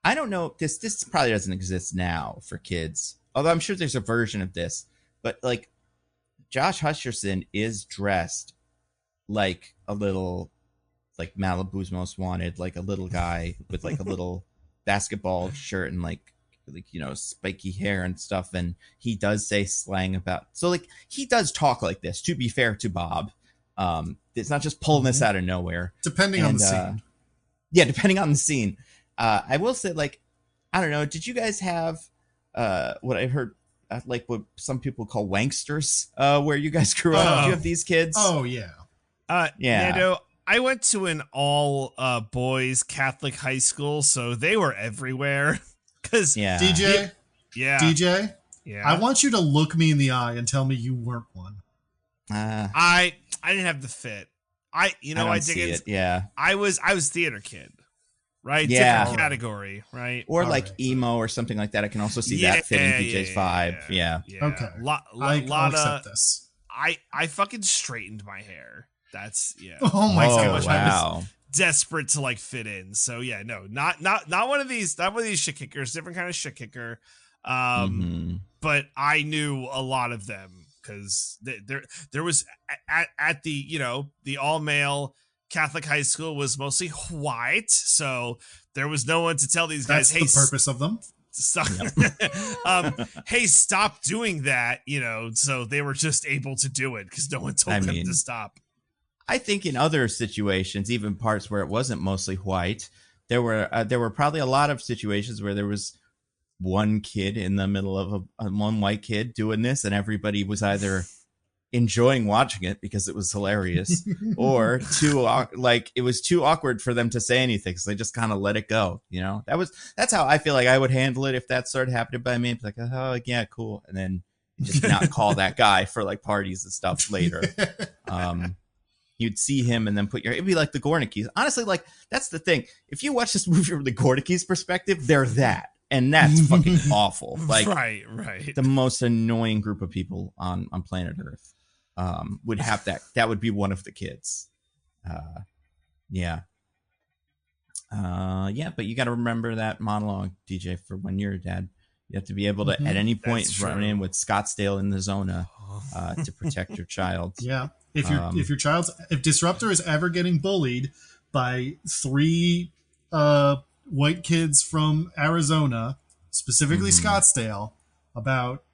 I don't know. This probably doesn't exist now for kids. Although I'm sure there's a version of this. But like Josh Hutcherson is dressed like a little like Malibu's Most Wanted, like a little guy with like a little basketball shirt and like spiky hair and stuff, and he does say slang about, so like he does talk like this, to be fair to Bob. It's not just pulling this out of nowhere, depending on the scene. Yeah, depending on the scene. I will say, like, I don't know, did you guys have what I heard like what some people call wanksters where you guys grew up? Do you have these kids? Oh yeah. Yeah. Nando, I went to an all boys Catholic high school, so they were everywhere. Cause DJ, I want you to look me in the eye and tell me you weren't one. I didn't have the fit. Diggins. Yeah, I was theater kid, right? Yeah, different category, right? Or all like right. Emo or something like that. I can also see that fitting DJ's vibe. Yeah. Okay. I'll accept this. I fucking straightened my hair. That's Oh my gosh! Wow. I was desperate to like fit in. So yeah, no, not one of these, not one of these shit kickers. Different kind of shit kicker. But I knew a lot of them because there was at the the all male Catholic high school was mostly white, so there was no one to tell these guys, "Hey, the purpose of them." Stop. Hey, stop doing that. So they were just able to do it because no one told them to stop. I think in other situations, even parts where it wasn't mostly white, there were probably a lot of situations where there was one kid in the middle of one white kid doing this, and everybody was either enjoying watching it because it was hilarious, or it was too awkward for them to say anything, so they just kind of let it go. That's how I feel like I would handle it if that started happening by me. I'd be like, oh yeah, cool, and then just not call that guy for like parties and stuff later. You'd see him and then it'd be like the Gornickies. Honestly, like that's the thing. If you watch this movie from the Gornickies perspective, they're that. And that's fucking awful. Like right. The most annoying group of people on planet Earth would have that. That would be one of the kids. Yeah. But you got to remember that monologue, DJ, for when you're a dad. You have to be able to, at any point, run in with Scottsdale in the Zona to protect your child. Yeah. If Disruptor is ever getting bullied by 3 white kids from Arizona, specifically Scottsdale, about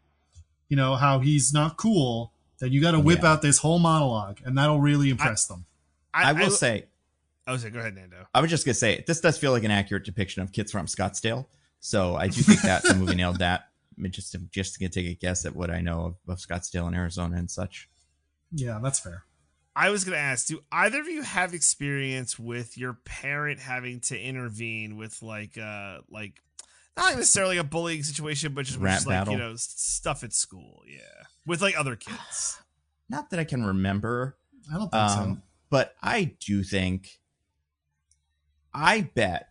how he's not cool, then you got to whip out this whole monologue, and that'll really impress them. I will say. Go ahead, Nando. I was just gonna say this does feel like an accurate depiction of kids from Scottsdale, so I do think that the movie nailed that. I mean, just to take a guess at what I know of Scottsdale and Arizona and such. Yeah, that's fair. I was going to ask, do either of you have experience with your parent having to intervene with like not necessarily a bullying situation, but just like, stuff at school? Yeah. With like other kids. Not that I can remember. I don't think so. But I do think, my dad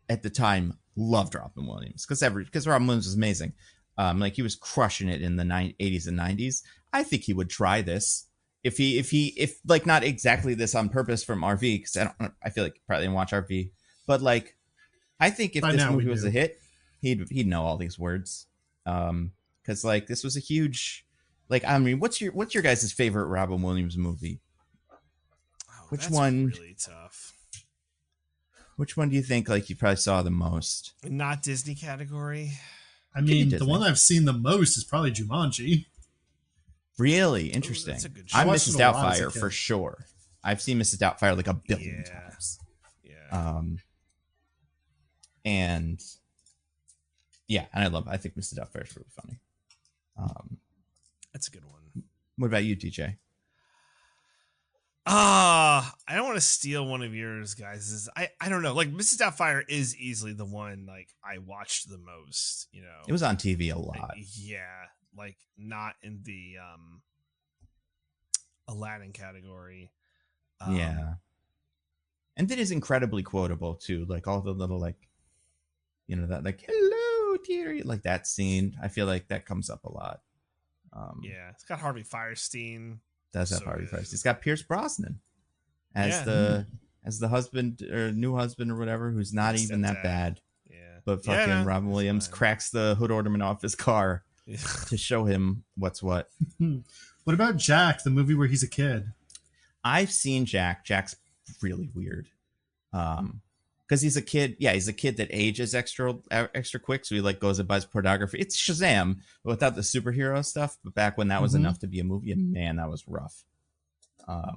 at the time loved Robin Williams because Robin Williams was amazing. Like he was crushing it in the 80s and 90s. I think he would try this if like not exactly this on purpose from RV, because I feel like he probably didn't watch RV, but like I think if this movie was a hit, he'd know all these words, because like this was a huge, like, I mean, what's your guys' favorite Robin Williams movie? Which one? Really tough. Which one do you think like you probably saw the most? Not Disney category. I mean, the one I've seen the most is probably Jumanji. Really interesting. I'm Mrs. Doubtfire for sure. I've seen Mrs. Doubtfire like a billion times. Yeah. And I think Mrs. Doubtfire is really funny. That's a good one. What about you, DJ? I don't want to steal one of yours, guys. I don't know. Like Mrs. Doubtfire is easily the one like I watched the most. It was on TV a lot. Like not in the Aladdin category. And it is incredibly quotable too. Like all the little like, that like hello dear, like that scene. I feel like that comes up a lot. It's got Harvey Fierstein. does have party price. It's got Pierce Brosnan as the husband or new husband or whatever, who's not even that bad. Yeah. But fucking Robin Williams cracks the hood ornament off his car to show him what's what. What about Jack, the movie where he's a kid? I've seen Jack. Jack's really weird. Because he's a kid. Yeah, he's a kid that ages extra quick. So he like goes and buys pornography. It's Shazam, but without the superhero stuff. But back when that was enough to be a movie, and man, that was rough. I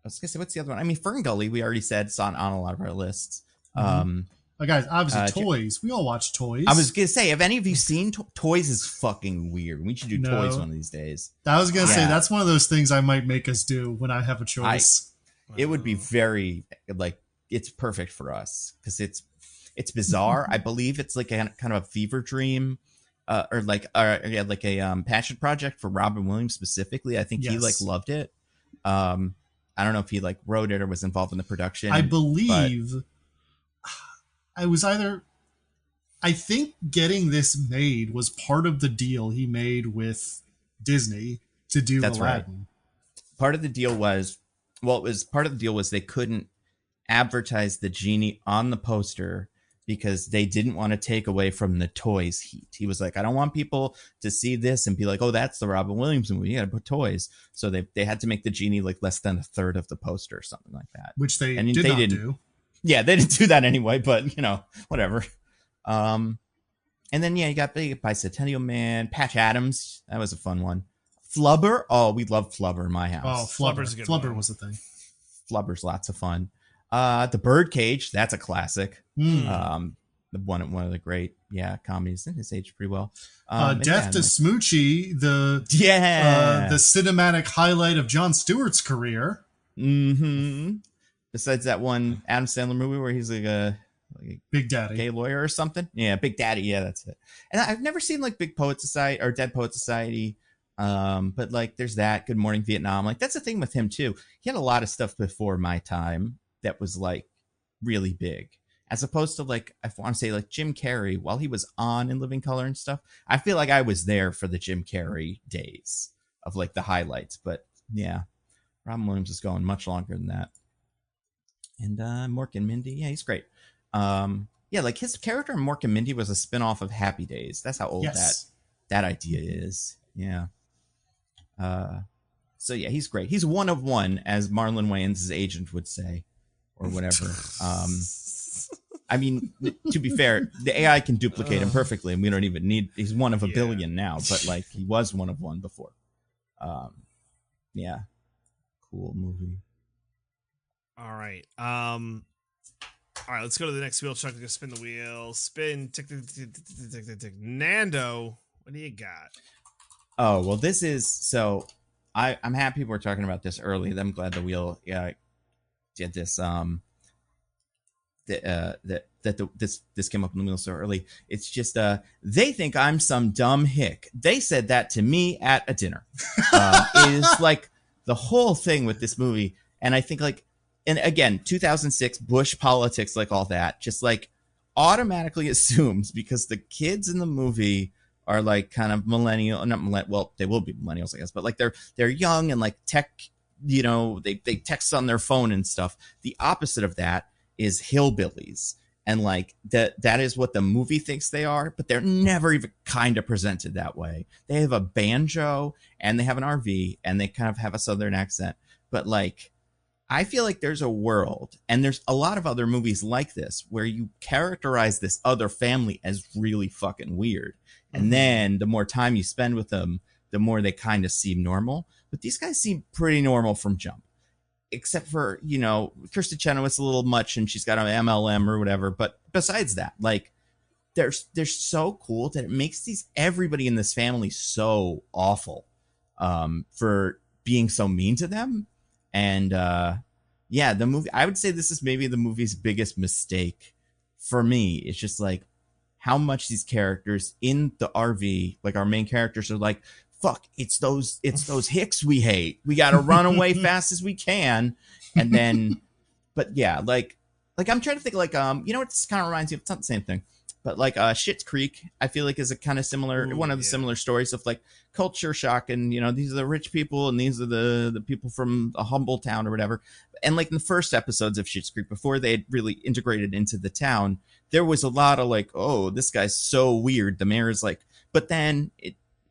was gonna say, what's the other one? I mean, Ferngully, we already said, it's on a lot of our lists. Guys, obviously Toys. We all watch Toys. I was gonna say, have any of you seen Toys? Is fucking weird. We should do Toys one of these days. I was gonna say that's one of those things I might make us do when I have a choice. It would be very like, it's perfect for us because it's bizarre. I believe it's like a kind of a fever dream, or like a passion project for Robin Williams specifically. I think he like loved it. I don't know if he like wrote it or was involved in the production. I believe I think getting this made was part of the deal he made with Disney to do Aladdin. Right. Part of the deal was they couldn't advertise the genie on the poster because they didn't want to take away from the Toys heat. He was like, I don't want people to see this and be like, oh, that's the Robin Williams movie. You got to put Toys. So they had to make the genie like less than a third of the poster or something like that. Which they didn't do. Yeah, they didn't do that anyway, but whatever. And then you got Bicentennial Man, Patch Adams. That was a fun one. Flubber. Oh, we love Flubber in my house. Oh, Flubber's a good one. Flubber was the thing. Flubber's lots of fun. The Birdcage. That's a classic. One of the great comedies. It's aged pretty well. Death to Smoochie. The cinematic highlight of Jon Stewart's career. Besides that one Adam Sandler movie where he's like a Big Daddy, gay lawyer or something. Yeah, Big Daddy. Yeah, that's it. And I've never seen like Big Poet Society or Dead Poet Society. But like there's that. Good Morning Vietnam. Like that's the thing with him too. He had a lot of stuff before my time that was like really big, as opposed to like, I want to say like Jim Carrey, while he was on In Living Color and stuff. I feel like I was there for the Jim Carrey days of like the highlights. But yeah, Robin Williams is going much longer than that. And Mork and Mindy, yeah, he's great. Like his character in Mork and Mindy was a spinoff of Happy Days. That's how old that idea is. Yeah. So yeah, he's great. He's one of one, as Marlon Wayans' agent would say, or whatever. I mean, to be fair, the AI can duplicate him perfectly, and we don't even need. He's one of a billion now, but like he was one of one before. Yeah, cool movie. All right. Let's go to the next wheel. Chuck, go spin the wheel. Spin. Tick, tick, tick, tick, tick, tick, tick. Nando, what do you got? Oh, well, this is so. I'm happy we're talking about this early. I'm glad the wheel did this. This came up in the wheel so early. It's just they think I'm some dumb hick. They said that to me at a dinner. Is like the whole thing with this movie, and I think like. And again, 2006 Bush politics, like all that, just like automatically assumes because the kids in the movie are like kind of they will be millennials, I guess, but like they're young and like tech, they text on their phone and stuff. The opposite of that is hillbillies. And like that is what the movie thinks they are, but they're never even kind of presented that way. They have a banjo and they have an RV and they kind of have a Southern accent, but like, I feel like there's a world, and there's a lot of other movies like this, where you characterize this other family as really fucking weird. And then the more time you spend with them, the more they kind of seem normal. But these guys seem pretty normal from jump. Except for, Kirsten Chenoweth's a little much, and she's got an MLM or whatever. But besides that, like, they're so cool that it makes everybody in this family so awful for being so mean to them. And the movie, I would say this is maybe the movie's biggest mistake for me. It's just like how much these characters in the RV, like our main characters, are like, fuck, it's those hicks we hate. We got to run away fast as we can. And then, but yeah, like I'm trying to think like, what this kind of reminds me of? It's not the same thing. But like Schitt's Creek, I feel like is a kind of similar, one of the similar stories of like culture shock, and these are the rich people and these are the people from a humble town or whatever. And like in the first episodes of Schitt's Creek, before they had really integrated into the town, there was a lot of like, oh, this guy's so weird. The mayor is like, but then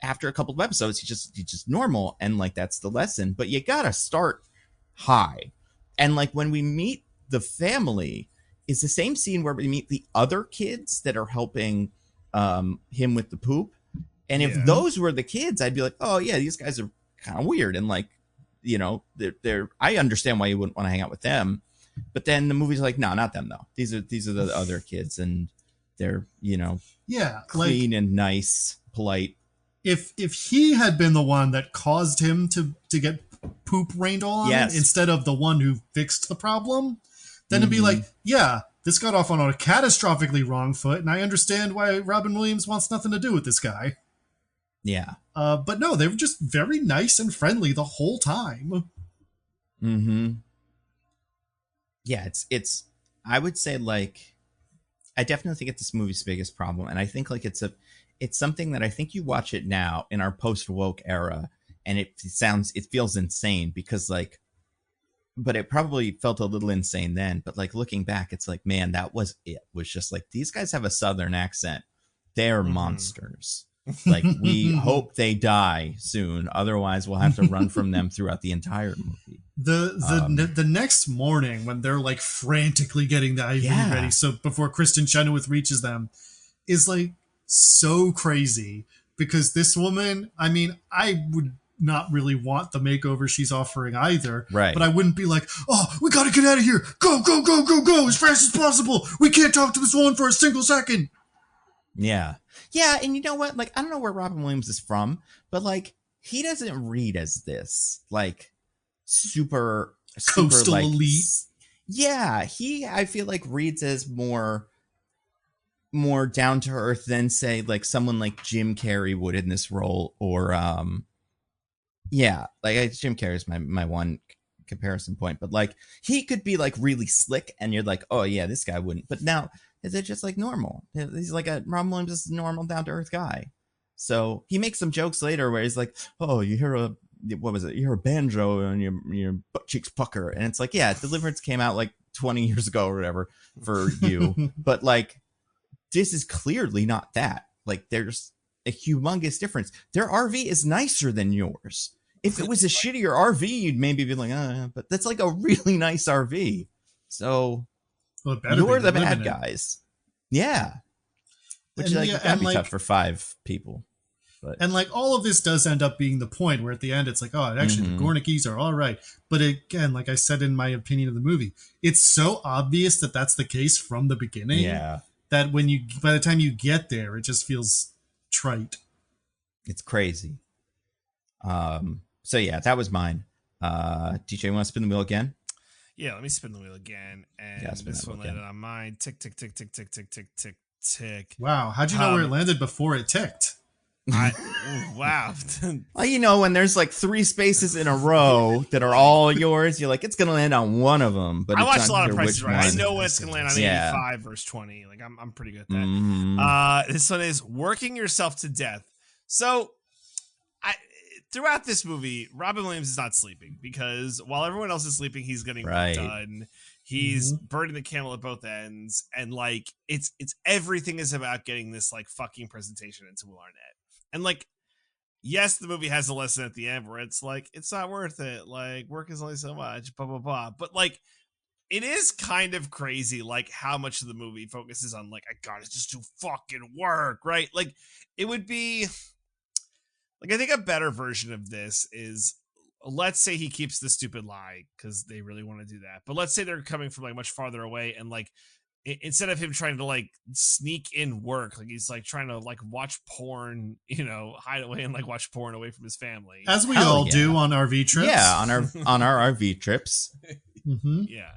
after a couple of episodes, he's just normal, and like that's the lesson. But you gotta start high, and like when we meet the family. Is the same scene where we meet the other kids that are helping him with the poop. And if those were the kids, I'd be like, oh yeah, these guys are kind of weird. And like, they're I understand why you wouldn't want to hang out with them. But then the movie's like, no, not them though. These are the other kids, and they're, clean and nice, polite. If he had been the one that caused him to get poop rained on him instead of the one who fixed the problem, then it'd be like, yeah, this got off on a catastrophically wrong foot, and I understand why Robin Williams wants nothing to do with this guy. Yeah. But no, they were just very nice and friendly the whole time. Mm-hmm. Yeah, it's I would say, like, I definitely think it's this movie's biggest problem, and I think like it's something that I think you watch it now in our post-woke era, and it feels insane because like, but it probably felt a little insane then. But like looking back, it's like, man, that was just like, these guys have a Southern accent. They're monsters. Like, we hope they die soon. Otherwise, we'll have to run from them throughout the entire movie. The next morning when they're like frantically getting the IV ready, so before Kristen Chenoweth reaches them, is like so crazy because this woman, I mean, I would not really want the makeover she's offering either. Right. But I wouldn't be like, oh, we got to get out of here. Go, go, go, go, go as fast as possible. We can't talk to this woman for a single second. Yeah. Yeah. And you know what? Like, I don't know where Robin Williams is from, but like, he doesn't read as this, like, super coastal like, elite. Yeah. I feel like reads as more down to earth than say like someone like Jim Carrey would in this role, or, yeah, like Jim Carrey is my one comparison point, but like he could be like really slick, and you're like, oh yeah, this guy wouldn't. But now is it just like normal? He's like Robin Williams is a normal, down to earth guy. So he makes some jokes later where he's like, oh, you hear a banjo and your butt cheeks pucker, and it's like, yeah, Deliverance came out like 20 years ago or whatever for you, but like this is clearly not that. Like there's a humongous difference. Their RV is nicer than yours. If it was a shittier RV, you'd maybe be like, but that's like a really nice RV. So you're the bad guys. Yeah. Which is like, that'd be tough for 5 people. But. And like all of this does end up being the point where at the end it's like, oh, actually the Gornickies are all right. But again, like I said in my opinion of the movie, it's so obvious that that's the case from the beginning. Yeah. That by the time you get there, it just feels trite. It's crazy. So yeah, that was mine. DJ, you want to spin the wheel again? Yeah, let me spin the wheel again. And this one landed on mine. Tick, tick, tick, tick, tick, tick, tick, tick, tick. Wow, how'd you know where it landed before it ticked? Wow. Well, when there's like 3 spaces in a row that are all yours, you're like, it's gonna land on one of them. But I watched a lot of Prices Right. I know when it's gonna land on 85 versus 20. Like I'm pretty good at that. This one is Working Yourself to Death. So throughout this movie, Robin Williams is not sleeping because while everyone else is sleeping, he's getting work done. He's burning the camel at both ends, and like it's everything is about getting this like fucking presentation into Will Arnett. And like, yes, the movie has a lesson at the end where it's like, it's not worth it. Like, work is only so much, blah, blah, blah. But like, it is kind of crazy, like how much of the movie focuses on like, I gotta just do fucking work, right? Like, it would be like, I think a better version of this is, let's say he keeps the stupid lie because they really want to do that. But let's say they're coming from like much farther away, and like, instead of him trying to like sneak in work, like he's like trying to like watch porn, hide away and like watch porn away from his family, as we all do on RV trips. Yeah, on our RV trips. Yeah,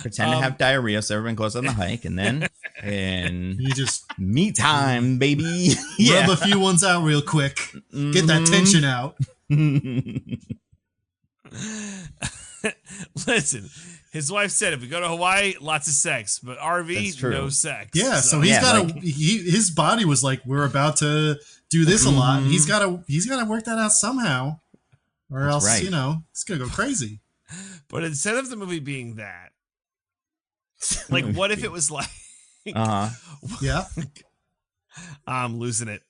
pretend to have diarrhea so everyone goes on the hike, and then you just me time, baby. Rub a few ones out real quick, get that tension out. Listen, his wife said if we go to Hawaii, lots of sex, but RV, no sex. Yeah, so he's got his body was like, we're about to do this a lot. And he's got to work that out somehow, or else it's gonna go crazy. But instead of the movie being that, like, what if it was like, yeah, I'm losing it.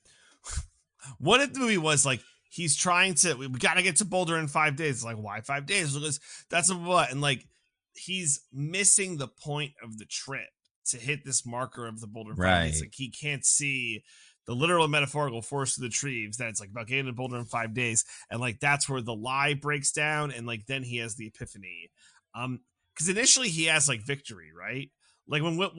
What if the movie was like, he's trying to, we got to get to Boulder in 5 days. It's like, why 5 days? Because that's a what? And like, he's missing the point of the trip to hit this marker of the Boulder 5 days. Like, he can't see the literal and metaphorical forest of the trees that it's like about getting to Boulder in 5 days. And like, that's where the lie breaks down. And like, then he has the epiphany. Because initially he has like victory, right? Like when Will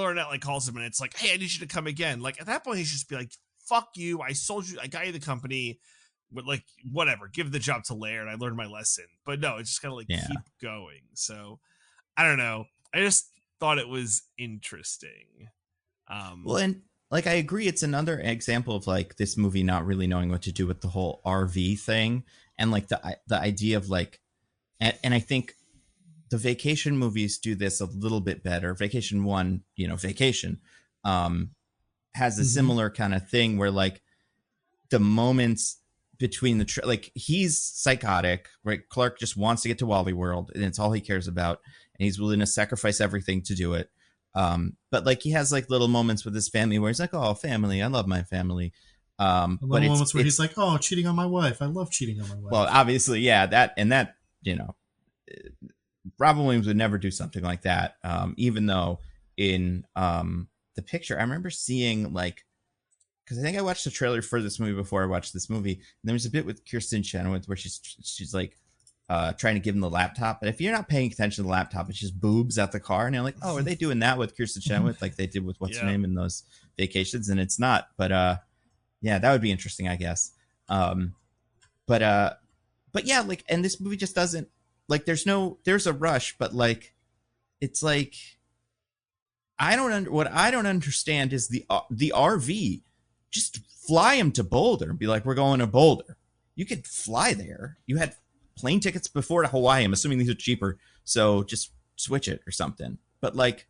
Arnett like calls him and it's like, hey, I need you to come again. Like at that point, he should just be like, fuck you. I sold you. I got you the company. But like, whatever, give the job to Laird. I learned my lesson. But no, it's just kind of like keep going. So I don't know. I just thought it was interesting. Well, and like, I agree. It's another example of like this movie not really knowing what to do with the whole RV thing. And like the idea of like, and I think the vacation movies do this a little bit better. Vacation 1, Vacation, has a similar kind of thing where like the moments between like he's psychotic, right? Clark just wants to get to Wally World and it's all he cares about. And he's willing to sacrifice everything to do it. But like he has like little moments with his family where he's like, oh, family, I love my family. But moments where he's like, oh, cheating on my wife. I love cheating on my wife. Well, obviously, yeah, that, Robin Williams would never do something like that. Even though in the picture, I remember seeing like, because I think I watched the trailer for this movie before I watched this movie. And there was a bit with Kirsten Chenoweth where she's like trying to give him the laptop. But if you're not paying attention to the laptop, it's just boobs at the car. And you're like, oh, are they doing that with Kirsten Chenoweth like they did with what's her name in those Vacations? And it's not. But yeah, that would be interesting, I guess. But yeah, like, and this movie just doesn't, like, there's a rush, but like, it's like, what I don't understand is the RV. Just fly him to Boulder and be like, we're going to Boulder. You could fly there. You had plane tickets before to Hawaii. I'm assuming these are cheaper. So just switch it or something. But like,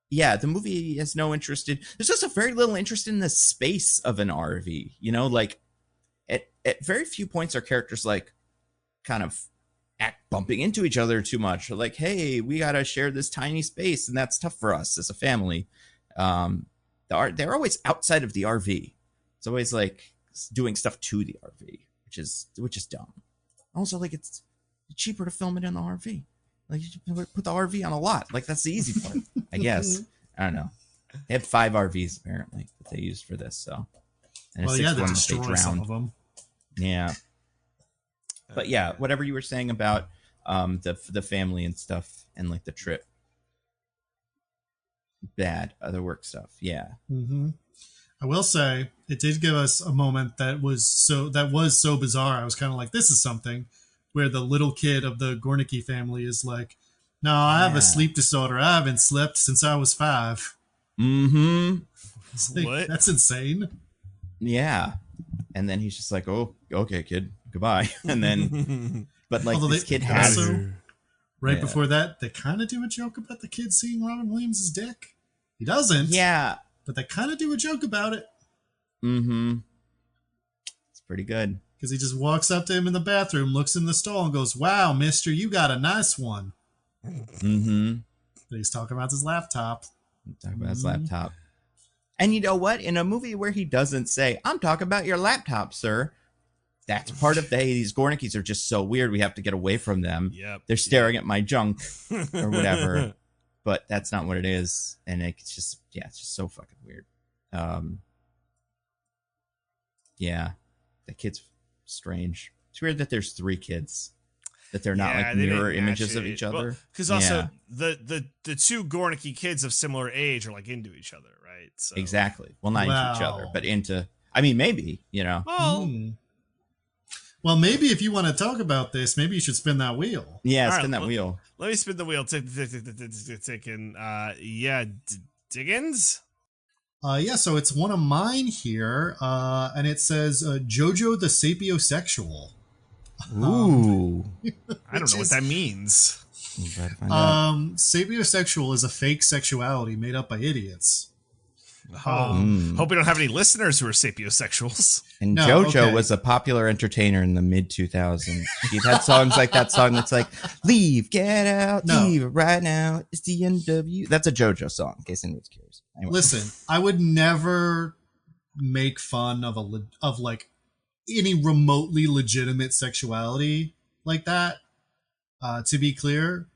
yeah, the movie has no interest in, there's just a very little interest in the space of an RV, like at very few points are characters like kind of bumping into each other too much, or like, hey, we got to share this tiny space and that's tough for us as a family. They're always outside of the RV. It's always like doing stuff to the RV, which is dumb. Also, like, it's cheaper to film it in the RV. Like, you put the RV on a lot. Like, that's the easy part, I guess. I don't know. They had 5 RVs apparently that they used for this. So, and they destroy some of them. Yeah. But yeah, whatever you were saying about the family and stuff and like the trip. Bad other work stuff. Yeah. I will say it did give us a moment that was so bizarre. I was kind of like, this is something, where the little kid of the Gornicki family is like, no, I have a sleep disorder. I haven't slept since I was 5. Like, what? That's insane. Yeah. And then he's just like, oh, okay, kid, goodbye. And then, but like, this kid has also, right before that, they kind of do a joke about the kid seeing Robin Williams' dick. He doesn't. Yeah. But they kind of do a joke about it. It's pretty good. Because he just walks up to him in the bathroom, looks in the stall, and goes, wow, mister, you got a nice one. But he's talking about his laptop. And you know what? In a movie where he doesn't say, I'm talking about your laptop, sir. That's part of these Gornickis are just so weird. We have to get away from them. They're staring at my junk or whatever. But that's not what it is. And it's just so fucking weird. Yeah. The kid's strange. It's weird that there's 3 kids. That they're not like mirror images of each other. Because also the 2 Gornicki kids of similar age are like into each other, right? So. Exactly. Well, not into each other, but into, I mean, maybe, Well, maybe if you want to talk about this, maybe you should spin that wheel. Yeah, spin that wheel. Let me spin the wheel. Diggins? Yeah, so it's one of mine here, and it says Jojo the Sapiosexual. Ooh. I don't know what that means. Sapiosexual is a fake sexuality made up by idiots. Hope we don't have any listeners who are sapiosexuals. And no, JoJo was a popular entertainer in the mid 2000s. She had songs like that song that's like, leave, get out, leave right now. It's the NW. That's a JoJo song, in case anyone's curious. Anyway. Listen, I would never make fun of like any remotely legitimate sexuality like that. To be clear,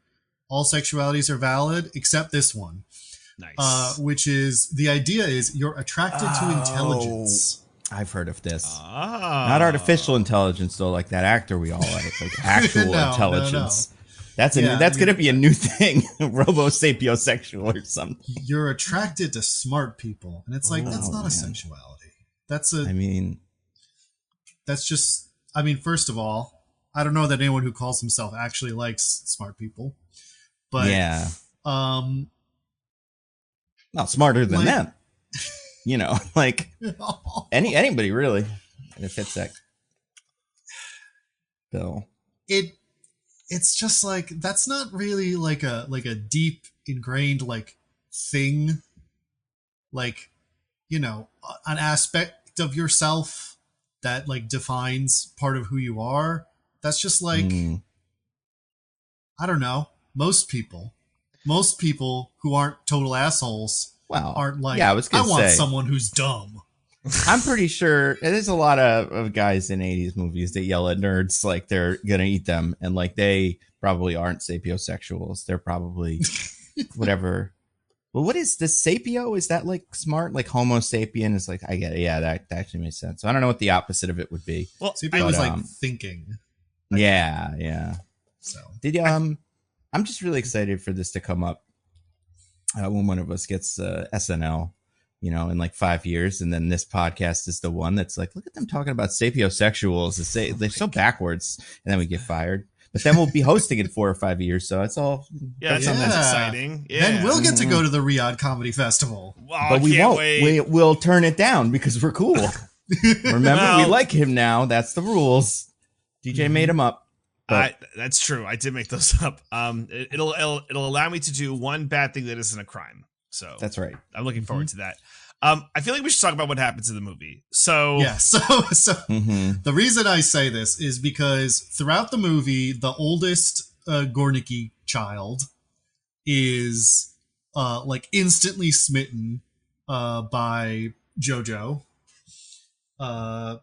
all sexualities are valid except this one. Nice. Which is, the idea is you're attracted to intelligence. I've heard of this. Not artificial intelligence, though, like that actor we all like actual intelligence. No. That's going to be a new thing. Robo-sapiosexual or something. You're attracted to smart people. And it's like, that's not a sexuality. That's just, first of all, I don't know that anyone who calls himself actually likes smart people. But yeah. Not smarter than them. You know, like anybody really. And it fits that bill. It's just like, that's not really like a deep ingrained like thing, like, you know, an aspect of yourself that like defines part of who you are. That's just like, I don't know, most people who aren't total assholes aren't like, I want someone who's dumb. I'm pretty sure there's a lot of guys in 80s movies that yell at nerds like they're gonna eat them, and like they probably aren't sapiosexuals. They're probably whatever. Well, what is this sapio? Is that like smart? Like Homo sapien is like, I get it. Yeah, that actually makes sense. So I don't know what the opposite of it would be. Well, sapio is like thinking. Yeah. So I'm just really excited for this to come up when one of us gets SNL, you know, in like 5 years. And then this podcast is the one that's like, look at them talking about sapiosexuals. They're so backwards. And then we get fired. But then we'll be hosting it 4 or 5 years. So it's all. That's exciting. Yeah. Then we'll get to go to the Riyadh Comedy Festival. But we won't. We'll turn it down because we're cool. Remember, we like him now. That's the rules. DJ made him up. That's true. I did make those up. It'll allow me to do one bad thing that isn't a crime. So that's right. I'm looking forward to that. I feel like we should talk about what happens in the movie. So the reason I say this is because throughout the movie, the oldest Gornicki child is like instantly smitten by JoJo. Because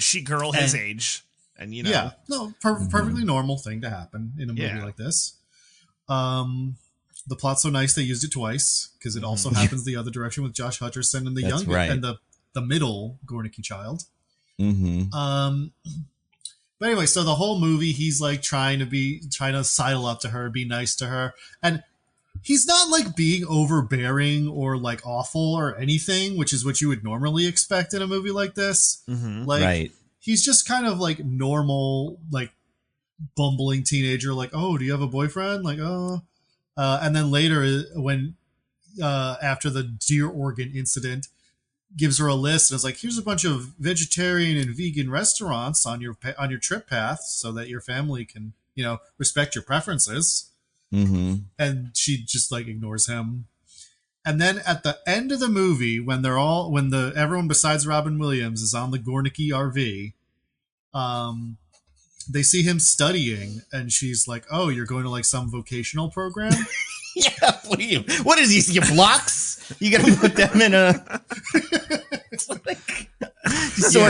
she his age. And, you know, perfectly normal thing to happen in a movie like this. The plot's so nice they used it twice because it also happens the other direction with Josh Hutcherson and the young and the middle Gornicki child. But anyway, so the whole movie he's like trying to sidle up to her, be nice to her, and he's not like being overbearing or like awful or anything, which is what you would normally expect in a movie like this. He's just kind of like normal, like bumbling teenager, like, oh, do you have a boyfriend? Like, oh. And then later when after the deer organ incident, gives her a list and is like, here's a bunch of vegetarian and vegan restaurants on your trip path so that your family can, you know, respect your preferences. And she just like ignores him. And then at the end of the movie, when everyone besides Robin Williams is on the Gornicki RV, they see him studying, and she's like, "Oh, you're going to like some vocational program?" Yeah, what is he? Your blocks? You got to put them in a sort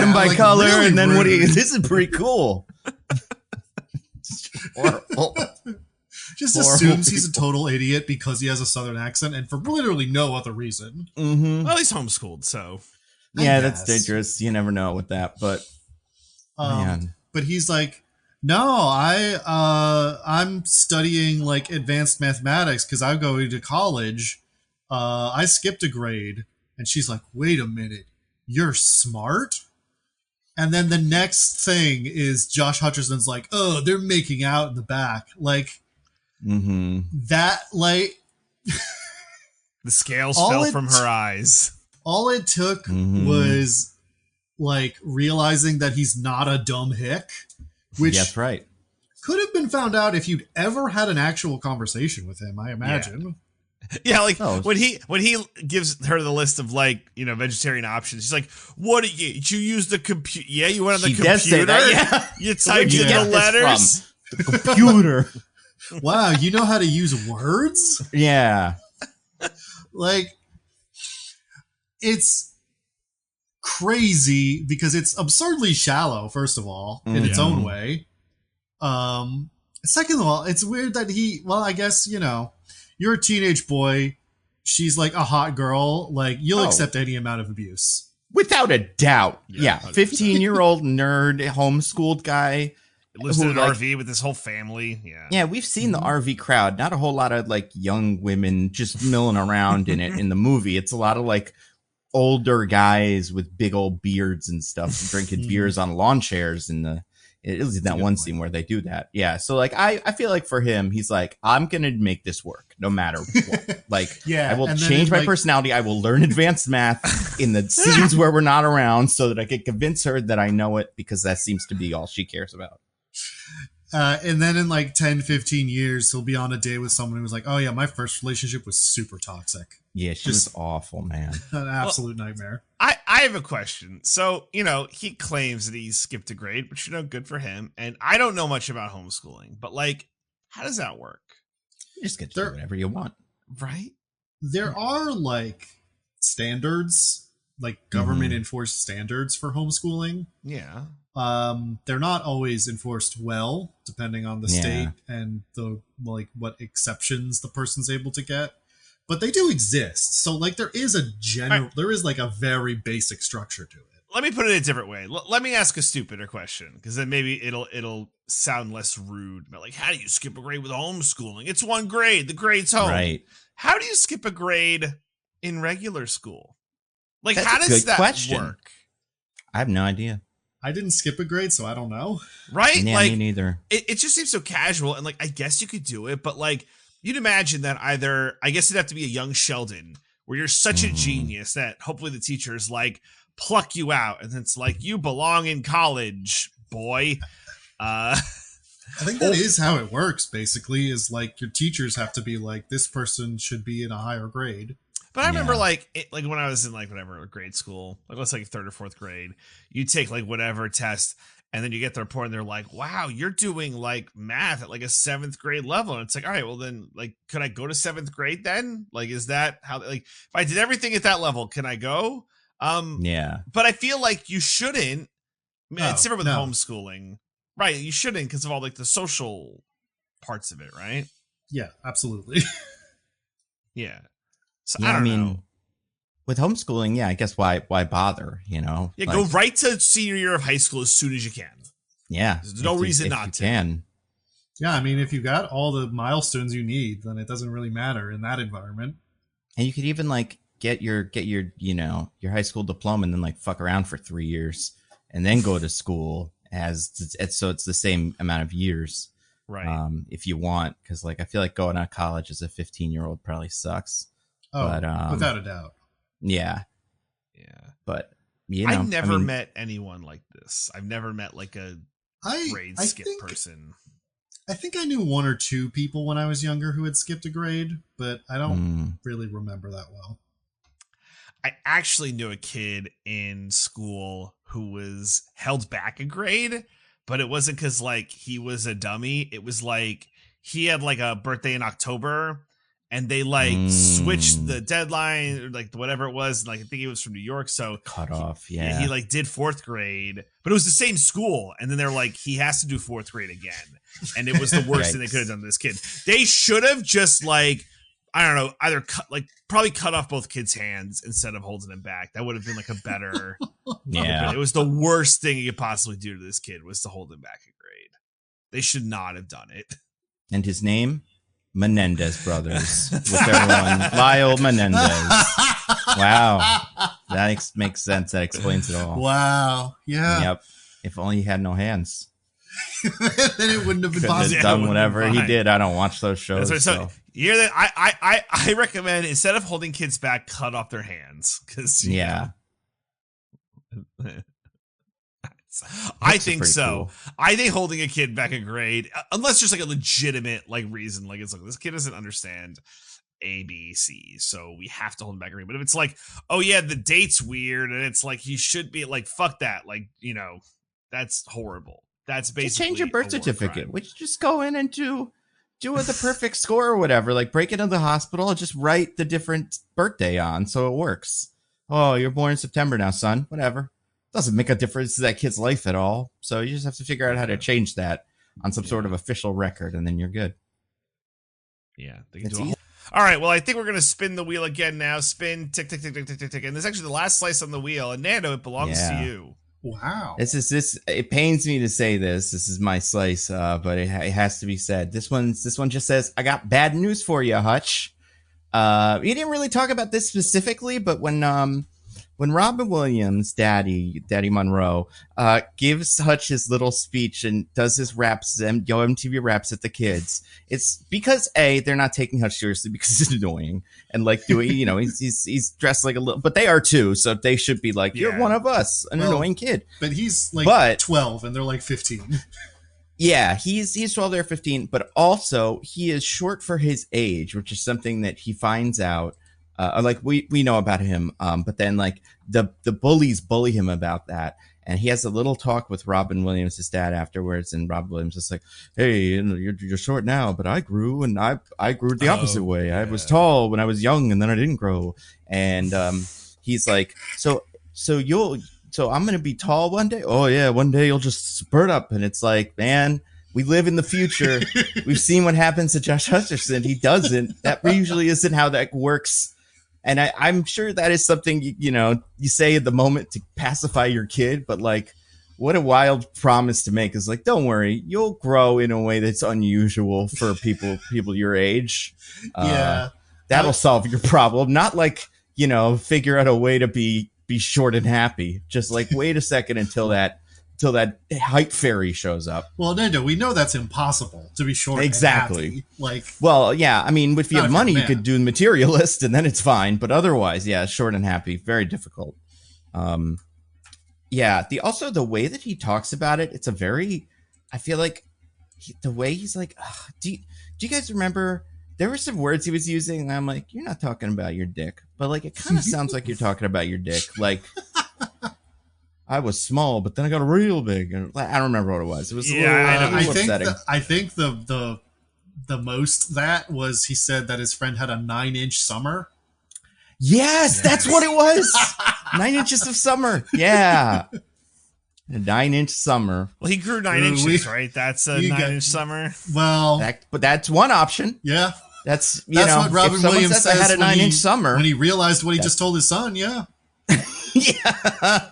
them by like color, really and then rude. This is pretty cool. Just assumes he's a total idiot because he has a southern accent and for literally no other reason. Well, he's homeschooled, so. Yeah, that's dangerous. You never know with that, but. Man. But he's like, no, I'm studying like advanced mathematics because I'm going to college. I skipped a grade. And she's like, wait a minute, you're smart? And then the next thing is Josh Hutcherson's like, oh, they're making out in the back. Like, that, like... the scales fell from her eyes. All it took was, like, realizing that he's not a dumb hick. Which that's right. Could have been found out if you'd ever had an actual conversation with him, I imagine. Yeah, like when he gives her the list of like, vegetarian options, he's like, "What did you use the computer? Yeah, you went on the computer. Say that, yeah. You typed in the letters. The computer. Wow, you know how to use words? Yeah. Like, it's crazy because it's absurdly shallow, first of all, in its own way. Second of all, it's weird that I guess, you're a teenage boy. She's like a hot girl. Like, you'll accept any amount of abuse. Without a doubt. Yeah. 15-year-old nerd, homeschooled guy. Lives in an RV with his whole family. Yeah. Yeah, we've seen the RV crowd. Not a whole lot of like young women just milling around in it in the movie. It's a lot of like older guys with big old beards and stuff drinking beers on lawn chairs it was that one scene where they do that. Yeah. So like, I feel like for him, he's like, I'm going to make this work no matter what. Like, I will change my personality. I will learn advanced math in the scenes where we're not around so that I can convince her that I know it, because that seems to be all she cares about. And then in like 10, 15 years, he'll be on a date with someone who's like, oh yeah, my first relationship was super toxic. Yeah, she was awful, man. An absolute nightmare. I have a question. So, he claims that he skipped a grade, which, good for him. And I don't know much about homeschooling, but like, how does that work? You just get to do whatever you want. Right? There are like standards, like government enforced standards for homeschooling. Yeah. They're not always enforced well, depending on the state and the what exceptions the person's able to get. But they do exist. So like there is like a very basic structure to it. Let me put it a different way. Let me ask a stupider question, because then maybe it'll sound less rude. But like, how do you skip a grade with homeschooling? It's one grade. The grade's home. Right. How do you skip a grade in regular school? Like, how does that work? I have no idea. I didn't skip a grade, so I don't know. Right? Yeah, like, me neither. It just seems so casual, and like, I guess you could do it, but like, you'd imagine that I guess it'd have to be a young Sheldon, where you're such a genius that hopefully the teachers like pluck you out, and it's like, you belong in college, boy. I think that is how it works, basically, is like your teachers have to be like, this person should be in a higher grade. But I remember like when I was in like whatever grade school, like let's like 3rd or 4th grade, you take like whatever test, and then you get the report and they're like, wow, you're doing like math at like a 7th grade level. And it's like, all right, well then like, could I go to 7th grade then? Like, is that how, like, if I did everything at that level, can I go? Yeah. But I feel like you shouldn't. I mean, it's different with homeschooling. Right. You shouldn't, because of all like the social parts of it, right? Yeah, absolutely. Yeah. So yeah, I don't know. With homeschooling, yeah, I guess why bother, Yeah, like, go right to senior year of high school as soon as you can. Yeah. There's no reason not to. Can. Yeah, I mean, if you got all the milestones you need, then it doesn't really matter in that environment. And you could even like get your your high school diploma and then like fuck around for 3 years and then go to school so it's the same amount of years. Right. If you want, because like I feel like going to college as a 15-year-old probably sucks. Oh, but, without a doubt. Yeah. Yeah. But I've never met anyone like this. I've never met like a grade skip person. I think I knew 1 or 2 people when I was younger who had skipped a grade, but I don't really remember that well. I actually knew a kid in school who was held back a grade, but it wasn't because like he was a dummy. It was like he had like a birthday in October, and they like switched the deadline, or like whatever it was. Like I think he was from New York, so cut off. Yeah, he like did 4th grade, but it was the same school. And then they're like, he has to do 4th grade again, and it was the worst thing they could have done to this kid. They should have just like, I don't know, either probably cut off both kids' hands instead of holding him back. That would have been like a better. Yeah, it was the worst thing you could possibly do to this kid was to hold him back a grade. They should not have done it. And his name? Menendez brothers with their one Lyle Menendez. Wow, that makes sense. That explains it all. Wow, yeah. Yep. If only he had no hands, then it wouldn't have been possible. Have done whatever he did. I don't watch those shows. So you hear that? I recommend, instead of holding kids back, cut off their hands, because I think so. Cool. I think holding a kid back a grade, unless there's like a legitimate like reason, like it's like this kid doesn't understand ABC, so we have to hold him back a grade. But if it's like, oh yeah, the date's weird, and it's like he should be like, fuck that, like, you know, that's horrible. That's basically just change your birth certificate. Which just go in and do the perfect score or whatever. Like break into the hospital and just write the different birthday on so it works. Oh, you're born in September now, son. Whatever. Doesn't make a difference to that kid's life at all. So you just have to figure out how to change that on some sort of official record, and then you're good. Yeah, they can do it. All right, well, I think we're going to spin the wheel again now. Spin, tick, tick, tick, tick, tick, tick, tick. And this is actually the last slice on the wheel. And Nando, it belongs to you. Wow. It pains me to say this. This is my slice, but it has to be said. This one just says, I got bad news for you, Hutch. We didn't really talk about this specifically, but when Robin Williams' Daddy Monroe, gives Hutch his little speech and does his raps, MTV raps at the kids, it's because they're not taking Hutch seriously because he's annoying and like doing, you know, he's dressed like a little, but they are too, so they should be like, you're one of us, an annoying kid. But he's like 12 and they're like 15. Yeah, he's 12, they're 15, but also he is short for his age, which is something that he finds out. Like we know about him, but then like the bullies bully him about that, and he has a little talk with Robin Williams, his dad, afterwards, and Robin Williams is like, "Hey, you know, you're short now, but I grew, and I grew the opposite way. Yeah. I was tall when I was young, and then I didn't grow." And he's like, "So I'm gonna be tall one day? Oh yeah, one day you'll just spurt up." And it's like, man, we live in the future. We've seen what happens to Josh Hutcherson. He doesn't. That usually isn't how that works. And I'm sure that is something, you say at the moment to pacify your kid, but like, what a wild promise to make is like, don't worry, you'll grow in a way that's unusual for people your age. That'll solve your problem. Not like, figure out a way to be short and happy. Just like, wait a second until that height fairy shows up. Well, Nando, we know that's impossible to be short. Exactly. And happy. Like, well, yeah. I mean, if you have money, you could do materialist, and then it's fine. But otherwise, yeah, short and happy, very difficult. Yeah. The way that he talks about it, it's a very. I feel like the way he's like, do you guys remember? There were some words he was using, and I'm like, you're not talking about your dick, but like it kind of sounds like you're talking about your dick, like. I was small, but then I got real big. And I don't remember what it was. It was a little upsetting. I think the most that was he said that his friend had a 9-inch summer. Yes, that's what it was. 9 inches of summer. Yeah. A 9-inch summer. Well, he grew 9 inches, right? That's a 9-inch summer. Well, but that's one option. Yeah. That's what Robin Williams says. I had a 9-inch summer. When he realized what he just told his son. Yeah. Yeah.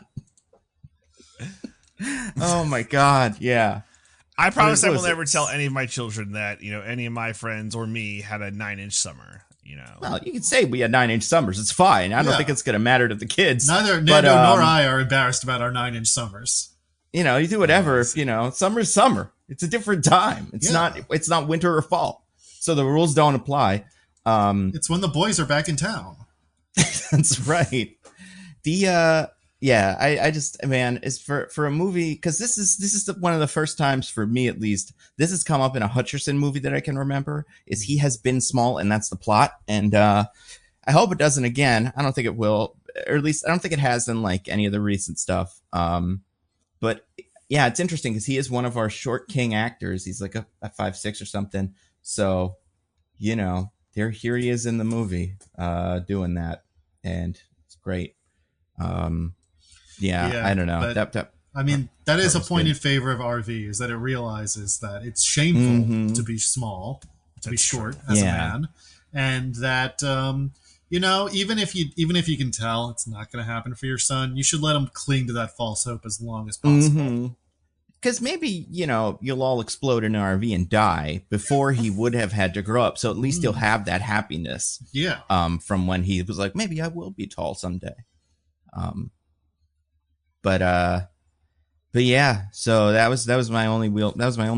Oh my God, yeah. I promise I will never tell any of my children that, any of my friends or me had a 9-inch summer, Well, you can say we had 9-inch summers. It's fine. I don't think it's going to matter to the kids. Neither Nando nor I are embarrassed about our 9-inch summers. You do whatever. Summer's summer. It's a different time. It's not winter or fall. So the rules don't apply. It's when the boys are back in town. That's right. Yeah, I just, man, it's for a movie, because this is one of the first times for me, at least, this has come up in a Hutcherson movie that I can remember, is he has been small, and that's the plot, and I hope it doesn't again. I don't think it will, or at least I don't think it has in like any of the recent stuff. But yeah, it's interesting because he is one of our short king actors. He's like a 5'6" or something. So, here he is in the movie doing that, and it's great. Yeah, I don't know. That is a point in favor of RV, is that it realizes that it's shameful to be small, to be short as a man, and that even if you can tell it's not going to happen for your son, you should let him cling to that false hope as long as possible. Because maybe you'll all explode in an RV and die before he would have had to grow up. So at least he'll have that happiness. Yeah. From when he was like, maybe I will be tall someday. But yeah, so that was my only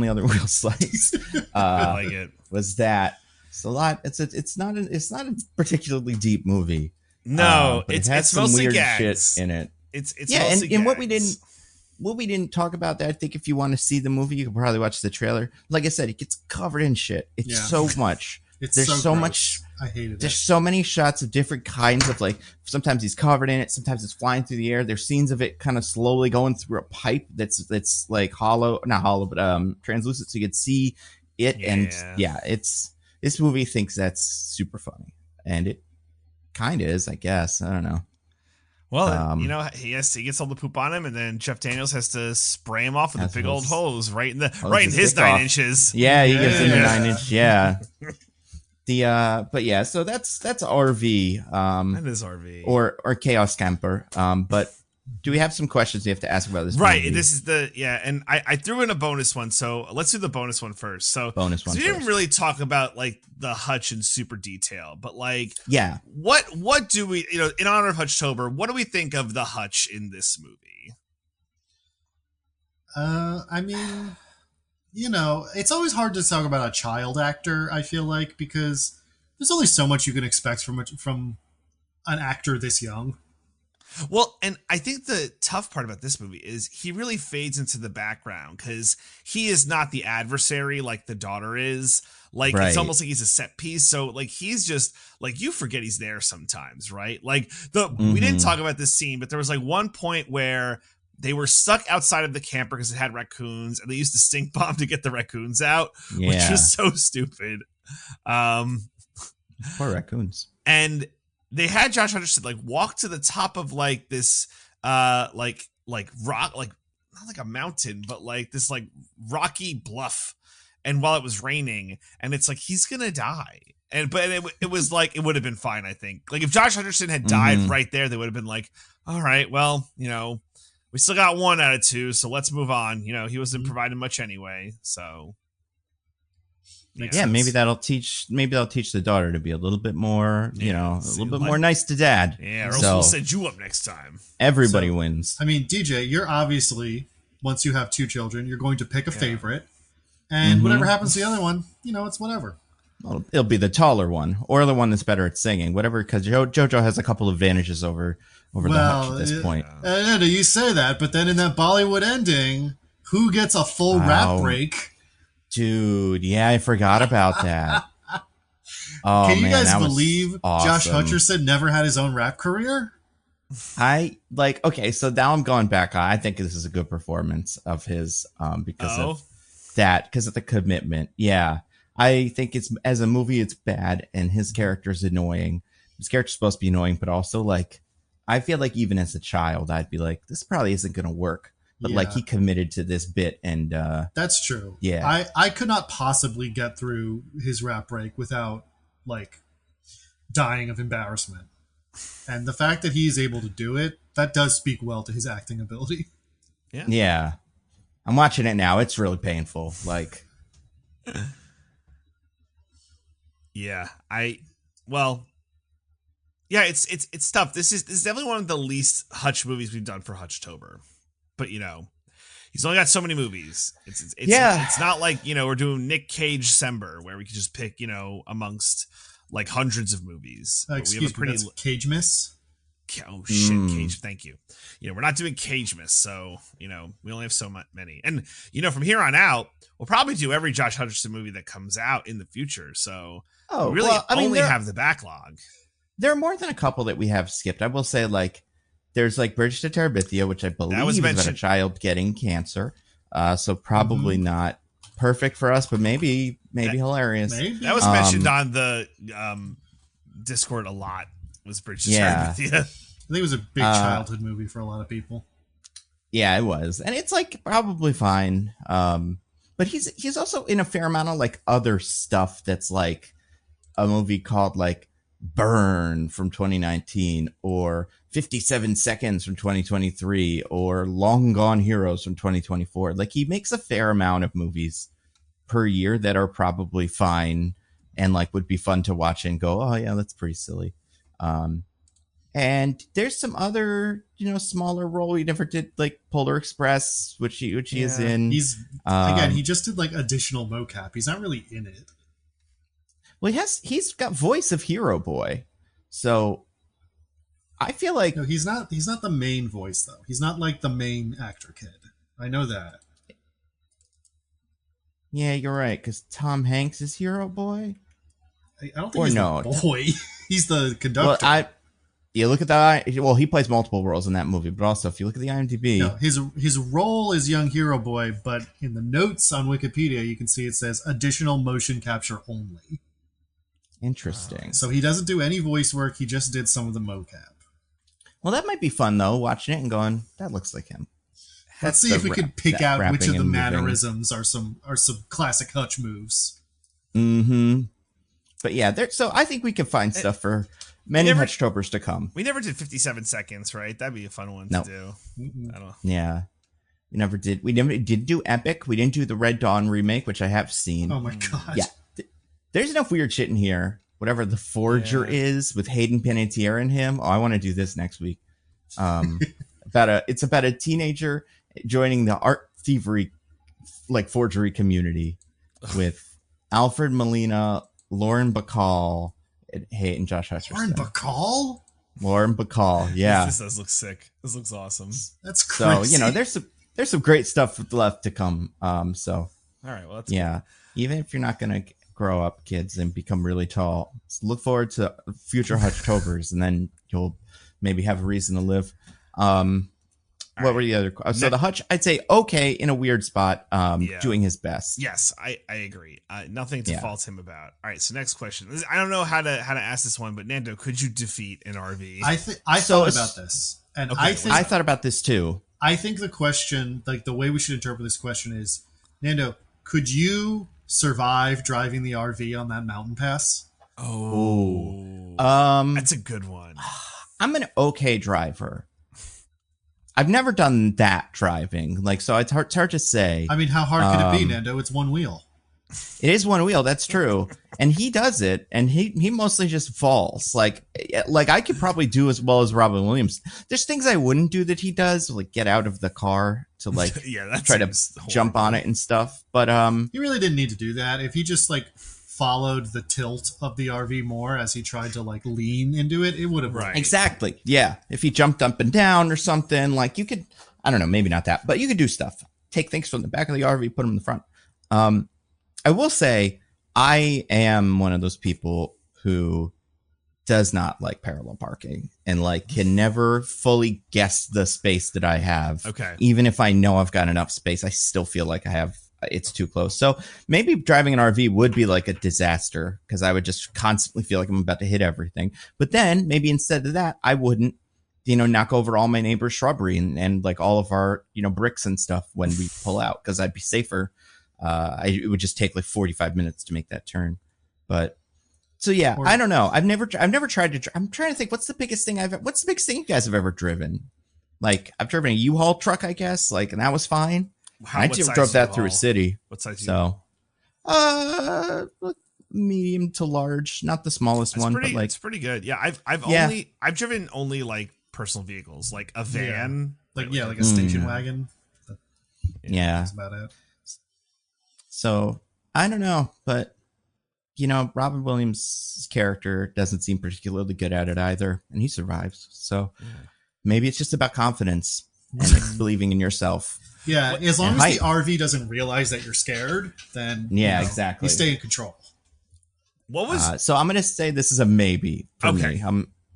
other wheel slice. I like it. Was that it's a lot? It's not a particularly deep movie. No, it has it's some mostly weird gags. Shit in it. It's and what we didn't movie didn't talk about that. I think if you want to see the movie, you can probably watch the trailer. Like I said, it gets covered in shit. It's so much. There's so much. I hated it. There's so many shots of different kinds of like. Sometimes he's covered in it. Sometimes it's flying through the air. There's scenes of it kind of slowly going through a pipe that's like hollow, not hollow, but translucent, so you can see it. Yeah. And this movie thinks that's super funny, and it kind of is, I guess. I don't know. Well, he gets all the poop on him, and then Jeff Daniels has to spray him off with a big old hose right in his 9 inches. Yeah, he gets in the 9 inch. Yeah. So that's RV. That is RV or Chaos Camper. But do we have some questions we have to ask about this? Right. movie? This is and I threw in a bonus one, so let's do the bonus one first. So we didn't really talk about like the Hutch in super detail, but like what do we in honor of Hutchtober, what do we think of the Hutch in this movie? I mean, it's always hard to talk about a child actor, I feel like, because there's only so much you can expect from an actor this young. Well, and I think the tough part about this movie is he really fades into the background because he is not the adversary like the daughter is. Like, It's almost like he's a set piece. So, like, he's just, like, you forget he's there sometimes, right? Like, we didn't talk about this scene, but there was, like, one point where they were stuck outside of the camper because it had raccoons, and they used a stink bomb to get the raccoons out, which was so stupid. Poor raccoons. And they had Josh Hutcherson like walk to the top of like this like rock, like not like a mountain, but like this like rocky bluff. And while it was raining, and it's like he's gonna die. But it was like it would have been fine, I think. Like if Josh Hutcherson had died right there, they would have been like, all right, well, we still got 1 out of 2, so let's move on. He wasn't providing much anyway, so. Yeah, maybe that'll teach the daughter to be a little bit more, a little bit more nice to dad. Yeah, or else we'll set you up next time. Everybody wins. I mean, DJ, you're obviously, once you have 2 children, you're going to pick a favorite. And whatever happens to the other one, it's whatever. Well, it'll be the taller one or the one that's better at singing, whatever, because JoJo has a couple of advantages over the Hutch at this point. You say that, but then in that Bollywood ending, who gets a full rap break? Dude, yeah, I forgot about that. Can you guys believe Josh Hutcherson never had his own rap career? Okay, so now I'm going back. I think this is a good performance of his because of that, because of the commitment. Yeah, I think as a movie, it's bad, and his character's annoying. His character's supposed to be annoying, but also like, I feel like even as a child, I'd be like, this probably isn't going to work. But like he committed to this bit, and that's true. Yeah, I could not possibly get through his rap break without like dying of embarrassment. And the fact that he's able to do it, that does speak well to his acting ability. Yeah. I'm watching it now. It's really painful. Like, it's tough. This is definitely one of the least Hutch movies we've done for Hutchtober. But he's only got so many movies. It's not like we're doing Nick Cage Sember where we can just pick amongst like hundreds of movies. Excuse me, that's Cage Miss. Oh shit, Cage! Thank you. We're not doing Cage Miss, so we only have so many. And from here on out, we'll probably do every Josh Hutcherson movie that comes out in the future. So we really only have the backlog. There are more than a couple that we have skipped. I will say like. There's like Bridge to Terabithia, which I believe is about a child getting cancer. So probably not perfect for us, but maybe hilarious. Maybe. That was mentioned on the Discord a lot. Was Bridge to Terabithia. I think it was a big childhood movie for a lot of people. Yeah, it was, and it's like probably fine. But he's also in a fair amount of like other stuff that's like a movie called like Burn from 2019 or 57 Seconds from 2023 or Long Gone Heroes from 2024. Like he makes a fair amount of movies per year that are probably fine and like would be fun to watch and go, oh yeah, that's pretty silly. And there's some other, smaller role he never did, like Polar Express, which he is in. He's again, he just did like additional mocap. He's not really in it. Well, he's got voice of Hero Boy, so I feel like he's not the main voice though. He's not like the main actor kid. I know that. Yeah, you're right. Because Tom Hanks is Hero Boy. I don't think he's the boy. He's the conductor. Well, you look at the. Well, he plays multiple roles in that movie, but also if you look at the IMDb, no, his role is young hero boy, but in the notes on Wikipedia, you can see it says additional motion capture only. Interesting. So he doesn't do any voice work. He just did some of the mocap. Well, that might be fun though. Watching it and going, that looks like him. Let's see if we can pick out which of the mannerisms are some classic Hutch moves. Mm-hmm. But yeah, so I think we can find stuff for many Hutchtopers to come. We never did 57 seconds, right? That'd be a fun one to do. I don't know. Yeah. We never did do Epic. We didn't do the Red Dawn remake, which I have seen. Oh my god. Yeah. There's enough weird shit in here. Whatever the Forger is with Hayden Panettiere in him. Oh, I want to do this next week. It's about a teenager joining the art thievery, like forgery community with Alfred Molina, Lauren Bacall, and Josh Hutcherson. Lauren Bacall, yeah. This does look sick. This looks awesome. That's crazy. So, there's some great stuff left to come. All right, well, that's cool. Even if you're not going to grow up, kids, and become really tall, look forward to future Hutchtopers, and then you'll maybe have a reason to live. What were the other? So the Hutch, I'd say okay in a weird spot, doing his best. Yes, I agree. Nothing to fault him about. All right, so next question. I don't know how to ask this one, but Nando, could you defeat an RV? I thought about this, and I thought about this too. I think the question, like the way we should interpret this question is, Nando, could you survive driving the RV on that mountain pass? That's a good one. I'm an okay driver. I've never done that driving, so it's hard to say. I mean, how hard could it be, Nando? It's one wheel. It is one wheel, that's true, and he does it, and he mostly just falls. Like I could probably do as well as Robin Williams. There's things I wouldn't do that he does, like get out of the car to try to jump on it and stuff. But he really didn't need to do that. If he just followed the tilt of the RV more as he tried to lean into it, it would have worked. Exactly. Yeah. If he jumped up and down or something, you could, I don't know, maybe not that, but you could do stuff. Take things from the back of the RV, put them in the front. I will say I am one of those people who does not like parallel parking and can never fully guess the space that I have. Okay. Even if I know I've got enough space, I still feel like it's too close. So maybe driving an RV would be a disaster because I would just constantly feel like I'm about to hit everything. But then maybe instead of that, I wouldn't, knock over all my neighbor's shrubbery and all of our, bricks and stuff when we pull out because I'd be safer. It would just take 45 minutes to make that turn. But so, yeah, I don't know. I've never tried to, I'm trying to think what's the biggest thing you guys have ever driven? I've driven a U-Haul truck, I guess, and that was fine. I just drove that through a city. What size? So, medium to large, not the smallest one, but it's pretty good. Yeah, I've driven only personal vehicles, like a van, like a station wagon. Yeah, that's about it. So I don't know, but Robin Williams' character doesn't seem particularly good at it either, and he survives. So maybe it's just about confidence and believing in yourself. Yeah, as long as the RV doesn't realize that you're scared, then exactly, you stay in control. What was? So I'm gonna say this is a maybe for me.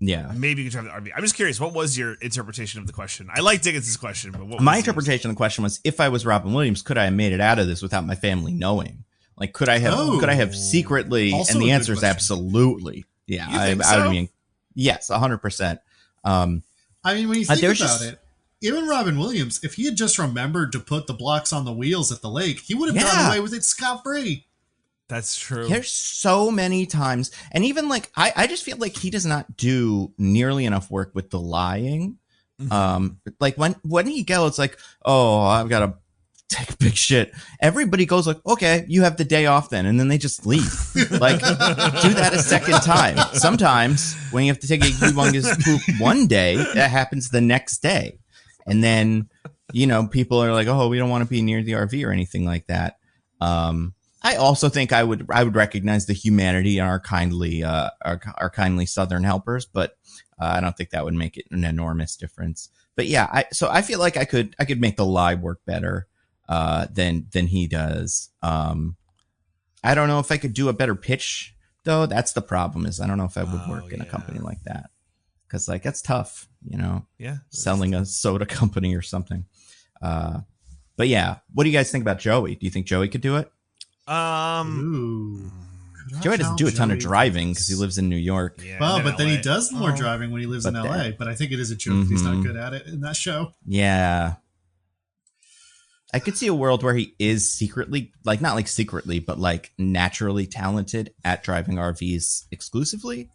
Maybe you can drive the RV. I'm just curious. What was your interpretation of the question? I like Diggins' question, but what my interpretation of the question was: if I was Robin Williams, could I have made it out of this without my family knowing? Could I have secretly? Also and the answer is absolutely. Yeah, I mean, yes, 100%. I mean, when you think about it. Even Robin Williams, if he had just remembered to put the blocks on the wheels at the lake, he would have gotten away with it scot-free. That's true. There's so many times. And even I just feel like he does not do nearly enough work with the lying. Mm-hmm. When he goes I've got to take a big shit. Everybody goes okay, you have the day off then. And then they just leave. Do that a second time. Sometimes when you have to take a humongous poop one day, that happens the next day. And then, people are oh, we don't want to be near the RV or anything like that. I also think I would recognize the humanity in our kindly Southern helpers, but I don't think that would make it an enormous difference. But yeah, I feel like I could make the lie work better than he does. I don't know if I could do a better pitch though. That's the problem, is I don't know if I would work in a company like that, because like that's tough, you know. Yeah, selling a soda company or something. But yeah, what do you guys think about Joey? Do you think Joey could do it? Ooh. Joey doesn't do a ton of driving because he lives in New York. Yeah, well, but then he does more driving when he lives in LA. But I think it is a joke that he's not good at it in that show. Yeah. I could see a world where he is secretly, like not like secretly, but like naturally talented at driving RVs exclusively.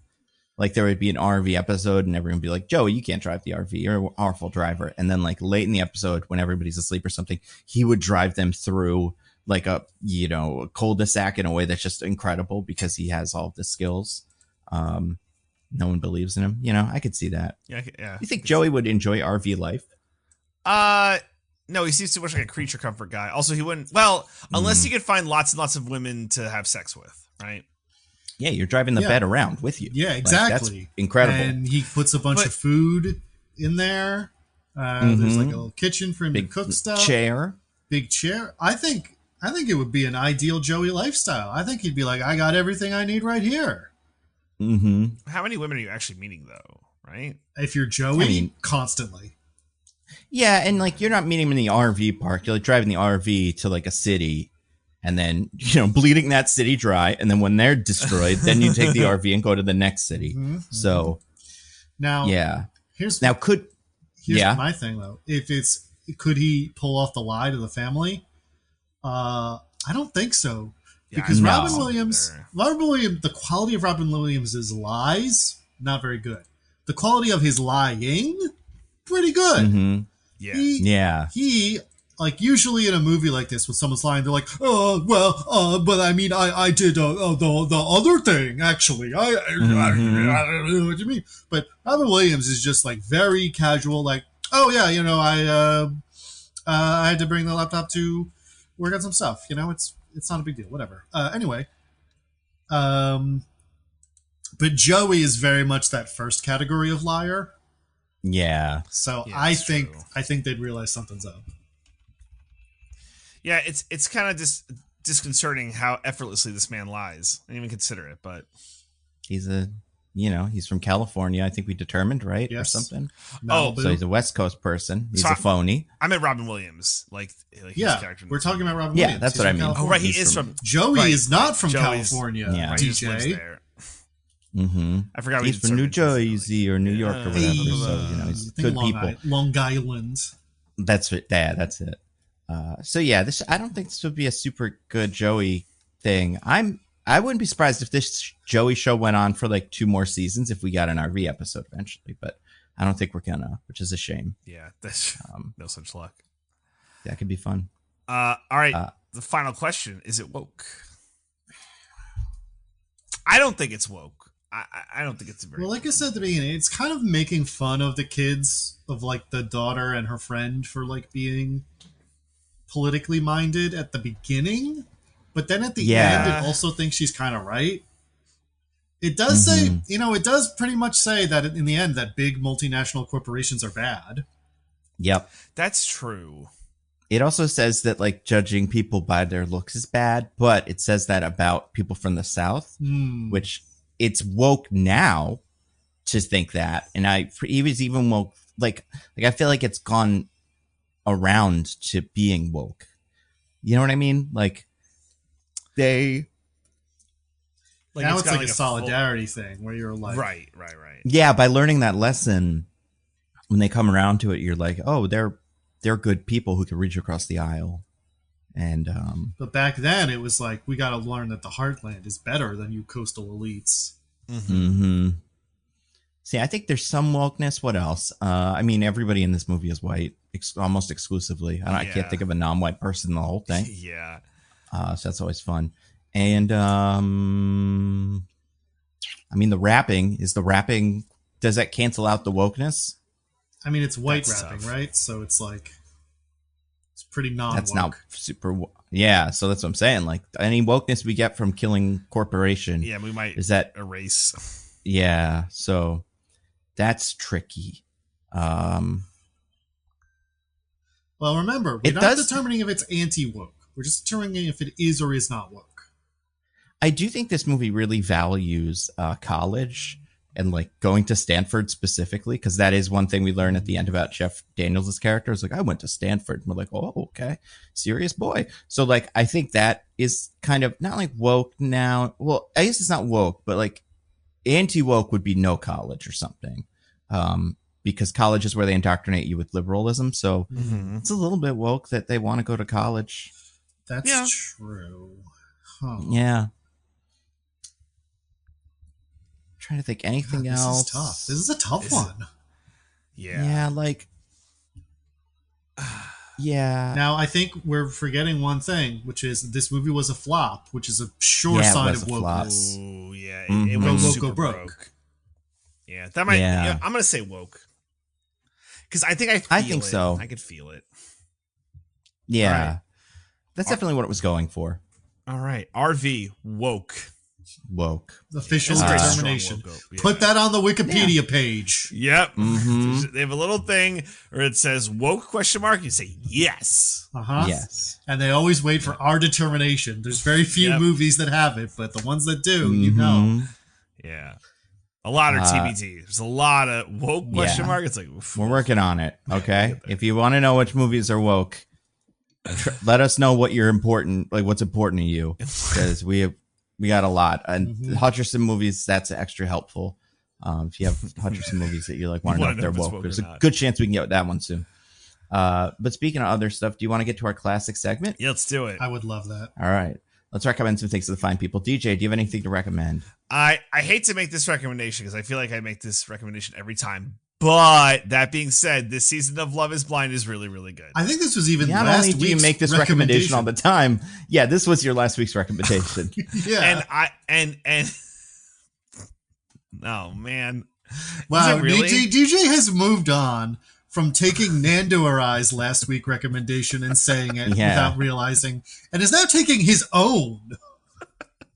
Like there would be an RV episode and everyone would be like, Joey, you can't drive the RV. You're an awful driver. And then like late in the episode when everybody's asleep or something, he would drive them through like a, you know, a cul-de-sac in a way that's just incredible because he has all the skills. No one believes in him. You know, I could see that. Yeah. You think Joey would enjoy RV life? No, he seems too much like a creature comfort guy. Also, he wouldn't, well, unless he could find lots and lots of women to have sex with, right? Yeah, you're driving the bed around with you. Yeah, exactly. Like, that's incredible. And he puts a bunch of food in there. There's like a little kitchen for him to cook stuff. Big chair. I think it would be an ideal Joey lifestyle. I think he'd be like, I got everything I need right here. Mm-hmm. How many women are you actually meeting, though? Right? If you're Joey, constantly. Yeah, and like you're not meeting him in the RV park. You're like driving the RV to like a city. And then, you know, bleeding that city dry. And then when they're destroyed, then you take the RV and go to the next city. Mm-hmm. So now, here's my thing though. Could he pull off the lie to the family? I don't think so, because Robin Williams, the quality of Robin Williams' lies, not very good. The quality of his lying, pretty good. Mm-hmm. Yeah. He like usually in a movie like this, when someone's lying, they're like, but I mean, I did the other thing actually. I don't know what you mean. But Robin Williams is just like very casual, like, oh yeah, you know, I had to bring the laptop to work on some stuff. You know, it's not a big deal. Whatever. Anyway, but Joey is very much that first category of liar. Yeah. So I think they'd realize something's up. Yeah, it's kind of disconcerting how effortlessly this man lies. I didn't even consider it, but he's from California. I think we determined, right? Yes. Or something. Malibu. So he's a West Coast person. He's a phony. I meant Robin Williams. Like his character. We're talking about Robin Williams. Yeah, that's what I mean. Oh, right. He is from Joey is not from California. Yeah. DJ. Mm-hmm. I forgot he's from New Jersey or New York or whatever. So he's good people. Long Island. That's it. Yeah, that's it. So yeah, I don't think this would be a super good Joey thing. I wouldn't be surprised if this Joey show went on for like 2 more seasons if we got an RV episode eventually, but I don't think we're gonna, which is a shame. Yeah, that's no such luck. That could be fun. All right, the final question: is it woke? I don't think it's woke. I don't think it's very. Well, like I said at the beginning, it's kind of making fun of the kids, of like the daughter and her friend, for like being politically minded at the beginning, but then at the end it also thinks she's kind of right. It does say, it does pretty much say that in the end that big multinational corporations are bad. Yep, that's true. It also says that like judging people by their looks is bad, but it says that about people from the South, which it's woke now to think that. And he was even woke, like I feel like it's gone around to being woke. You know what I mean? Like they like now it's like a solidarity thing where you're like right. Yeah, by learning that lesson, when they come around to it, you're like, oh, they're good people who can reach across the aisle. And but back then it was like, we got to learn that the heartland is better than you coastal elites. See, I think there's some wokeness. What else? I mean, everybody in this movie is white, almost exclusively. I can't think of a non-white person in the whole thing. Yeah. So that's always fun. And I mean, the rapping, does that cancel out the wokeness? I mean, it's white rapping, right? So it's like, it's pretty non-woke. That's not super. Yeah, so that's what I'm saying. Like any wokeness we get from killing corporation. Yeah, we might erase. Yeah, so that's tricky. Well, remember, we're not determining if it's anti-woke. We're just determining if it is or is not woke. I do think this movie really values college and like going to Stanford specifically, because that is one thing we learn at the end about Jeff Daniels' character. It's like, I went to Stanford. And we're like, oh, okay. Serious boy. So like, I think that is kind of not like woke now. Well, I guess it's not woke, but like anti-woke would be no college or something. Because college is where they indoctrinate you with liberalism. So it's a little bit woke that they want to go to college. That's true. Huh. Yeah. Trying to think anything else. This is tough. This is a tough one. Yeah, like yeah. Now I think we're forgetting one thing, which is this movie was a flop, which is a sure sign of wokeness. Oh yeah, it went super broke. Yeah, that might. Yeah, I'm gonna say woke because I think I think so. I could feel it. Yeah, right. That's definitely what it was going for. All right, RV woke. Official determination. Put that on the Wikipedia page. Yep. They have a little thing where it says woke question mark. You say yes. Yes. And they always wait for our determination. There's very few movies that have it, but the ones that do, you know. Yeah. A lot of TBD. There's a lot of woke question mark. It's like oof. We're working on it. Okay. If you want to know which movies are woke, let us know what you're important, like what's important to you, because we got a lot. And Hutchest movies, that's extra helpful. If you have Hutchest movies that you like want to know if they're woke, there's a good chance we can get that one soon. But speaking of other stuff, do you want to get to our classic segment? Yeah, let's do it. I would love that. All right. Let's recommend some things to the fine people. DJ, do you have anything to recommend? I hate to make this recommendation because I feel like I make this recommendation every time. But that being said, this season of Love is Blind is really, really good. I think this was even not last only do you make this recommendation all the time. Yeah, this was your last week's recommendation. Yeah. And oh man. Wow, really? DJ has moved on from taking Nando or I's last week recommendation and saying it without realizing, and is now taking his own.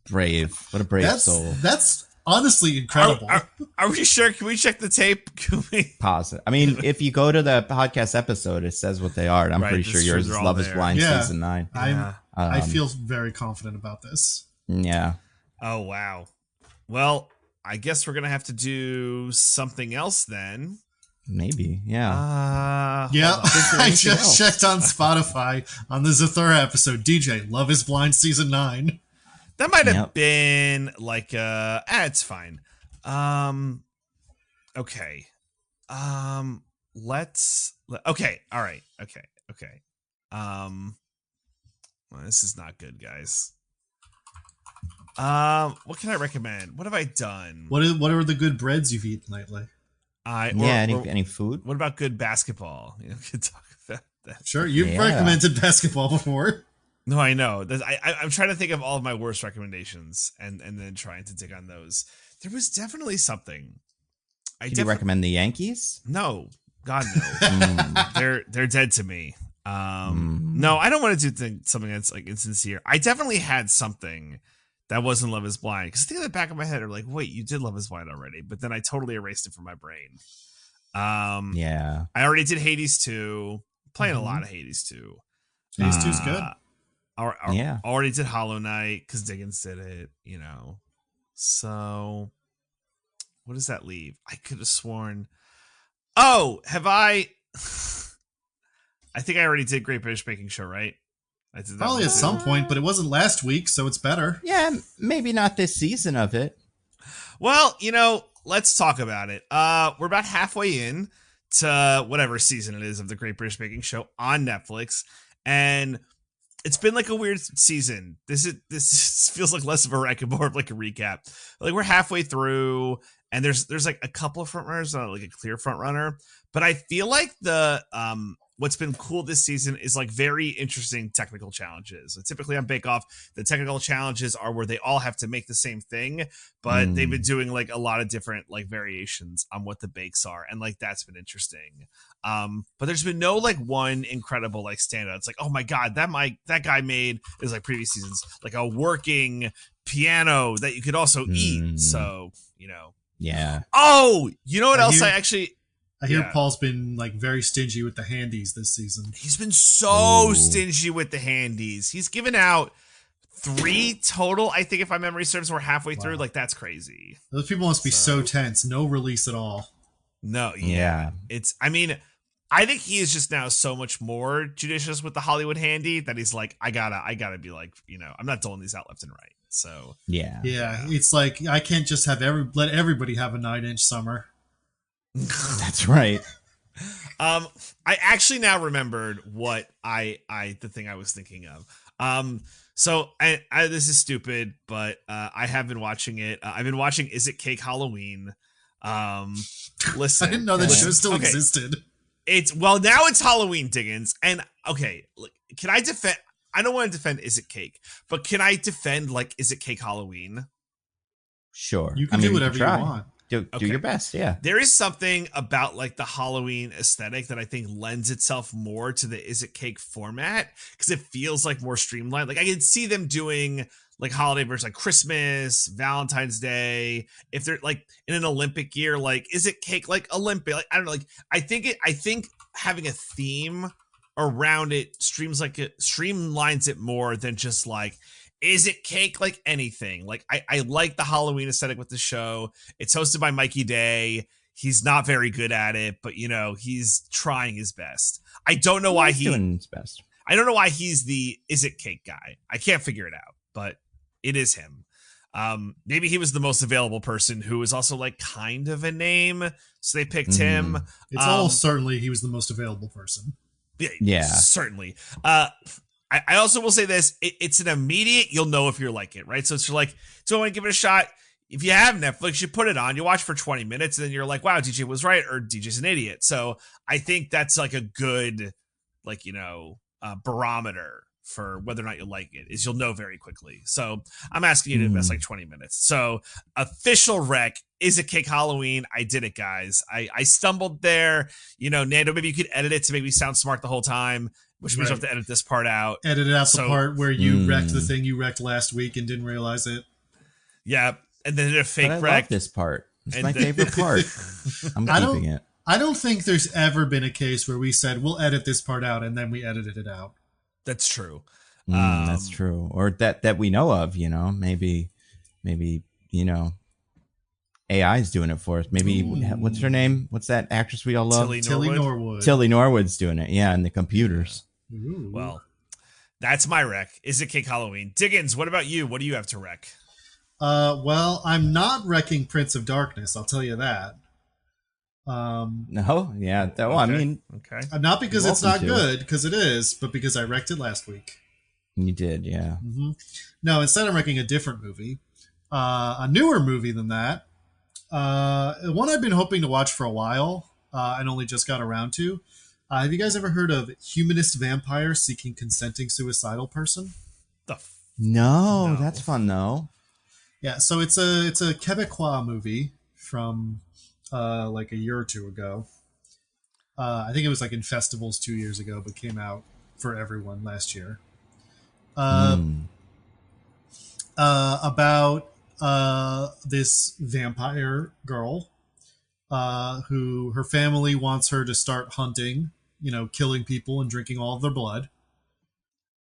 Brave. What a brave soul. That's honestly incredible. Are we sure? Can we check the tape? Can we pause it? I mean, if you go to the podcast episode, it says what they are. And I'm pretty sure yours is Love is Blind season 9. I feel very confident about this. Yeah. Oh, wow. Well, I guess we're going to have to do something else then. Maybe. Yeah. I just checked on Spotify on the Zathura episode. DJ, Love is Blind season 9. That might have been like it's fine. Okay. Okay. All right. Okay. Well, this is not good, guys. What can I recommend? What have I done? What are the good breads you've eaten lately? Any food? What about good basketball? You know, we could talk about that. Sure, you've recommended basketball before. No, I know. I'm trying to think of all of my worst recommendations and then trying to dig on those. There was definitely something. Did you recommend the Yankees? No, God no. They're dead to me. No, I don't want to do something that's like insincere. I definitely had something that wasn't Love is Blind, because I think in the back of my head are like, wait, you did Love is Blind already, but then I totally erased it from my brain. I already did Hades 2. Playing a lot of Hades 2. Hades 2's good. Already did Hollow Knight because Diggins did it, you know. So what does that leave? I could have sworn. Oh, have I? I think I already did Great British Baking Show, right? I did that probably at some point, but it wasn't last week, so it's better. Yeah, maybe not this season of it. Well, you know, let's talk about it. We're about halfway in to whatever season it is of the Great British Baking Show on Netflix, and it's been like a weird season. This feels like less of a rec and more of like a recap. Like we're halfway through, and there's like a couple of front runners, not like a clear front runner. But I feel like the what's been cool this season is like very interesting technical challenges. So typically on Bake Off, the technical challenges are where they all have to make the same thing, but they've been doing like a lot of different like variations on what the bakes are, and like that's been interesting. But there's been no like one incredible like standout. It's like, oh my god, that guy made is like previous seasons like a working piano that you could also eat. So you know, yeah. Oh, you know what else I actually. I hear Paul's been like very stingy with the handies this season. He's been so stingy with the handies. He's given out 3 total. I think if my memory serves, we're halfway through. Like, that's crazy. Those people must be so tense. No release at all. No, yeah. I mean, I think he is just now so much more judicious with the Hollywood handy that he's like, I gotta be like, I'm not doling these out left and right. So yeah, it's like I can't just have let everybody have a 9-inch summer. That's right. I actually now remembered what the thing I was thinking of. So I this is stupid, but I have been watching it. I've been watching Is It Cake Halloween? Listen, I didn't know that show still existed. Now it's Halloween, Diggins. And okay, can I defend? I don't want to defend Is It Cake, but can I defend like Is It Cake Halloween? Sure, you can do whatever you want. Do your best, yeah. There is something about like the Halloween aesthetic that I think lends itself more to the Is It Cake format because it feels like more streamlined. Like I can see them doing like holiday versions like Christmas, Valentine's Day. If they're like in an Olympic year, like Is It Cake like Olympic? Like I don't know. Like I think having a theme around it streamlines it more than just like Is It Cake like anything. Like I like the Halloween aesthetic with the show. It's hosted by Mikey Day. He's not very good at it, but he's trying his best. I don't know why he's doing his best. I don't know why he's the Is It Cake guy. I can't figure it out, but it is him. Maybe he was the most available person who was also like kind of a name, so they picked him. It's almost certainly he was the most available person. Yeah, certainly. I also will say this: it's an immediate. You'll know if you're like it, right? So it's like, do I want to give it a shot? If you have Netflix, you put it on. You watch for 20 minutes, and then you're like, "Wow, DJ was right," or "DJ's an idiot." So I think that's like a good, barometer for whether or not you like it. Is you'll know very quickly. So I'm asking you to invest like 20 minutes. So official rec, Is It Cake Halloween? I did it, guys. I stumbled there. Nando, maybe you could edit it to make me sound smart the whole time, which means you have to edit this part out. Edit out the part where you wrecked the thing you wrecked last week and didn't realize it. Yeah, and then did a fake I wreck. love this part. It's my favorite part. I'm keeping it. I don't think there's ever been a case where we said we'll edit this part out and then we edited it out. That's true. That's true. Or that we know of, maybe, AI is doing it for us. Maybe, what's her name? What's that actress we all love? Tilly Norwood. Tilly Norwood's doing it. Yeah. In the computers. Ooh. Well, that's my rec. Is It Cake Halloween? Diggins, what about you? What do you have to rec? Well, I'm not wrecking Prince of Darkness. I'll tell you that. No, yeah. Okay. I mean, okay. Not because it's not good, because it is, but because I wrecked it last week. You did, yeah. Mm-hmm. No, instead I'm wrecking a different movie, a newer movie than that. One I've been hoping to watch for a while, and only just got around to. Have you guys ever heard of Humanist Vampire Seeking Consenting Suicidal Person? No, that's fun though. Yeah, so it's a Quebecois movie from like a year or two ago. I think it was like in festivals 2 years ago, but came out for everyone last year. About this vampire girl who her family wants her to start hunting, killing people and drinking all of their blood.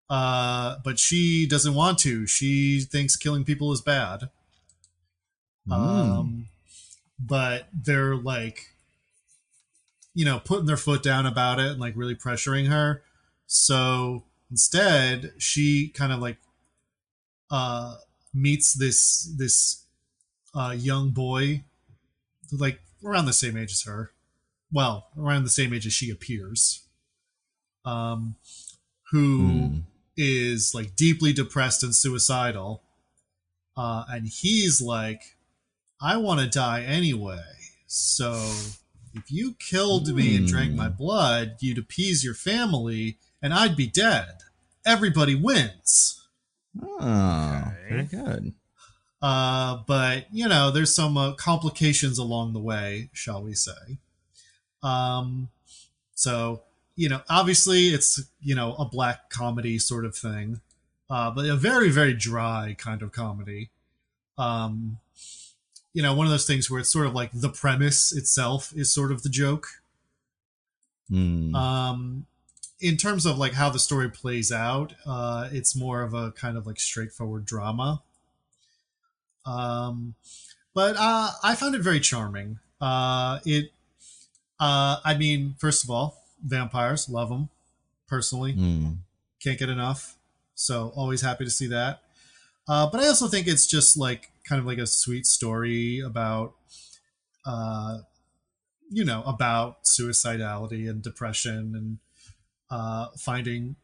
But she doesn't want to. She thinks killing people is bad. But they're like, putting their foot down about it and like really pressuring her. So instead, she kind of like meets this young boy, like around the same age as her. Well, around the same age as she appears. Who is like deeply depressed and suicidal. And he's like, I want to die anyway. So if you killed me and drank my blood, you'd appease your family and I'd be dead. Everybody wins. Oh, very good. But, there's some complications along the way, shall we say. So, obviously it's, a black comedy sort of thing. But a very, very dry kind of comedy. One of those things where it's sort of like the premise itself is sort of the joke. In terms of like how the story plays out, it's more of a kind of like straightforward drama. But I found it very charming. I mean, first of all, vampires, love them personally. Can't get enough. So always happy to see that. But I also think it's just like kind of like a sweet story about, about suicidality and depression and finding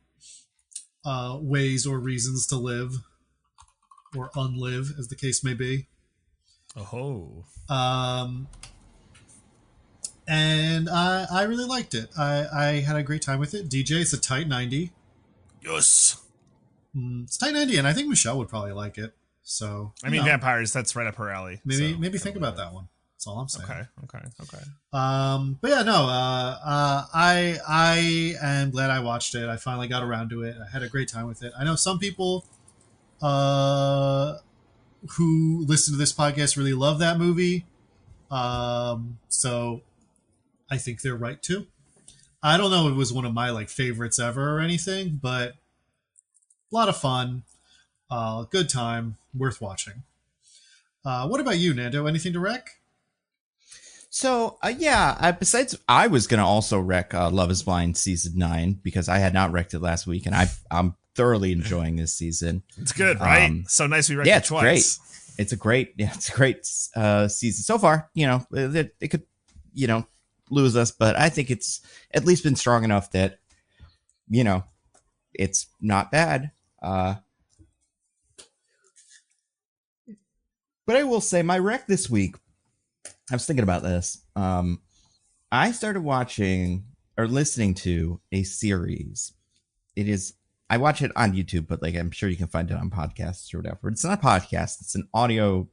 ways or reasons to live or unlive, as the case may be. And I really liked it. I had a great time with it. DJ, it's a tight 90. Yes. It's tight 90, and I think Michelle would probably like it. So I mean, vampires, that's right up her alley. Maybe think about that one. That's all I'm saying. Okay. But yeah, no. I am glad I watched it. I finally got around to it. I had a great time with it. I know some people who listen to this podcast really love that movie. So I think they're right too. I don't know if it was one of my like favorites ever or anything, but a lot of fun, good time, worth watching. What about you, Nando? Anything to rec? So, besides, I was going to also rec Love is Blind Season 9 because I had not wrecked it last week, and I'm thoroughly enjoying this season. It's good, right? So nice we wrecked it twice. Great. It's a great season so far. It could, lose us, but I think it's at least been strong enough that, it's not bad. But I will say my rec this week, I was thinking about this. I started watching or listening to a series. I watch it on YouTube, but like I'm sure you can find it on podcasts or whatever. It's not a podcast; it's an audio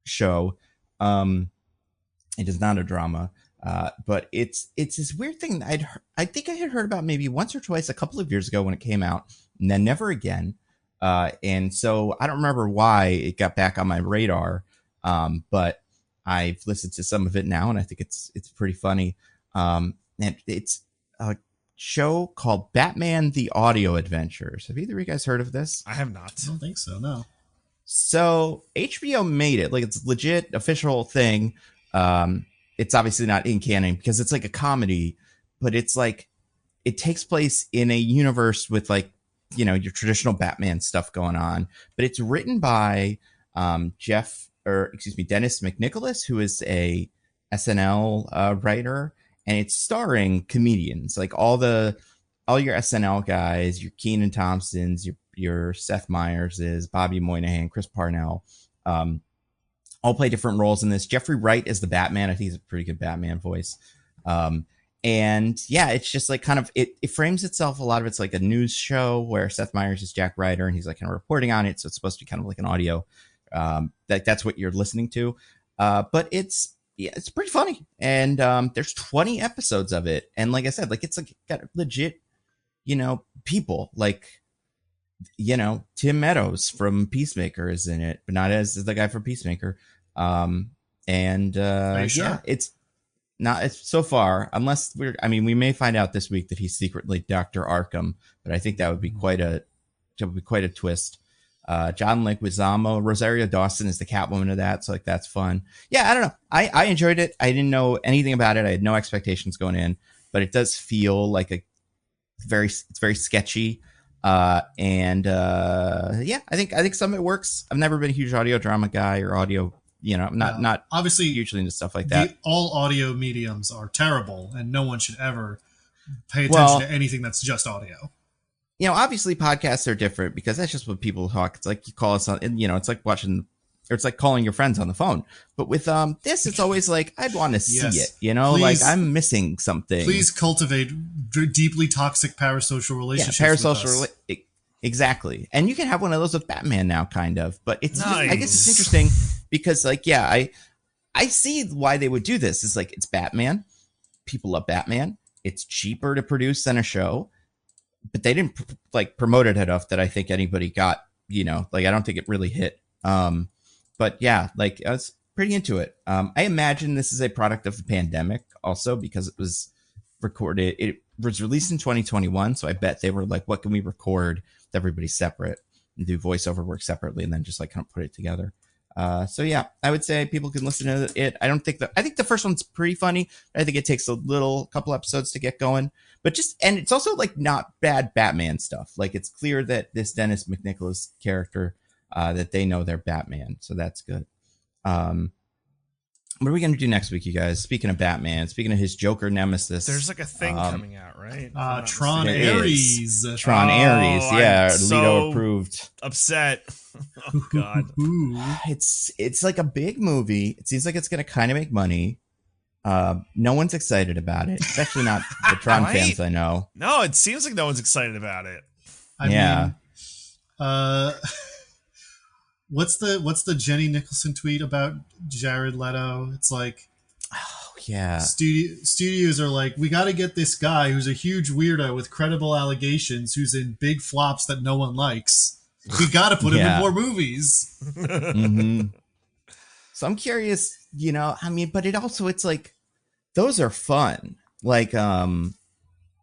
show. It is not a drama, but it's this weird thing that I think I had heard about maybe once or twice a couple of years ago when it came out, and then never again. And so I don't remember why it got back on my radar, but I've listened to some of it now, and I think it's pretty funny. And it's a show called Batman: The Audio Adventures. Have either of you guys heard of this? I have not. I don't think so, no. So HBO made it. Like, it's a legit official thing. It's obviously not in canon because it's like a comedy, but it's like it takes place in a universe with like, your traditional Batman stuff going on. But it's written by Dennis McNicholas, who is a SNL writer, and it's starring comedians, like all your SNL guys, your Kenan Thompsons, your Seth Meyerses, Bobby Moynihan, Chris Parnell, all play different roles in this. Jeffrey Wright is the Batman. I think he's a pretty good Batman voice. And yeah, it's just like kind of, it frames itself, a lot of it's like a news show where Seth Meyers is Jack Ryder and he's like kind of reporting on it. So it's supposed to be kind of like an audio, that's what you're listening to. But it's pretty funny. And there's 20 episodes of it. And like I said, like it's like got legit, people like, Tim Meadows from Peacemaker is in it, but not as the guy from Peacemaker. Sure? It's not so far, unless we may find out this week that he's secretly Dr. Arkham, but I think that would be quite a twist. John Leguizamo, Rosario Dawson is the Catwoman of that, so like that's fun. Yeah, I don't know. I enjoyed it. I didn't know anything about it. I had no expectations going in, but it does feel like it's very sketchy. I think some of it works. I've never been a huge audio drama guy or audio, I'm not obviously hugely into stuff like that. All audio mediums are terrible, and no one should ever pay attention to anything that's just audio. Obviously podcasts are different because that's just what people talk. It's like you call us on, it's like watching, or it's like calling your friends on the phone. But with this, it's always like, I'd want to see it, Please, like I'm missing something. Please cultivate deeply toxic parasocial relationships. Exactly. And you can have one of those with Batman now, kind of. But it's nice. just, I guess it's interesting because I see why they would do this. It's like, it's Batman. People love Batman. It's cheaper to produce than a show. But they didn't promote it enough that I think anybody got, I don't think it really hit. But yeah, I was pretty into it. I imagine this is a product of the pandemic also because it was recorded. It was released in 2021, so I bet they were like, what can we record with everybody separate and do voiceover work separately, and then just like kind of put it together. So yeah, I would say people can listen to it. I think the first one's pretty funny. I think it takes a couple episodes to get going, but and it's also like not bad Batman stuff. Like it's clear that this Dennis McNicholas character, that they know they're Batman. So that's good. What are we going to do next week, you guys? Speaking of Batman, speaking of his Joker nemesis. The's like a thing coming out, right? Tron Ares. Tron Ares, yeah. I'm Leto approved. Upset. Oh, God. It's like a big movie. It seems like it's going to kind of make money. No one's excited about it, especially not the Tron right? fans I know. No, it seems like no one's excited about it. I mean, what's the Jenny Nicholson tweet about Jared Leto? It's like, oh yeah, studios are like, we got to get this guy who's a huge weirdo with credible allegations, who's in big flops that no one likes. We got to put him in more movies. Mm-hmm. So I'm curious, I mean, but it's like, those are fun. Like,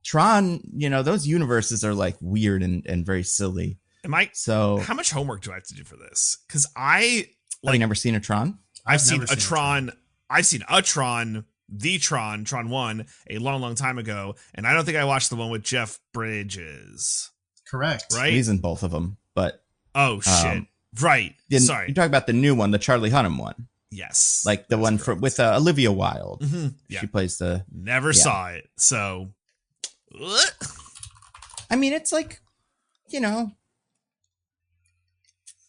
Tron, those universes are like weird and very silly. How much homework do I have to do for this? Because have you never seen a Tron? I've seen a Tron. I've seen a Tron, the Tron 1, a long time ago, and I don't think I watched the one with Jeff Bridges. Correct. Right? He's in both of them, but shit. Right. Sorry. You're talking about the new one, the Charlie Hunnam one. Yes. Like the one with Olivia Wilde. Mm-hmm. Yeah. She plays the... Never saw it, so... I mean, it's like,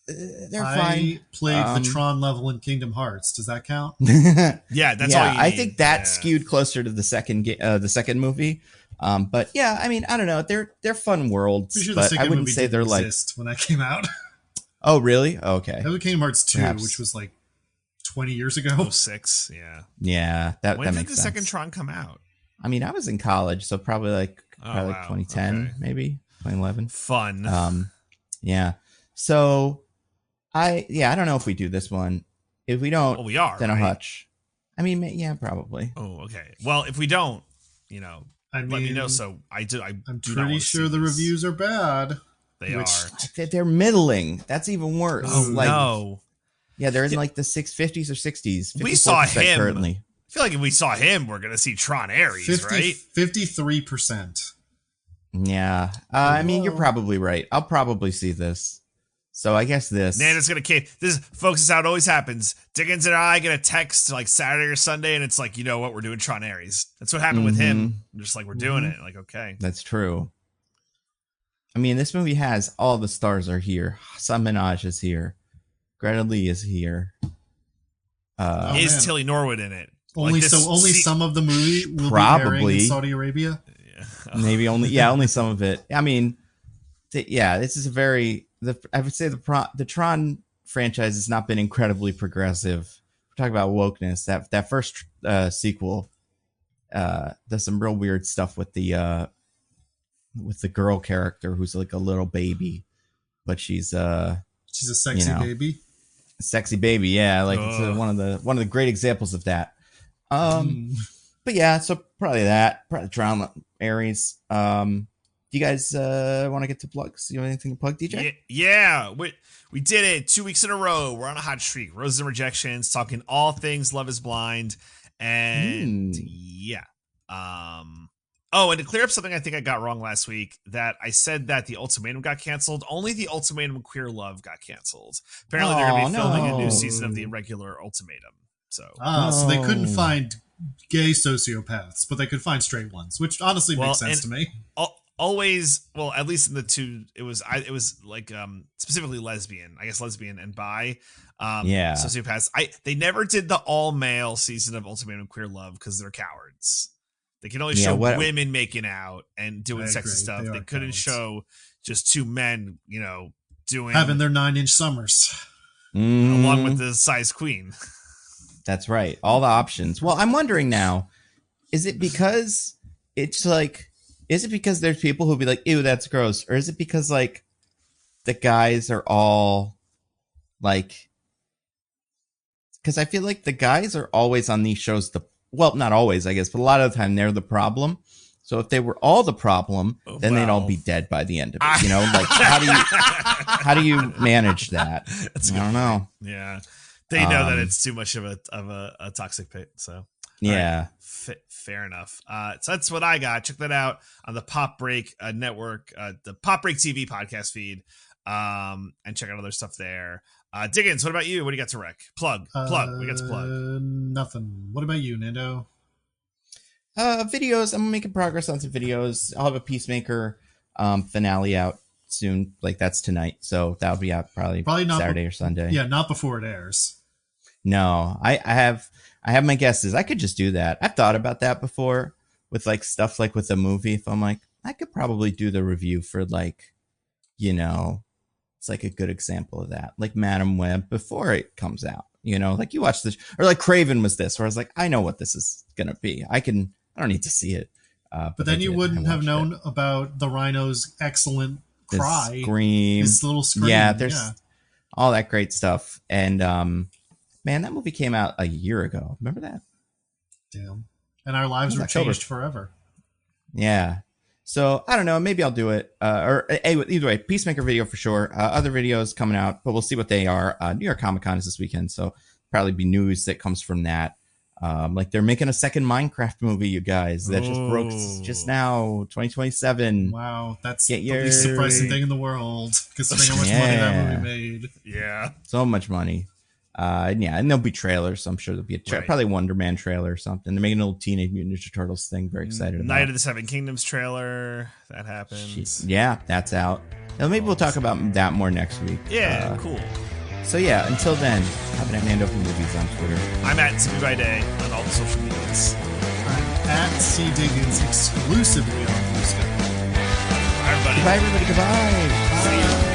they're fine. I played the Tron level in Kingdom Hearts. Does that count? Yeah, that's all you need. I think that skewed closer to the second movie. But yeah, I mean, I don't know. They're fun worlds, Sure but I wouldn't say they're like... when that came out. Oh, really? Okay. That was Kingdom Hearts 2, which was like 20 years ago. 06, yeah. Yeah, that makes sense. When did the second Tron come out? I mean, I was in college, so probably like 2010, maybe 2011. Fun. Yeah. So I don't know if we do this one. If we don't, we are, then right? a Hutch. I mean, yeah, probably. Oh, okay. Well, if we don't, let me know. So I'm pretty sure the reviews are bad. They are. They're middling. That's even worse. Oh, no. Yeah, they're in like the 50s or 60s. We saw him. Currently. I feel like if we saw him, we're going to see Tron Ares, right? 53%. Yeah. I mean, you're probably right. I'll probably see this. So I guess this. Nando's going to cave. Folks, is how it always happens. Diggins and I get a text like Saturday or Sunday, and it's like, you know what? We're doing Tron Ares. That's what happened with him. Just like, we're doing it. Like, okay. That's true. I mean, this movie has all the stars are here. Sam Minaj is here. Greta Lee is here. Is Tilly Norwood in it? Only some of the movie will be airing in Saudi Arabia. Yeah. Maybe only some of it. I mean, this is I would say the Tron franchise has not been incredibly progressive. We're talking about wokeness. That first sequel does some real weird stuff with the girl character who's like a little baby, but she's a sexy baby. Sexy baby, yeah. Like it's one of the great examples of that. But yeah, so probably Tron Ares. Do you guys want to get to plugs? You have anything to plug, DJ? Yeah. We did it 2 weeks in a row. We're on a hot streak. Roses and Rejections, talking all things Love is Blind. And yeah. And to clear up something I think I got wrong last week, that I said that the Ultimatum got canceled. Only the Ultimatum Queer Love got canceled. Apparently they're going to be filming a new season of the regular Ultimatum. So they couldn't find gay sociopaths, but they could find straight ones, which honestly makes sense to me. Always, well, at least in the two, it was like specifically lesbian, I guess lesbian and bi sociopaths. They never did the all male season of Ultimatum Queer Love because they're cowards. They can only show women making out and doing sexy stuff. They couldn't show just two men, having their 9-inch summers along with the size queen. That's right. All the options. Well, I'm wondering now, is it because there's people who'll be like, ew, that's gross? Or is it because like the guys are all like, because I feel like the guys are always on these shows. Well, not always, I guess, but a lot of the time they're the problem. So if they were all the problem, then they'd all be dead by the end of it. You know, like how do you manage that? I don't know. Yeah, they know that it's too much of a toxic pit. So yeah, right. Fair enough. So that's what I got. Check that out on the Pop Break network, the Pop Break TV podcast feed, and check out other stuff there. Diggins, what about you? What do you got to rec? Plug. What do you got to plug? Nothing. What about you, Nando? Videos. I'm making progress on some videos. I'll have a Peacemaker finale out soon. Like that's tonight, so that'll be out probably not Saturday or Sunday. Yeah, not before it airs. No, I have my guesses. I could just do that. I've thought about that before with like stuff like with a movie. If I'm like, I could probably do the review for like, you know, it's like a good example of that. Like Madam Web before it comes out. You know, like you watch this, or like Craven was this, where I was like, I know what this is gonna be. I don't need to see it. But then you wouldn't have known about the Rhino's excellent cry. Scream. His little scream. Yeah, there's all that great stuff. And man, that movie came out a year ago. Remember that? Damn. And our lives were changed forever. Yeah. So I don't know. Maybe I'll do it. Or either way, Peacemaker video for sure. Other videos coming out, but we'll see what they are. New York Comic Con is this weekend, so probably be news that comes from that. Like they're making a second Minecraft movie, you guys. That just broke just now, 2027. Wow, that's the least surprising thing in the world, considering how much money that movie made. Yeah, so much money. And there'll be trailers. So I'm sure there'll be probably a Wonder Man trailer or something. They're making a little Teenage Mutant Ninja Turtles thing. Very excited about. Night of the Seven Kingdoms trailer that happens. Yeah, that's out. Now maybe we'll talk about that more next week. Yeah, cool. So yeah, until then, I've been at Nando for Movies on Twitter. I'm at Sippy by Day on all the social medias. I'm at C Diggins exclusively on Bluesky. Bye everybody. Goodbye everybody. Goodbye. See you.